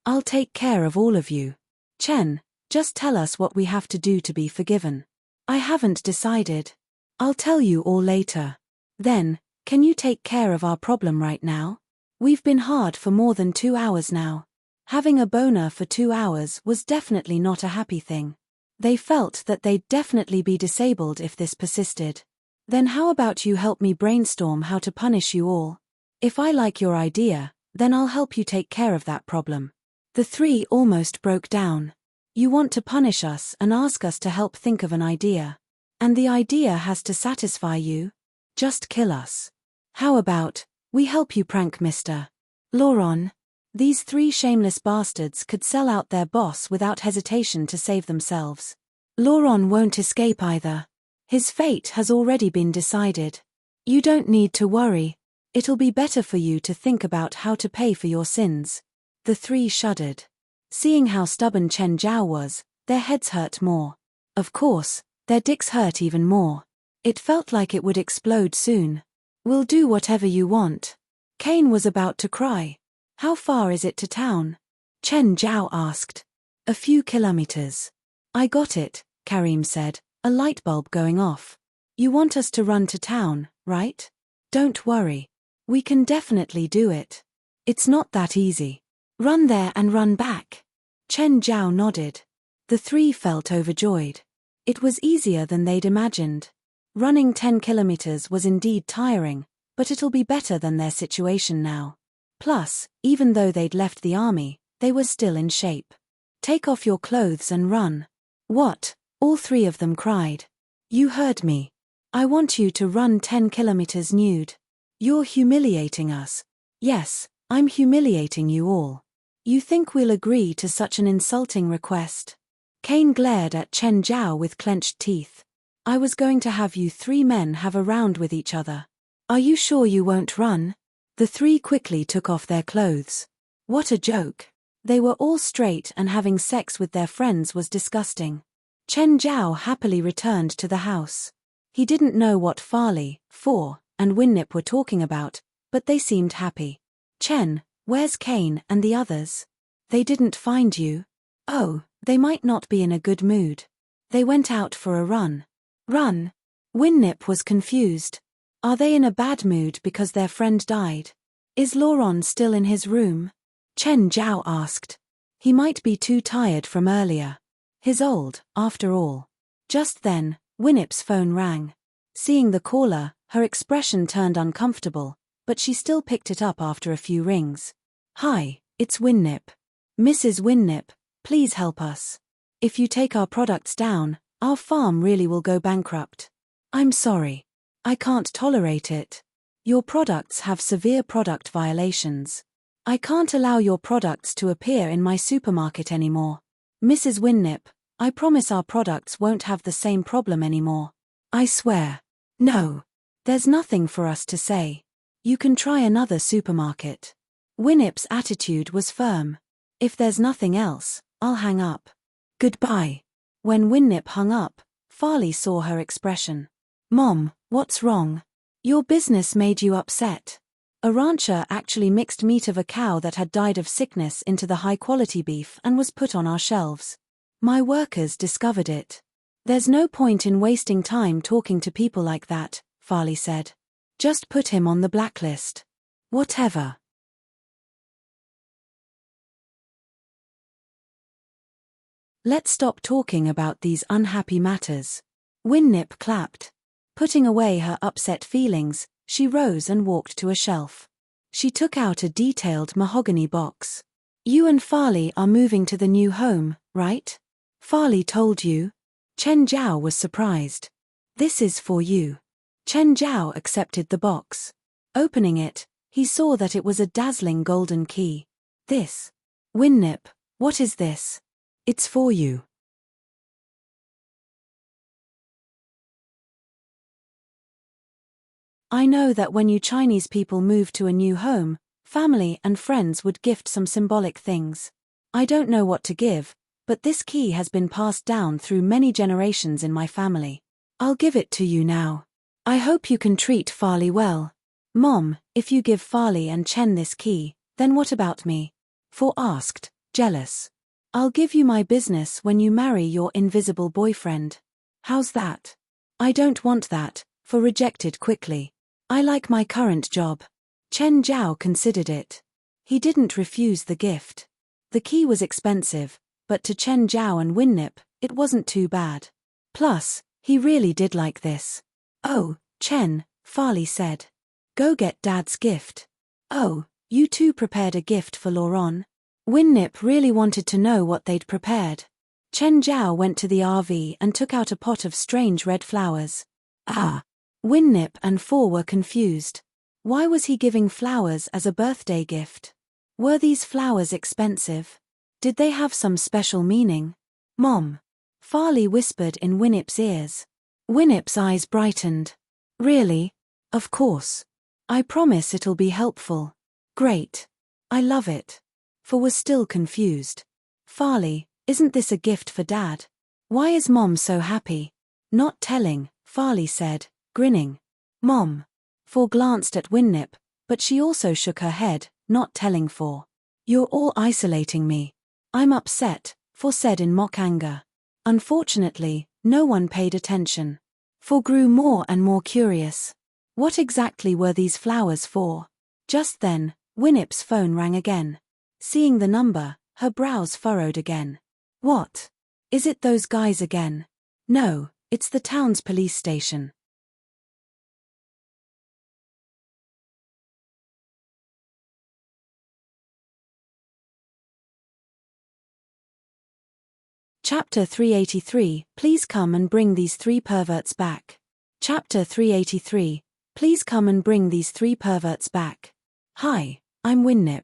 I'll take care of all of you. Chen, just tell us what we have to do to be forgiven. I haven't decided. I'll tell you all later. Then, can you take care of our problem right now? We've been hard for more than 2 hours now. Having a boner for 2 hours was definitely not a happy thing. They felt that they'd definitely be disabled if this persisted. Then how about you help me brainstorm how to punish you all? If I like your idea, then I'll help you take care of that problem. The three almost broke down. You want to punish us and ask us to help think of an idea. And the idea has to satisfy you? Just kill us. How about, we help you prank Mr. Laurent? These three shameless bastards could sell out their boss without hesitation to save themselves. Laurent won't escape either. His fate has already been decided. You don't need to worry. It'll be better for you to think about how to pay for your sins. The three shuddered. Seeing how stubborn Chen Zhao was, their heads hurt more. Of course, their dicks hurt even more. It felt like it would explode soon. We'll do whatever you want. Kane was about to cry. How far is it to town? Chen Zhao asked. A few kilometers. I got it, Karim said, a light bulb going off. You want us to run to town, right? Don't worry. We can definitely do it. It's not that easy. Run there and run back. Chen Zhao nodded. The three felt overjoyed. It was easier than they'd imagined. Running 10 kilometers was indeed tiring, but it'll be better than their situation now. Plus, even though they'd left the army, they were still in shape. Take off your clothes and run. What? All three of them cried. You heard me. I want you to run 10 kilometers nude. You're humiliating us. Yes, I'm humiliating you all. You think we'll agree to such an insulting request? Kane glared at Chen Zhao with clenched teeth. I was going to have you three men have a round with each other. Are you sure you won't run? The three quickly took off their clothes. What a joke. They were all straight and having sex with their friends was disgusting. Chen Zhao happily returned to the house. He didn't know what Fali, and Winnip were talking about, but they seemed happy. Chen, where's Kane and the others? They didn't find you? Oh, they might not be in a good mood. They went out for a run. Run? Winnip was confused. Are they in a bad mood because their friend died? Is Laurent still in his room? Chen Zhao asked. He might be too tired from earlier. He's old, after all. Just then, Winnip's phone rang. Seeing the caller, her expression turned uncomfortable, but she still picked it up after a few rings. Hi, it's Winnip. Mrs. Winnip, please help us. If you take our products down, our farm really will go bankrupt. I'm sorry. I can't tolerate it. Your products have severe product violations. I can't allow your products to appear in my supermarket anymore. Mrs. Winnip, I promise our products won't have the same problem anymore. I swear. No. There's nothing for us to say. You can try another supermarket. Winnip's attitude was firm. If there's nothing else, I'll hang up. Goodbye. When Winnip hung up, Fali saw her expression. Mom, what's wrong? Your business made you upset. A rancher actually mixed meat of a cow that had died of sickness into the high-quality beef and was put on our shelves. My workers discovered it. There's no point in wasting time talking to people like that, Fali said. Just put him on the blacklist. Whatever. Let's stop talking about these unhappy matters. Winnip clapped. Putting away her upset feelings, she rose and walked to a shelf. She took out a detailed mahogany box. You and Fali are moving to the new home, right? Fali told you? Chen Zhao was surprised. This is for you. Chen Zhao accepted the box. Opening it, he saw that it was a dazzling golden key. This. Winnip, what is this? It's for you. I know that when you Chinese people move to a new home, family and friends would gift some symbolic things. I don't know what to give, but this key has been passed down through many generations in my family. I'll give it to you now. I hope you can treat Fali well. Mom, if you give Fali and Chen this key, then what about me? For asked, jealous. I'll give you my business when you marry your invisible boyfriend. How's that? I don't want that, for rejected quickly. I like my current job. Chen Zhao considered it. He didn't refuse the gift. The key was expensive, but to Chen Zhao and Winnip, it wasn't too bad. Plus, he really did like this. Oh, Chen, Fali said. Go get Dad's gift. Oh, you two prepared a gift for Laurent? Winnip really wanted to know what they'd prepared. Chen Zhao went to the RV and took out a pot of strange red flowers. Ah! Winnip and Four were confused. Why was he giving flowers as a birthday gift? Were these flowers expensive? Did they have some special meaning? Mom. Fali whispered in Winnip's ears. Winnip's eyes brightened. Really? Of course. I promise it'll be helpful. Great. I love it. Four was still confused. Fali, isn't this a gift for Dad? Why is Mom so happy? Not telling, Fali said, grinning. Mom. Four glanced at Winnip, but she also shook her head, not telling Four. You're all isolating me. I'm upset, Four said in mock anger. Unfortunately, no one paid attention. Four grew more and more curious. What exactly were these flowers for? Just then, Winnip's phone rang again. Seeing the number, her brows furrowed again. What? Is it those guys again? No, it's the town's police station. Chapter 383, Please come and bring these three perverts back. Chapter 383, Please come and bring these three perverts back. Hi, I'm Winnip.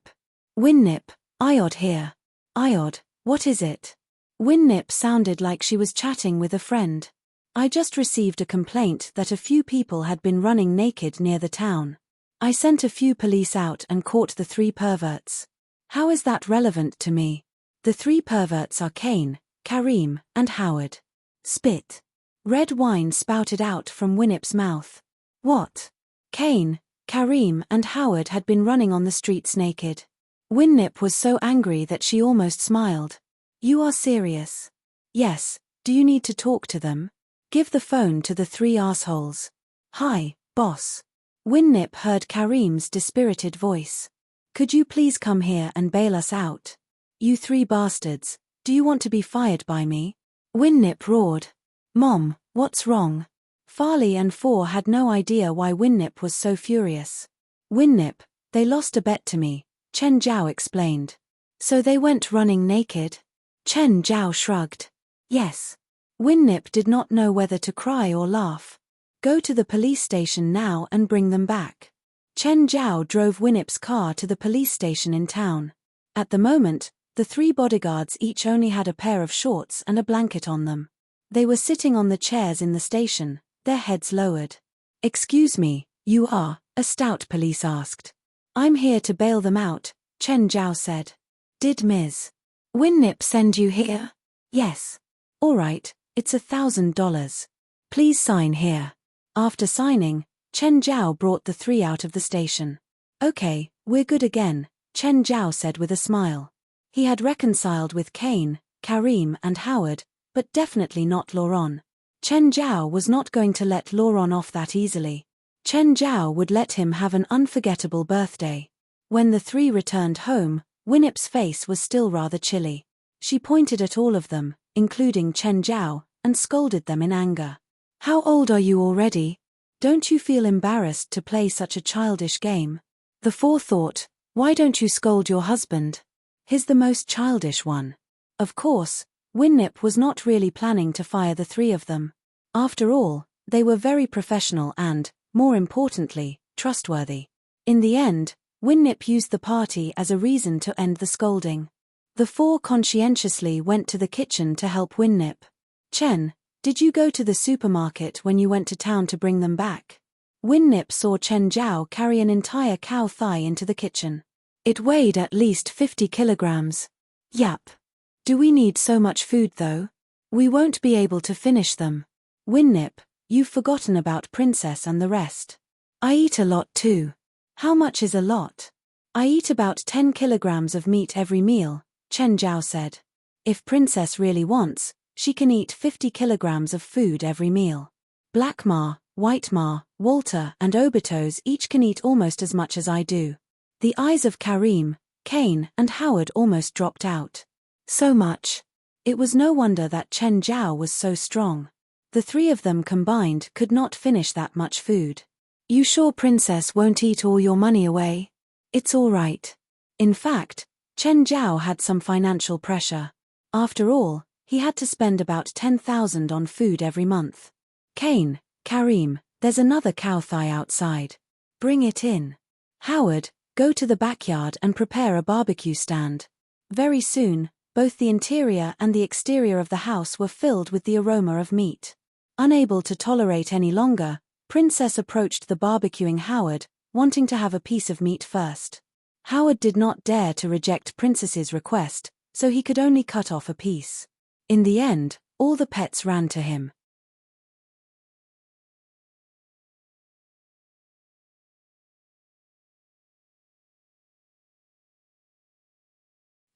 Winnip, Iod here. Iod, what is it? Winnip sounded like she was chatting with a friend. I just received a complaint that a few people had been running naked near the town. I sent a few police out and caught the three perverts. How is that relevant to me? The three perverts are Cain, Karim, and Howard. Spit. Red wine spouted out from Winnip's mouth. What? Cain, Karim, and Howard had been running on the streets naked. Winnip was so angry that she almost smiled. You are serious? Yes, do you need to talk to them? Give the phone to the three assholes. Hi, boss. Winnip heard Karim's dispirited voice. Could you please come here and bail us out? You three bastards, do you want to be fired by me? Winnip roared. Mom, what's wrong? Fali and Four had no idea why Winnip was so furious. Winnip, they lost a bet to me, Chen Zhao explained. So they went running naked? Chen Zhao shrugged. Yes. Winnip did not know whether to cry or laugh. Go to the police station now and bring them back. Chen Zhao drove Winnip's car to the police station in town. At the moment, the three bodyguards each only had a pair of shorts and a blanket on them. They were sitting on the chairs in the station, their heads lowered. Excuse me, you are? A stout police asked. I'm here to bail them out, Chen Zhao said. Did Ms. Winnip send you here? Yes. All right, it's $1,000. Please sign here. After signing, Chen Zhao brought the three out of the station. Okay, we're good again, Chen Zhao said with a smile. He had reconciled with Cain, Karim, and Howard, but definitely not Laurent. Chen Zhao was not going to let Laurent off that easily. Chen Zhao would let him have an unforgettable birthday. When the three returned home, Winnip's face was still rather chilly. She pointed at all of them, including Chen Zhao, and scolded them in anger. How old are you already? Don't you feel embarrassed to play such a childish game? The four thought, why don't you scold your husband? He's the most childish one. Of course, Winnip was not really planning to fire the three of them. After all, they were very professional and, more importantly, trustworthy. In the end, Winnip used the party as a reason to end the scolding. The four conscientiously went to the kitchen to help Winnip. Chen, did you go to the supermarket when you went to town to bring them back? Winnip saw Chen Zhao carry an entire cow thigh into the kitchen. It weighed at least 50 kilograms. Yap. Do we need so much food though? We won't be able to finish them. Winnip, you've forgotten about Princess and the rest. I eat a lot too. How much is a lot? I eat about 10 kilograms of meat every meal, Chen Zhao said. If Princess really wants, she can eat 50 kilograms of food every meal. Black Ma, White Ma, Walter and Obito's each can eat almost as much as I do. The eyes of Karim, Kane and Howard almost dropped out. So much. It was no wonder that Chen Zhao was so strong. The three of them combined could not finish that much food. You sure Princess won't eat all your money away? It's all right. In fact, Chen Zhao had some financial pressure. After all, he had to spend about 10,000 on food every month. Kane, Karim, there's another cow thigh outside. Bring it in. Howard, go to the backyard and prepare a barbecue stand. Very soon, both the interior and the exterior of the house were filled with the aroma of meat. Unable to tolerate any longer, Princess approached the barbecuing Howard, wanting to have a piece of meat first. Howard did not dare to reject Princess's request, so he could only cut off a piece. In the end, all the pets ran to him.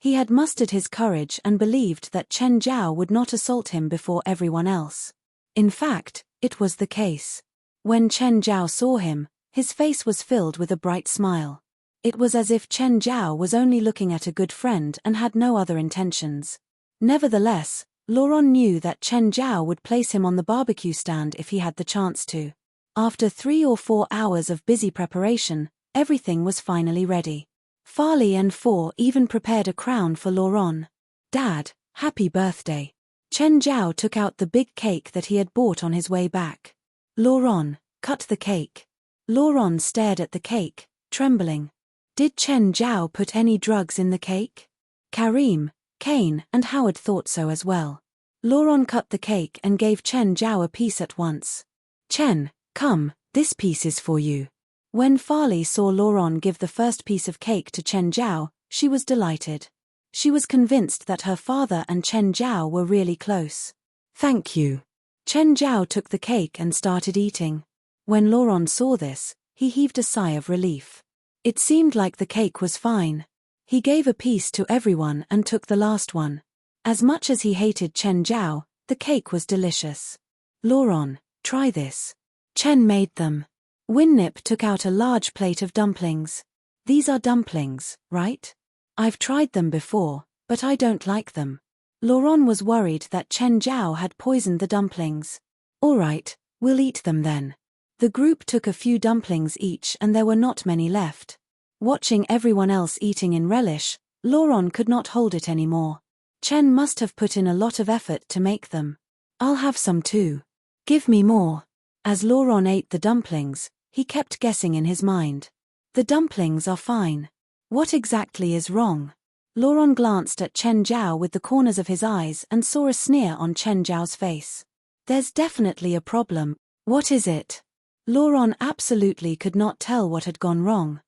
He had mustered his courage and believed that Chen Zhao would not assault him before everyone else. In fact, it was the case. When Chen Zhao saw him, his face was filled with a bright smile. It was as if Chen Zhao was only looking at a good friend and had no other intentions. Nevertheless, Laurent knew that Chen Zhao would place him on the barbecue stand if he had the chance to. After 3 or 4 hours of busy preparation, everything was finally ready. Fali and Four even prepared a crown for Laurent. Dad, happy birthday. Chen Zhao took out the big cake that he had bought on his way back. Laurent, cut the cake. Laurent stared at the cake, trembling. Did Chen Zhao put any drugs in the cake? Karim, Kane and Howard thought so as well. Laurent cut the cake and gave Chen Zhao a piece at once. Chen, come, this piece is for you. When Fali saw Laurent give the first piece of cake to Chen Zhao, she was delighted. She was convinced that her father and Chen Zhao were really close. Thank you. Chen Zhao took the cake and started eating. When Laurent saw this, he heaved a sigh of relief. It seemed like the cake was fine. He gave a piece to everyone and took the last one. As much as he hated Chen Zhao, the cake was delicious. Laurent, try this. Chen made them. Winnip took out a large plate of dumplings. These are dumplings, right? I've tried them before, but I don't like them. Laurent was worried that Chen Zhao had poisoned the dumplings. All right, we'll eat them then. The group took a few dumplings each and there were not many left. Watching everyone else eating in relish, Laurent could not hold it anymore. Chen must have put in a lot of effort to make them. I'll have some too. Give me more. As Laurent ate the dumplings, he kept guessing in his mind. The dumplings are fine. What exactly is wrong? Laurent glanced at Chen Zhao with the corners of his eyes and saw a sneer on Chen Zhao's face. There's definitely a problem. What is it? Laurent absolutely could not tell what had gone wrong.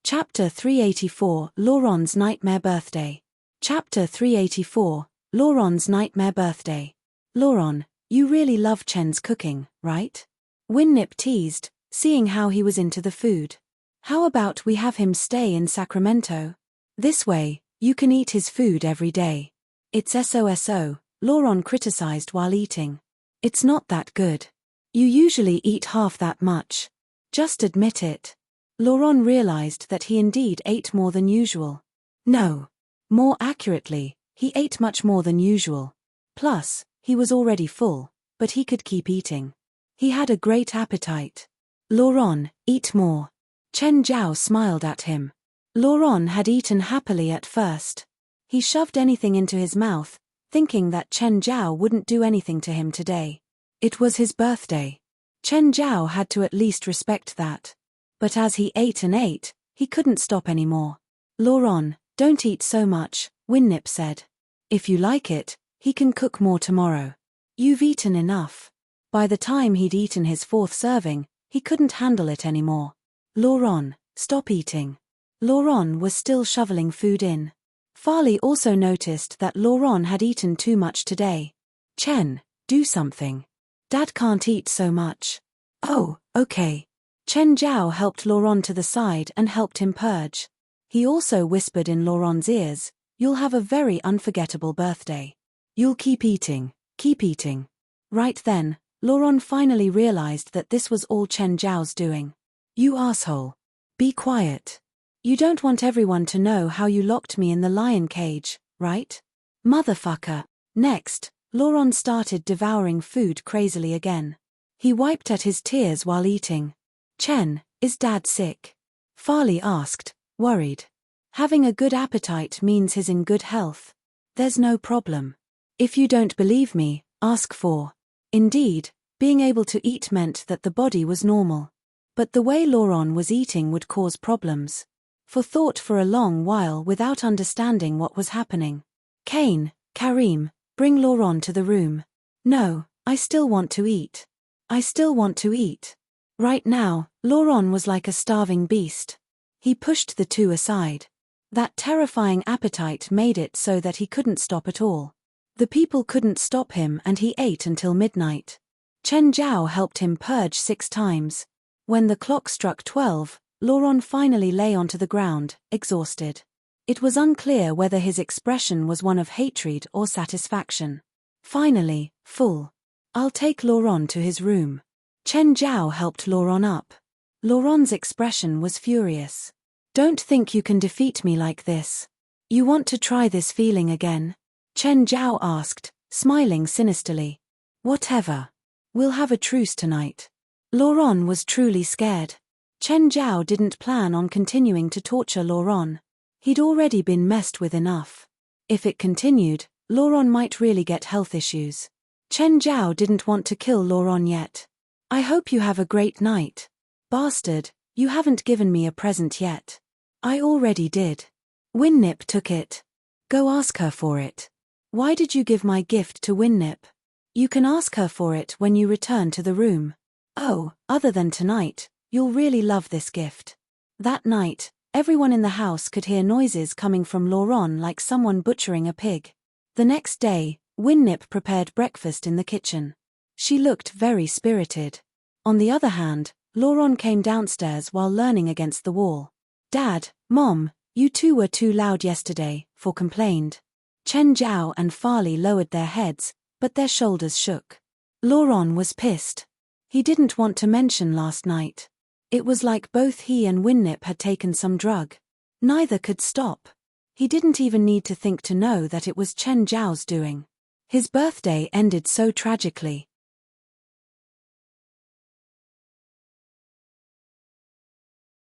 Chapter 384, Laurent's Nightmare Birthday. Chapter 384, Laurent's Nightmare Birthday. Laurent, you really love Chen's cooking, right? Winnip teased, seeing how he was into the food. How about we have him stay in Sacramento? This way, you can eat his food every day. It's SOSO, Laurent criticized while eating. It's not that good. You usually eat half that much. Just admit it. Laurent realized that he indeed ate more than usual. No. More accurately, he ate much more than usual. Plus, he was already full, but he could keep eating. He had a great appetite. Laurent, eat more. Chen Zhao smiled at him. Laurent had eaten happily at first. He shoved anything into his mouth, thinking that Chen Zhao wouldn't do anything to him today. It was his birthday. Chen Zhao had to at least respect that. But as he ate and ate, he couldn't stop anymore. Laurent, don't eat so much, Winnip said. If you like it, he can cook more tomorrow. You've eaten enough. By the time he'd eaten his 4th serving, he couldn't handle it anymore. Laurent, stop eating. Laurent was still shoveling food in. Fali also noticed that Laurent had eaten too much today. Chen, do something. Dad can't eat so much. Oh, okay. Chen Zhao helped Laurent to the side and helped him purge. He also whispered in Laurent's ears, "You'll have a very unforgettable birthday. You'll keep eating, keep eating." Right then, Laurent finally realized that this was all Chen Zhao's doing. You asshole. Be quiet. You don't want everyone to know how you locked me in the lion cage, right? Motherfucker. Next, Laurent started devouring food crazily again. He wiped at his tears while eating. Chen, is Dad sick? Fali asked, worried. Having a good appetite means he's in good health. There's no problem. If you don't believe me, ask for. Indeed, being able to eat meant that the body was normal. But the way Laurent was eating would cause problems. Thought for a long while without understanding what was happening. Cain, Karim, bring Laurent to the room. No, I still want to eat. I still want to eat. Right now, Laurent was like a starving beast. He pushed the two aside. That terrifying appetite made it so that he couldn't stop at all. The people couldn't stop him and he ate until midnight. Chen Zhao helped him purge 6 times. When the clock struck 12, Laurent finally lay onto the ground, exhausted. It was unclear whether his expression was one of hatred or satisfaction. Finally, full. I'll take Laurent to his room. Chen Zhao helped Laurent up. Laurent's expression was furious. Don't think you can defeat me like this. You want to try this feeling again? Chen Zhao asked, smiling sinisterly. Whatever. We'll have a truce tonight. Laurent was truly scared. Chen Zhao didn't plan on continuing to torture Laurent. He'd already been messed with enough. If it continued, Laurent might really get health issues. Chen Zhao didn't want to kill Laurent yet. I hope you have a great night. Bastard, you haven't given me a present yet. I already did. Winnip took it. Go ask her for it. Why did you give my gift to Winnip? You can ask her for it when you return to the room. Oh, other than tonight, you'll really love this gift. That night, everyone in the house could hear noises coming from Laurent like someone butchering a pig. The next day, Winnip prepared breakfast in the kitchen. She looked very spirited. On the other hand, Laurent came downstairs while leaning against the wall. Dad, Mom, you two were too loud yesterday, For complained. Chen Zhao and Fali lowered their heads, but their shoulders shook. Laurent was pissed. He didn't want to mention last night. It was like both he and Winnip had taken some drug. Neither could stop. He didn't even need to think to know that it was Chen Zhao's doing. His birthday ended so tragically.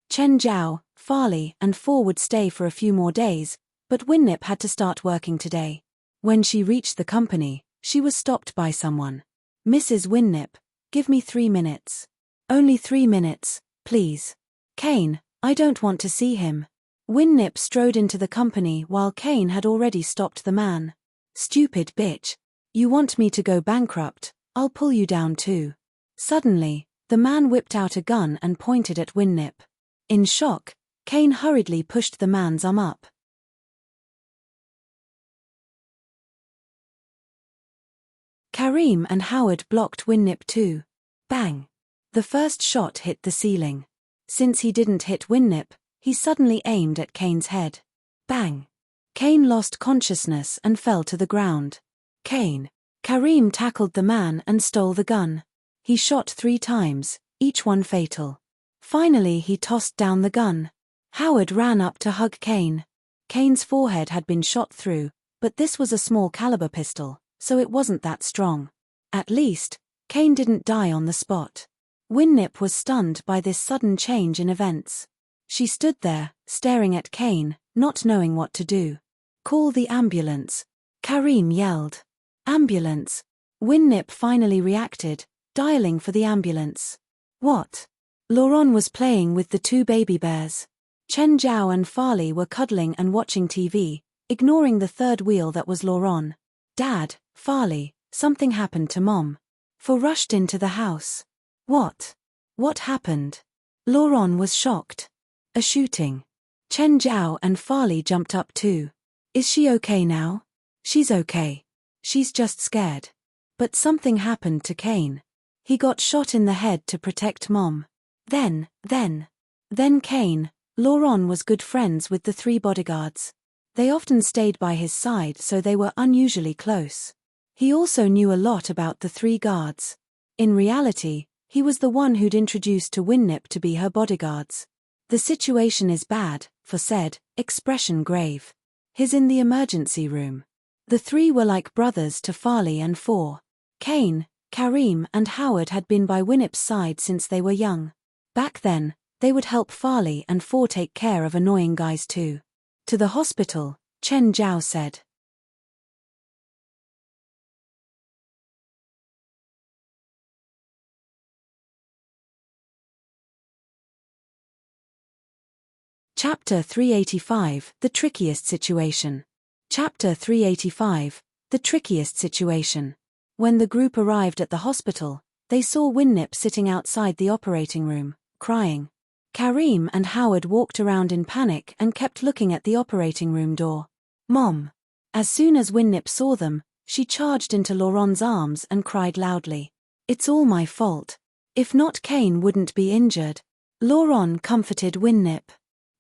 Chen Zhao, Fali, and Four would stay for a few more days, but Winnip had to start working today. When she reached the company, she was stopped by someone. Mrs. Winnip, give me 3 minutes. Only 3 minutes, please. Cain, I don't want to see him. Winnip strode into the company while Cain had already stopped the man. Stupid bitch. You want me to go bankrupt, I'll pull you down too. Suddenly, the man whipped out a gun and pointed at Winnip. In shock, Cain hurriedly pushed the man's arm up. Karim and Howard blocked Winnip too. Bang! The first shot hit the ceiling. Since he didn't hit Winnip, he suddenly aimed at Cain's head. Bang! Kane lost consciousness and fell to the ground. Kane. Karim tackled the man and stole the gun. He shot 3 times, each one fatal. Finally he tossed down the gun. Howard ran up to hug Kane. Kane's forehead had been shot through, but this was a small caliber pistol, so it wasn't that strong. At least, Kane didn't die on the spot. Winnip was stunned by this sudden change in events. She stood there, staring at Kane, not knowing what to do. "Call the ambulance," Karim yelled. "Ambulance." Winnip finally reacted, dialing for the ambulance. What? Laurent was playing with the 2 baby bears. Chen Zhao and Fali were cuddling and watching TV, ignoring the third wheel that was Laurent. "Dad, Fali, something happened to Mom." For rushed into the house. "What? What happened?" Laurent was shocked. "A shooting." Chen Zhao and Fali jumped up too. "Is she okay now?" "She's okay. She's just scared." But something happened to Kane. He got shot in the head to protect Mom. Then Kane, Laurent was good friends with the 3 bodyguards. They often stayed by his side, so they were unusually close. He also knew a lot about the 3 guards. In reality, he was the one who'd introduced to Winnip to be her bodyguards. "The situation is bad," For said, expression grave. "He's in the emergency room." The 3 were like brothers to Fali and For. Kane, Karim and Howard had been by Winnip's side since they were young. Back then, they would help Fali and For take care of annoying guys too. "To the hospital," Chen Zhao said. Chapter 385, The Trickiest Situation. Chapter 385, The Trickiest Situation. When the group arrived at the hospital, they saw Winnip sitting outside the operating room, crying. Karim and Howard walked around in panic and kept looking at the operating room door. "Mom!" As soon as Winnip saw them, she charged into Laurent's arms and cried loudly. "It's all my fault. If not, Kane wouldn't be injured." Laurent comforted Winnip.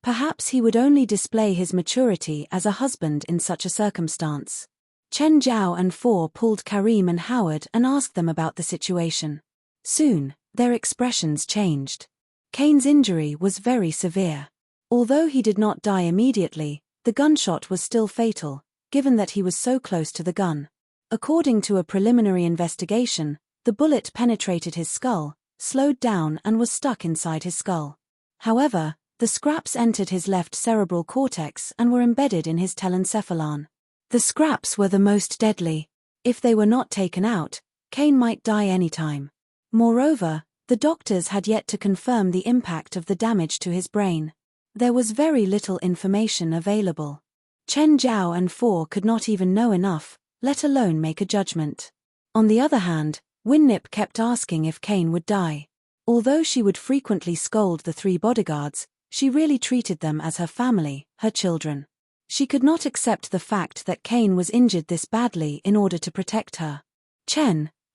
Perhaps he would only display his maturity as a husband in such a circumstance. Chen Zhao and For pulled Karim and Howard and asked them about the situation. Soon, their expressions changed. Kane's injury was very severe. Although he did not die immediately, the gunshot was still fatal, given that he was so close to the gun. According to a preliminary investigation, the bullet penetrated his skull, slowed down and was stuck inside his skull. However, the scraps entered his left cerebral cortex and were embedded in his telencephalon. The scraps were the most deadly. If they were not taken out, Kane might die anytime. Moreover, the doctors had yet to confirm the impact of the damage to his brain. There was very little information available. Chen Zhao and For could not even know enough, let alone make a judgment. On the other hand, Winnip kept asking if Kane would die. Although she would frequently scold the 3 bodyguards, she really treated them as her family, her children. She could not accept the fact that Kane was injured this badly in order to protect her.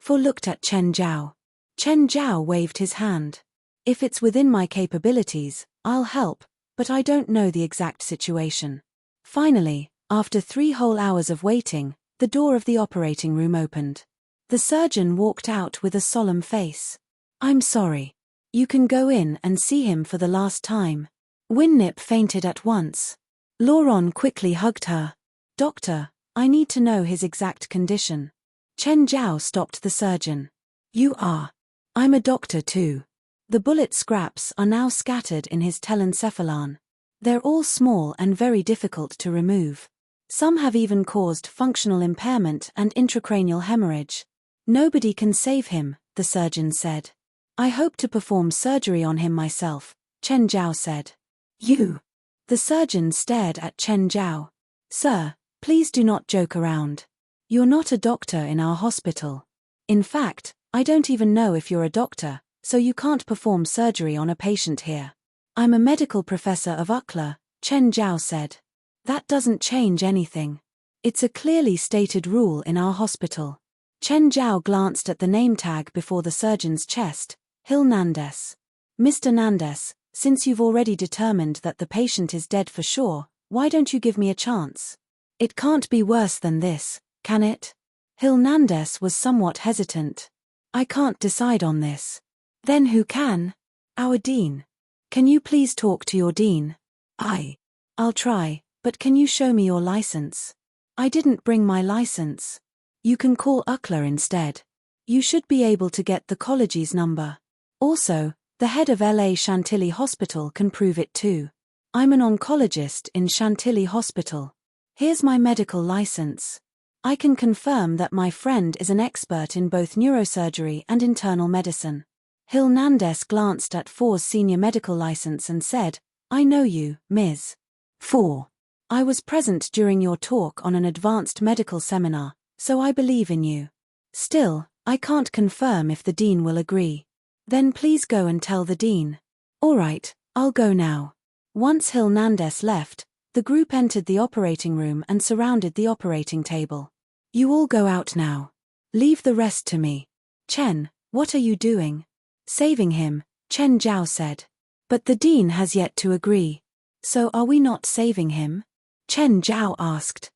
For looked at Chen Zhao. Chen Zhao waved his hand. "If it's within my capabilities, I'll help, but I don't know the exact situation." Finally, after 3 whole hours of waiting, the door of the operating room opened. The surgeon walked out with a solemn face. "I'm sorry. You can go in and see him for the last time." Winnip fainted at once. Laurent quickly hugged her. "Doctor, I need to know his exact condition." Chen Zhao stopped the surgeon. "You are. I'm a doctor too." The bullet scraps are now scattered in his telencephalon. They're all small and very difficult to remove. Some have even caused functional impairment and intracranial hemorrhage. "Nobody can save him," the surgeon said. "I hope to perform surgery on him myself," Chen Zhao said. "You?" The surgeon stared at Chen Zhao. "Sir, please do not joke around. You're not a doctor in our hospital. In fact, I don't even know if you're a doctor, so you can't perform surgery on a patient here." "I'm a medical professor of UCLA," Chen Zhao said. "That doesn't change anything. It's a clearly stated rule in our hospital." Chen Zhao glanced at the name tag before the surgeon's chest. "Hill Nandes." "Mr. Nandes, since you've already determined that the patient is dead for sure, Why don't you give me a chance? It can't be worse than this, can it? Hernandez was somewhat hesitant. I can't decide on this. Then who can? Our dean. Can you please talk to your dean? I'll try, but can you show me your license? I didn't bring my license. You can call Ukla instead. You should be able to get the college's number. Also, the head of LA Chantilly Hospital can prove it too. I'm an oncologist in Chantilly Hospital. Here's my medical license. I can confirm that my friend is an expert in both neurosurgery and internal medicine. Hernandez glanced at Four's senior medical license and said, I know you, Ms. Four. I was present during your talk on an advanced medical seminar, so I believe in you. Still, I can't confirm if the dean will agree. Then please go and tell the dean. All right, I'll go now. Once Hernandez left, the group entered the operating room and surrounded the operating table. You all go out now. Leave the rest to me. Chen, what are you doing? Saving him, Chen Zhao said. But the dean has yet to agree. So are we not saving him? Chen Zhao asked.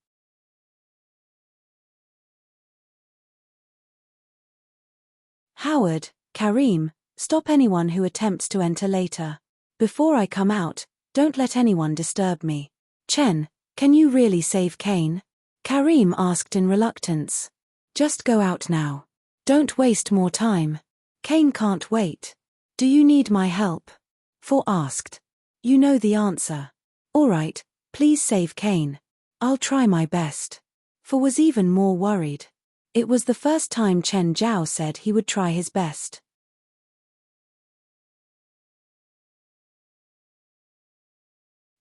Howard, Karim, stop anyone who attempts to enter later. Before I come out, don't let anyone disturb me. Chen, can you really save Kane? Karim asked in reluctance. Just go out now. Don't waste more time. Kane can't wait. Do you need my help? For asked. You know the answer. All right, please save Kane. I'll try my best. For was even more worried. It was the first time Chen Zhao said he would try his best.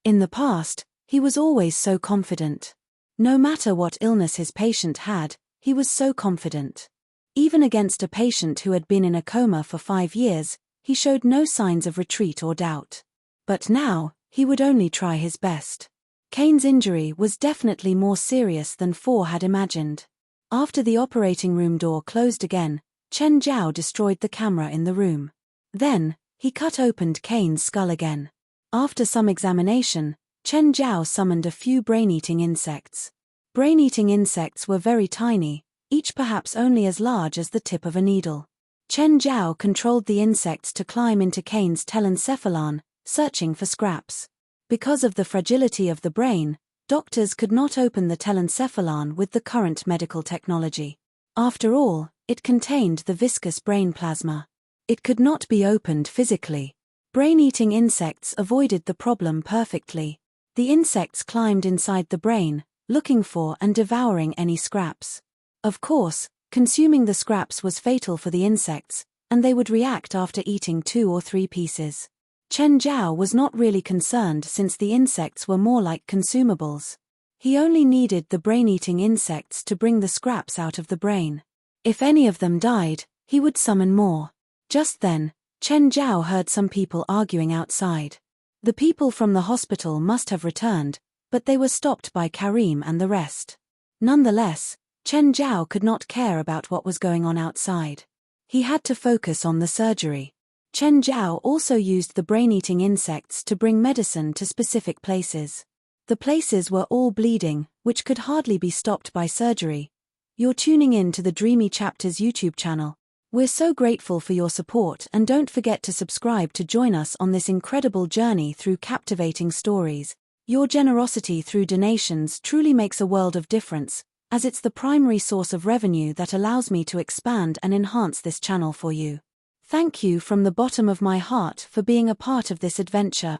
In the past, he was always so confident. No matter what illness his patient had, he was so confident. Even against a patient who had been in a coma for 5 years, he showed no signs of retreat or doubt. But now, he would only try his best. Kane's injury was definitely more serious than Four had imagined. After the operating room door closed again, Chen Zhao destroyed the camera in the room. Then, he cut open Kane's skull again. After some examination, Chen Zhao summoned a few brain-eating insects. Brain-eating insects were very tiny, each perhaps only as large as the tip of a needle. Chen Zhao controlled the insects to climb into Kane's telencephalon, searching for scraps. Because of the fragility of the brain, doctors could not open the telencephalon with the current medical technology. After all, it contained the viscous brain plasma. It could not be opened physically. Brain-eating insects avoided the problem perfectly. The insects climbed inside the brain, looking for and devouring any scraps. Of course, consuming the scraps was fatal for the insects, and they would react after eating 2 or 3 pieces. Chen Zhao was not really concerned since the insects were more like consumables. He only needed the brain-eating insects to bring the scraps out of the brain. If any of them died, he would summon more. Just then, Chen Zhao heard some people arguing outside. The people from the hospital must have returned, but they were stopped by Karim and the rest. Nonetheless, Chen Zhao could not care about what was going on outside. He had to focus on the surgery. Chen Zhao also used the brain-eating insects to bring medicine to specific places. The places were all bleeding, which could hardly be stopped by surgery. You're tuning in to the Dreamy Chapters YouTube channel. We're so grateful for your support, and don't forget to subscribe to join us on this incredible journey through captivating stories. Your generosity through donations truly makes a world of difference, as it's the primary source of revenue that allows me to expand and enhance this channel for you. Thank you from the bottom of my heart for being a part of this adventure.